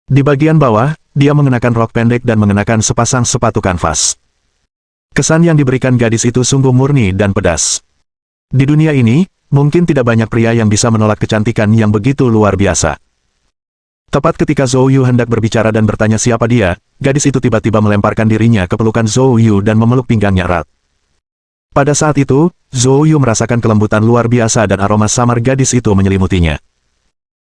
[SPEAKER 1] Di bagian bawah, dia mengenakan rok pendek dan mengenakan sepasang sepatu kanvas. Kesan yang diberikan gadis itu sungguh murni dan pedas. Di dunia ini, mungkin tidak banyak pria yang bisa menolak kecantikan yang begitu luar biasa. Tepat ketika Zhou Yu hendak berbicara dan bertanya siapa dia, gadis itu tiba-tiba melemparkan dirinya ke pelukan Zhou Yu dan memeluk pinggangnya erat. Pada saat itu, Zhou Yu merasakan kelembutan luar biasa dan aroma samar gadis itu menyelimutinya.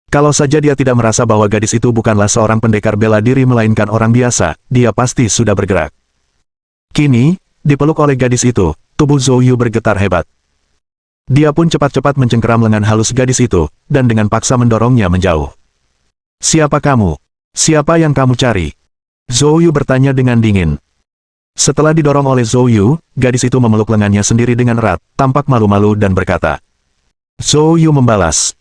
[SPEAKER 1] Kalau saja dia tidak merasa bahwa gadis itu bukanlah seorang pendekar bela diri melainkan orang biasa, dia pasti sudah bergerak. Kini, dipeluk oleh gadis itu, tubuh Zhou Yu bergetar hebat. Dia pun cepat-cepat mencengkeram lengan halus gadis itu, dan dengan paksa mendorongnya menjauh. Siapa kamu? Siapa yang kamu cari? Zhou Yu bertanya dengan dingin. Setelah didorong oleh Zhou Yu, gadis itu memeluk lengannya sendiri dengan erat, tampak malu-malu dan berkata. Zhou Yu membalas.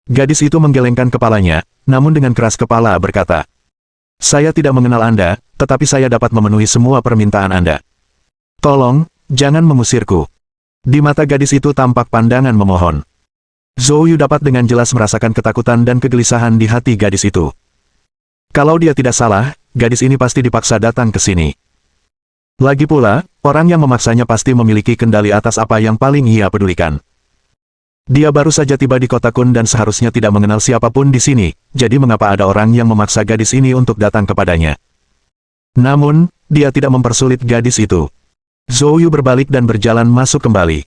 [SPEAKER 1] Gadis itu menggelengkan kepalanya, namun dengan keras kepala berkata. Saya tidak mengenal Anda, tetapi saya dapat memenuhi semua permintaan Anda. Tolong, jangan mengusirku. Di mata gadis itu tampak pandangan memohon. Zhou Yu dapat dengan jelas merasakan ketakutan dan kegelisahan di hati gadis itu. Kalau dia tidak salah, gadis ini pasti dipaksa datang ke sini. Lagi pula, orang yang memaksanya pasti memiliki kendali atas apa yang paling ia pedulikan. Dia baru saja tiba di kota Kun dan seharusnya tidak mengenal siapapun di sini, jadi mengapa ada orang yang memaksa gadis ini untuk datang kepadanya? Namun, dia tidak mempersulit gadis itu. Zhou Yu berbalik dan berjalan masuk kembali.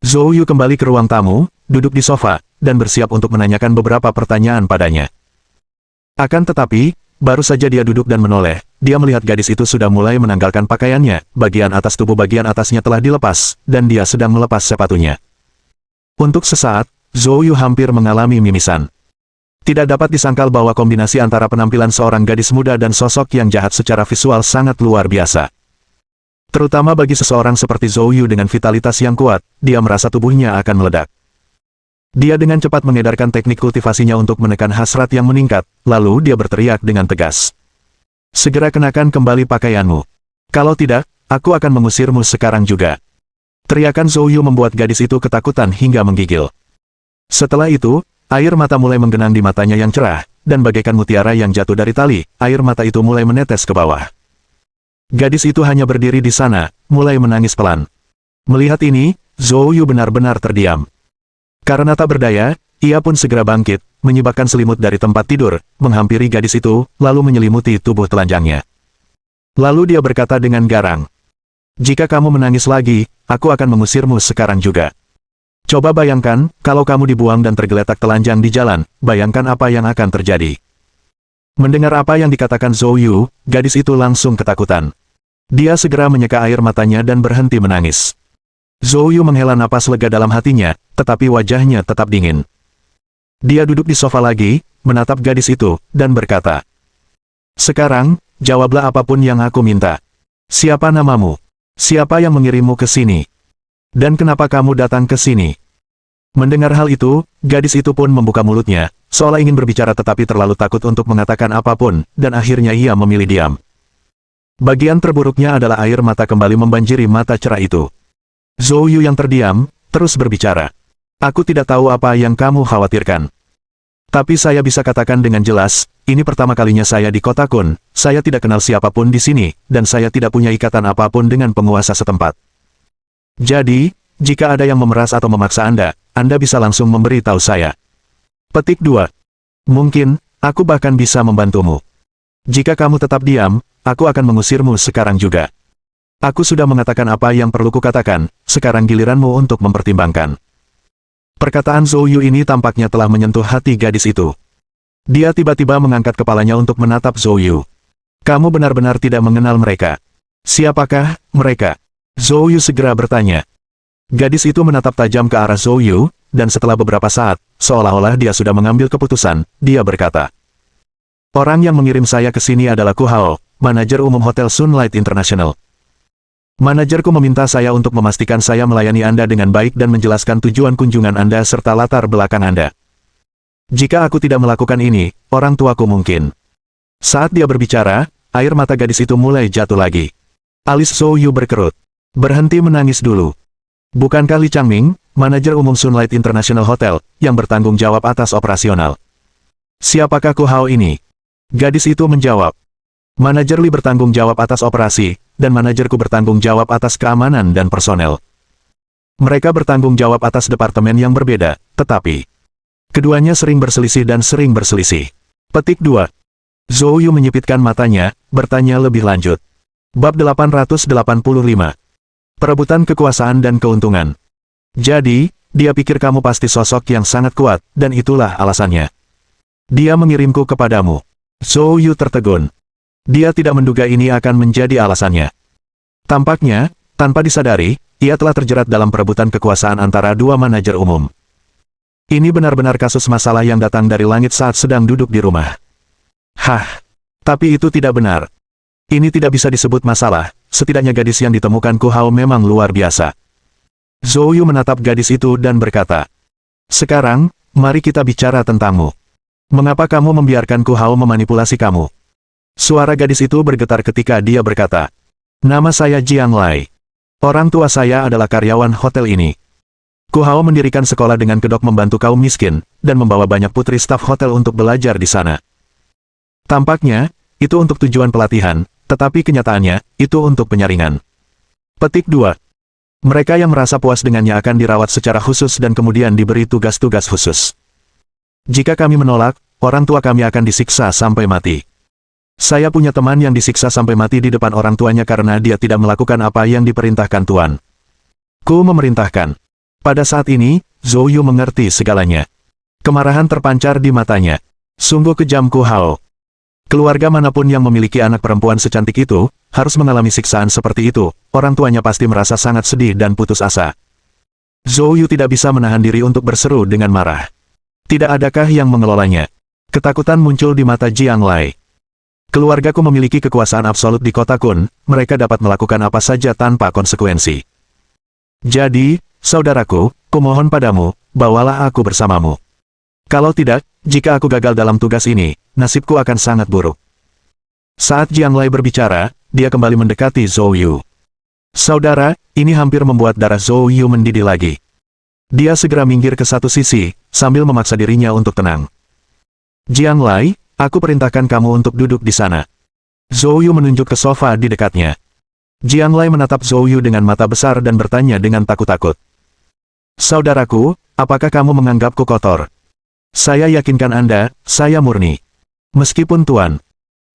[SPEAKER 1] Zhou Yu kembali ke ruang tamu, duduk di sofa, dan bersiap untuk menanyakan beberapa pertanyaan padanya. Akan tetapi, baru saja dia duduk dan menoleh, dia melihat gadis itu sudah mulai menanggalkan pakaiannya, bagian atas tubuh bagian atasnya telah dilepas, dan dia sedang melepas sepatunya. Untuk sesaat, Zhou Yu hampir mengalami mimisan. Tidak dapat disangkal bahwa kombinasi antara penampilan seorang gadis muda dan sosok yang jahat secara visual sangat luar biasa. Terutama bagi seseorang seperti Zhou Yu dengan vitalitas yang kuat, dia merasa tubuhnya akan meledak. Dia dengan cepat mengedarkan teknik kultivasinya untuk menekan hasrat yang meningkat, lalu dia berteriak dengan tegas. Segera kenakan kembali pakaianmu. Kalau tidak, aku akan mengusirmu sekarang juga. Teriakan Zhou Yu membuat gadis itu ketakutan hingga menggigil. Setelah itu, air mata mulai menggenang di matanya yang cerah, dan bagaikan mutiara yang jatuh dari tali, air mata itu mulai menetes ke bawah. Gadis itu hanya berdiri di sana, mulai menangis pelan. Melihat ini, Zhou Yu benar-benar terdiam. Karena tak berdaya, ia pun segera bangkit, menyibakkan selimut dari tempat tidur, menghampiri gadis itu, lalu menyelimuti tubuh telanjangnya. Lalu dia berkata dengan garang, "Jika kamu menangis lagi, aku akan mengusirmu sekarang juga. Coba bayangkan, kalau kamu dibuang dan tergeletak telanjang di jalan, bayangkan apa yang akan terjadi." Mendengar apa yang dikatakan Zhou Yu, gadis itu langsung ketakutan. Dia segera menyeka air matanya dan berhenti menangis. Zhou Yu menghela napas lega dalam hatinya, tetapi wajahnya tetap dingin. Dia duduk di sofa lagi, menatap gadis itu, dan berkata, "Sekarang, jawablah apapun yang aku minta. Siapa namamu? Siapa yang mengirimmu ke sini? Dan kenapa kamu datang ke sini?" Mendengar hal itu, gadis itu pun membuka mulutnya, seolah ingin berbicara tetapi terlalu takut untuk mengatakan apapun, dan akhirnya ia memilih diam. Bagian terburuknya adalah air mata kembali membanjiri mata cerah itu. Zhou Yu yang terdiam, terus berbicara. "Aku tidak tahu apa yang kamu khawatirkan. Tapi saya bisa katakan dengan jelas, ini pertama kalinya saya di kota Kun, saya tidak kenal siapapun di sini, dan saya tidak punya ikatan apapun dengan penguasa setempat. Jadi, jika ada yang memeras atau memaksa Anda bisa langsung memberi tahu saya." Petik 2. Mungkin, aku bahkan bisa membantumu. Jika kamu tetap diam, aku akan mengusirmu sekarang juga. Aku sudah mengatakan apa yang perlu kukatakan, sekarang giliranmu untuk mempertimbangkan. Perkataan Zhou Yu ini tampaknya telah menyentuh hati gadis itu. Dia tiba-tiba mengangkat kepalanya untuk menatap Zhou Yu. "Kamu benar-benar tidak mengenal mereka. Siapakah mereka?" Zhou Yu segera bertanya. Gadis itu menatap tajam ke arah Zhou Yu, dan setelah beberapa saat, seolah-olah dia sudah mengambil keputusan, dia berkata, "Orang yang mengirim saya ke sini adalah Ku Hao, manajer umum Hotel Sunlight International. Manajerku meminta saya untuk memastikan saya melayani Anda dengan baik dan menjelaskan tujuan kunjungan Anda serta latar belakang Anda. Jika aku tidak melakukan ini, orang tuaku mungkin." Saat dia berbicara, air mata gadis itu mulai jatuh lagi. Alis Zhou Yu berkerut. "Berhenti menangis dulu. Bukankah Li Changming, manajer umum Sunlight International Hotel, yang bertanggung jawab atas operasional? Siapakah Ku Hao ini?" Gadis itu menjawab, "Manajer Li bertanggung jawab atas operasi, dan manajerku bertanggung jawab atas keamanan dan personel. Mereka bertanggung jawab atas departemen yang berbeda, tetapi keduanya sering berselisih dan sering berselisih." Petik 2. Zhou Yu menyipitkan matanya, bertanya lebih lanjut. Bab 885. Perebutan kekuasaan dan keuntungan. "Jadi, dia pikir kamu pasti sosok yang sangat kuat, dan itulah alasannya. Dia mengirimku kepadamu." Zhou Yu tertegun. Dia tidak menduga ini akan menjadi alasannya. Tampaknya, tanpa disadari, ia telah terjerat dalam perebutan kekuasaan antara dua manajer umum. Ini benar-benar kasus masalah yang datang dari langit saat sedang duduk di rumah. Tapi itu tidak benar. Ini tidak bisa disebut masalah, setidaknya gadis yang ditemukan Ku Hao memang luar biasa. Zhou Yu menatap gadis itu dan berkata, "Sekarang, mari kita bicara tentangmu. Mengapa kamu membiarkan Ku Hao memanipulasi kamu?" Suara gadis itu bergetar ketika dia berkata, "Nama saya Jiang Lai. Orang tua saya adalah karyawan hotel ini. Ku Hao mendirikan sekolah dengan kedok membantu kaum miskin, dan membawa banyak putri staf hotel untuk belajar di sana. Tampaknya, itu untuk tujuan pelatihan, tetapi kenyataannya, itu untuk penyaringan." Petik 2. Mereka yang merasa puas dengannya akan dirawat secara khusus dan kemudian diberi tugas-tugas khusus. Jika kami menolak, orang tua kami akan disiksa sampai mati. Saya punya teman yang disiksa sampai mati di depan orang tuanya karena dia tidak melakukan apa yang diperintahkan Tuan. Ku memerintahkan. Pada saat ini, Zhou Yu mengerti segalanya. Kemarahan terpancar di matanya. Sungguh kejam Ku Hao. Keluarga manapun yang memiliki anak perempuan secantik itu, harus mengalami siksaan seperti itu. Orang tuanya pasti merasa sangat sedih dan putus asa. Zhou Yu tidak bisa menahan diri untuk berseru dengan marah. Tidak adakah yang mengelolanya? Ketakutan muncul di mata Jiang Lai. Keluargaku memiliki kekuasaan absolut di kota Kun, mereka dapat melakukan apa saja tanpa konsekuensi. Jadi, saudaraku, kumohon padamu, bawalah aku bersamamu. Kalau tidak, jika aku gagal dalam tugas ini, nasibku akan sangat buruk. Saat Jiang Lai berbicara, dia kembali mendekati Zhou Yu. Saudara, ini hampir membuat darah Zhou Yu mendidih lagi. Dia segera minggir ke satu sisi, sambil memaksa dirinya untuk tenang. Jiang Lai, aku perintahkan kamu untuk duduk di sana. Zhou Yu menunjuk ke sofa di dekatnya. Jiang Lai menatap Zhou Yu dengan mata besar dan bertanya dengan takut-takut. Saudaraku, apakah kamu menganggapku kotor? Saya yakinkan Anda, saya murni. Meskipun Tuan,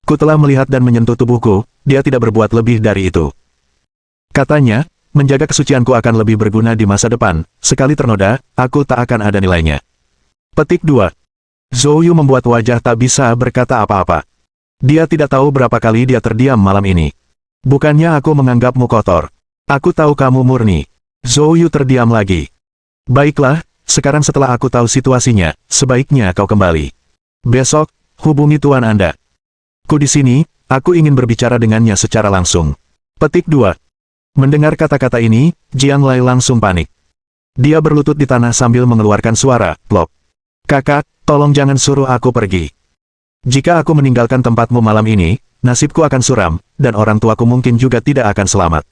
[SPEAKER 1] ku telah melihat dan menyentuh tubuhku, dia tidak berbuat lebih dari itu. Katanya, menjaga kesucianku akan lebih berguna di masa depan, sekali ternoda, aku tak akan ada nilainya. Petik 2. Zhou Yu membuat wajah tak bisa berkata apa-apa. Dia tidak tahu berapa kali dia terdiam malam ini. Bukannya aku menganggapmu kotor. Aku tahu kamu murni. Zhou Yu terdiam lagi. Baiklah, sekarang setelah aku tahu situasinya, sebaiknya kau kembali. Besok, hubungi tuan Anda. Ku di sini, aku ingin berbicara dengannya secara langsung. Petik 2. Mendengar kata-kata ini, Jiang Lai langsung panik. Dia berlutut di tanah sambil mengeluarkan suara, plop. Kakak, tolong jangan suruh aku pergi. Jika aku meninggalkan tempatmu malam ini, nasibku akan suram, dan orang tuaku mungkin juga tidak akan selamat.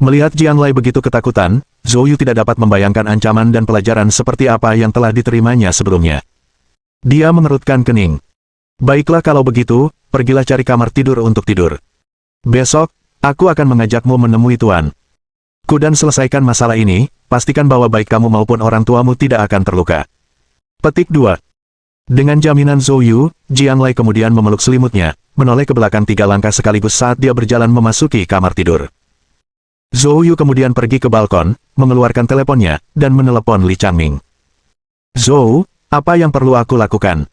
[SPEAKER 1] Melihat Jiang Lai begitu ketakutan, Zhou Yu tidak dapat membayangkan ancaman dan pelajaran seperti apa yang telah diterimanya sebelumnya. Dia mengerutkan kening. Baiklah kalau begitu, pergilah cari kamar tidur untuk tidur. Besok, aku akan mengajakmu menemui Tuan. Ku dan selesaikan masalah ini, pastikan bahwa baik kamu maupun orang tuamu tidak akan terluka. Petik 2. Dengan jaminan Zhou Yu, Jiang Lai kemudian memeluk selimutnya, menoleh ke belakang 3 langkah sekaligus saat dia berjalan memasuki kamar tidur. Zhou Yu kemudian pergi ke balkon, mengeluarkan teleponnya, dan menelepon Li Changming. Zhou, apa yang perlu aku lakukan?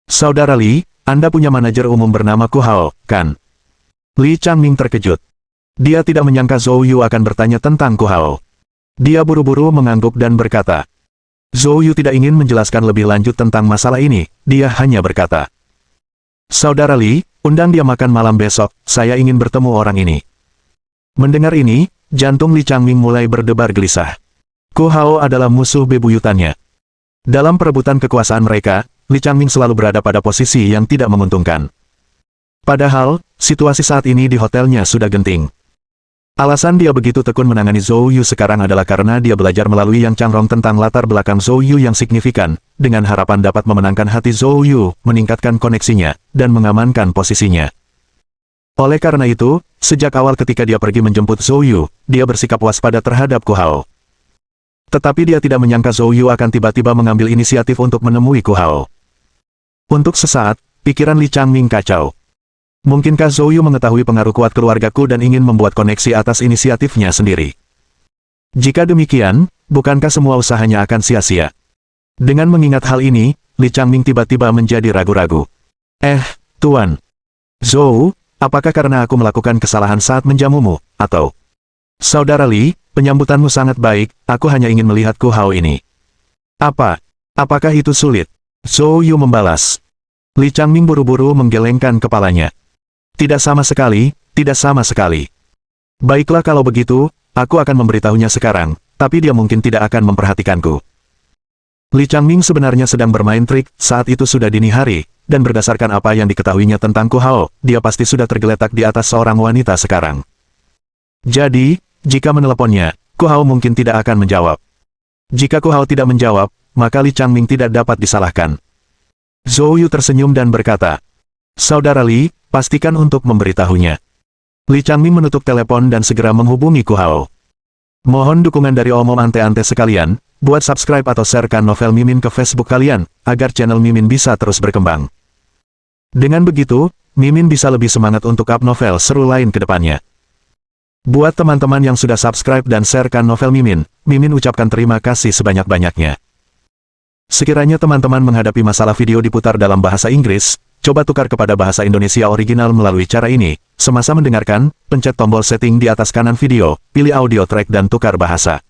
[SPEAKER 1] Saudara Li, Anda punya manajer umum bernama Ku Hao, kan? Li Changming terkejut. Dia tidak menyangka Zhou Yu akan bertanya tentang Ku Hao. Dia buru-buru mengangguk dan berkata. Zhou Yu tidak ingin menjelaskan lebih lanjut tentang masalah ini, dia hanya berkata. Saudara Li, undang dia makan malam besok, saya ingin bertemu orang ini. Mendengar ini, jantung Li Changming mulai berdebar gelisah. Ku Hao adalah musuh bebuyutannya. Dalam perebutan kekuasaan mereka, Li Changming selalu berada pada posisi yang tidak menguntungkan. Padahal, situasi saat ini di hotelnya sudah genting. Alasan dia begitu tekun menangani Zhou Yu sekarang adalah karena dia belajar melalui Yang Changrong tentang latar belakang Zhou Yu yang signifikan, dengan harapan dapat memenangkan hati Zhou Yu, meningkatkan koneksinya, dan mengamankan posisinya. Oleh karena itu, sejak awal ketika dia pergi menjemput Zhou Yu, dia bersikap waspada terhadap Ku Hao. Tetapi dia tidak menyangka Zhou Yu akan tiba-tiba mengambil inisiatif untuk menemui Ku Hao. Untuk sesaat, pikiran Li Changming kacau. Mungkinkah Zhou Yu mengetahui pengaruh kuat keluargaku dan ingin membuat koneksi atas inisiatifnya sendiri? Jika demikian, bukankah semua usahanya akan sia-sia? Dengan mengingat hal ini, Li Changming tiba-tiba menjadi ragu-ragu. Tuan. Zhou, apakah karena aku melakukan kesalahan saat menjamumu, atau? Saudara Li, penyambutanmu sangat baik, aku hanya ingin melihat Ku Hao ini. Apakah itu sulit? Zhou Yu membalas. Li Changming buru-buru menggelengkan kepalanya. Tidak sama sekali, tidak sama sekali. Baiklah kalau begitu, aku akan memberitahunya sekarang, tapi dia mungkin tidak akan memperhatikanku. Li Changming sebenarnya sedang bermain trik, saat itu sudah dini hari, dan berdasarkan apa yang diketahuinya tentang Ku Hao, dia pasti sudah tergeletak di atas seorang wanita sekarang. Jadi, jika meneleponnya, Ku Hao mungkin tidak akan menjawab. Jika Ku Hao tidak menjawab, maka Li Changming tidak dapat disalahkan. Zhou Yu tersenyum dan berkata, Saudara Li, pastikan untuk memberitahunya. Li Changming menutup telepon dan segera menghubungi Ku Hao. Mohon dukungan dari omom ante-ante sekalian, buat subscribe atau sharekan novel Mimin ke Facebook kalian, agar channel Mimin bisa terus berkembang. Dengan begitu, Mimin bisa lebih semangat untuk up novel seru lain ke depannya. Buat teman-teman yang sudah subscribe dan sharekan novel Mimin, Mimin ucapkan terima kasih sebanyak-banyaknya. Sekiranya teman-teman menghadapi masalah video diputar dalam bahasa Inggris, coba tukar kepada bahasa Indonesia original melalui cara ini. Semasa mendengarkan, pencet tombol setting di atas kanan video, pilih audio track dan tukar bahasa.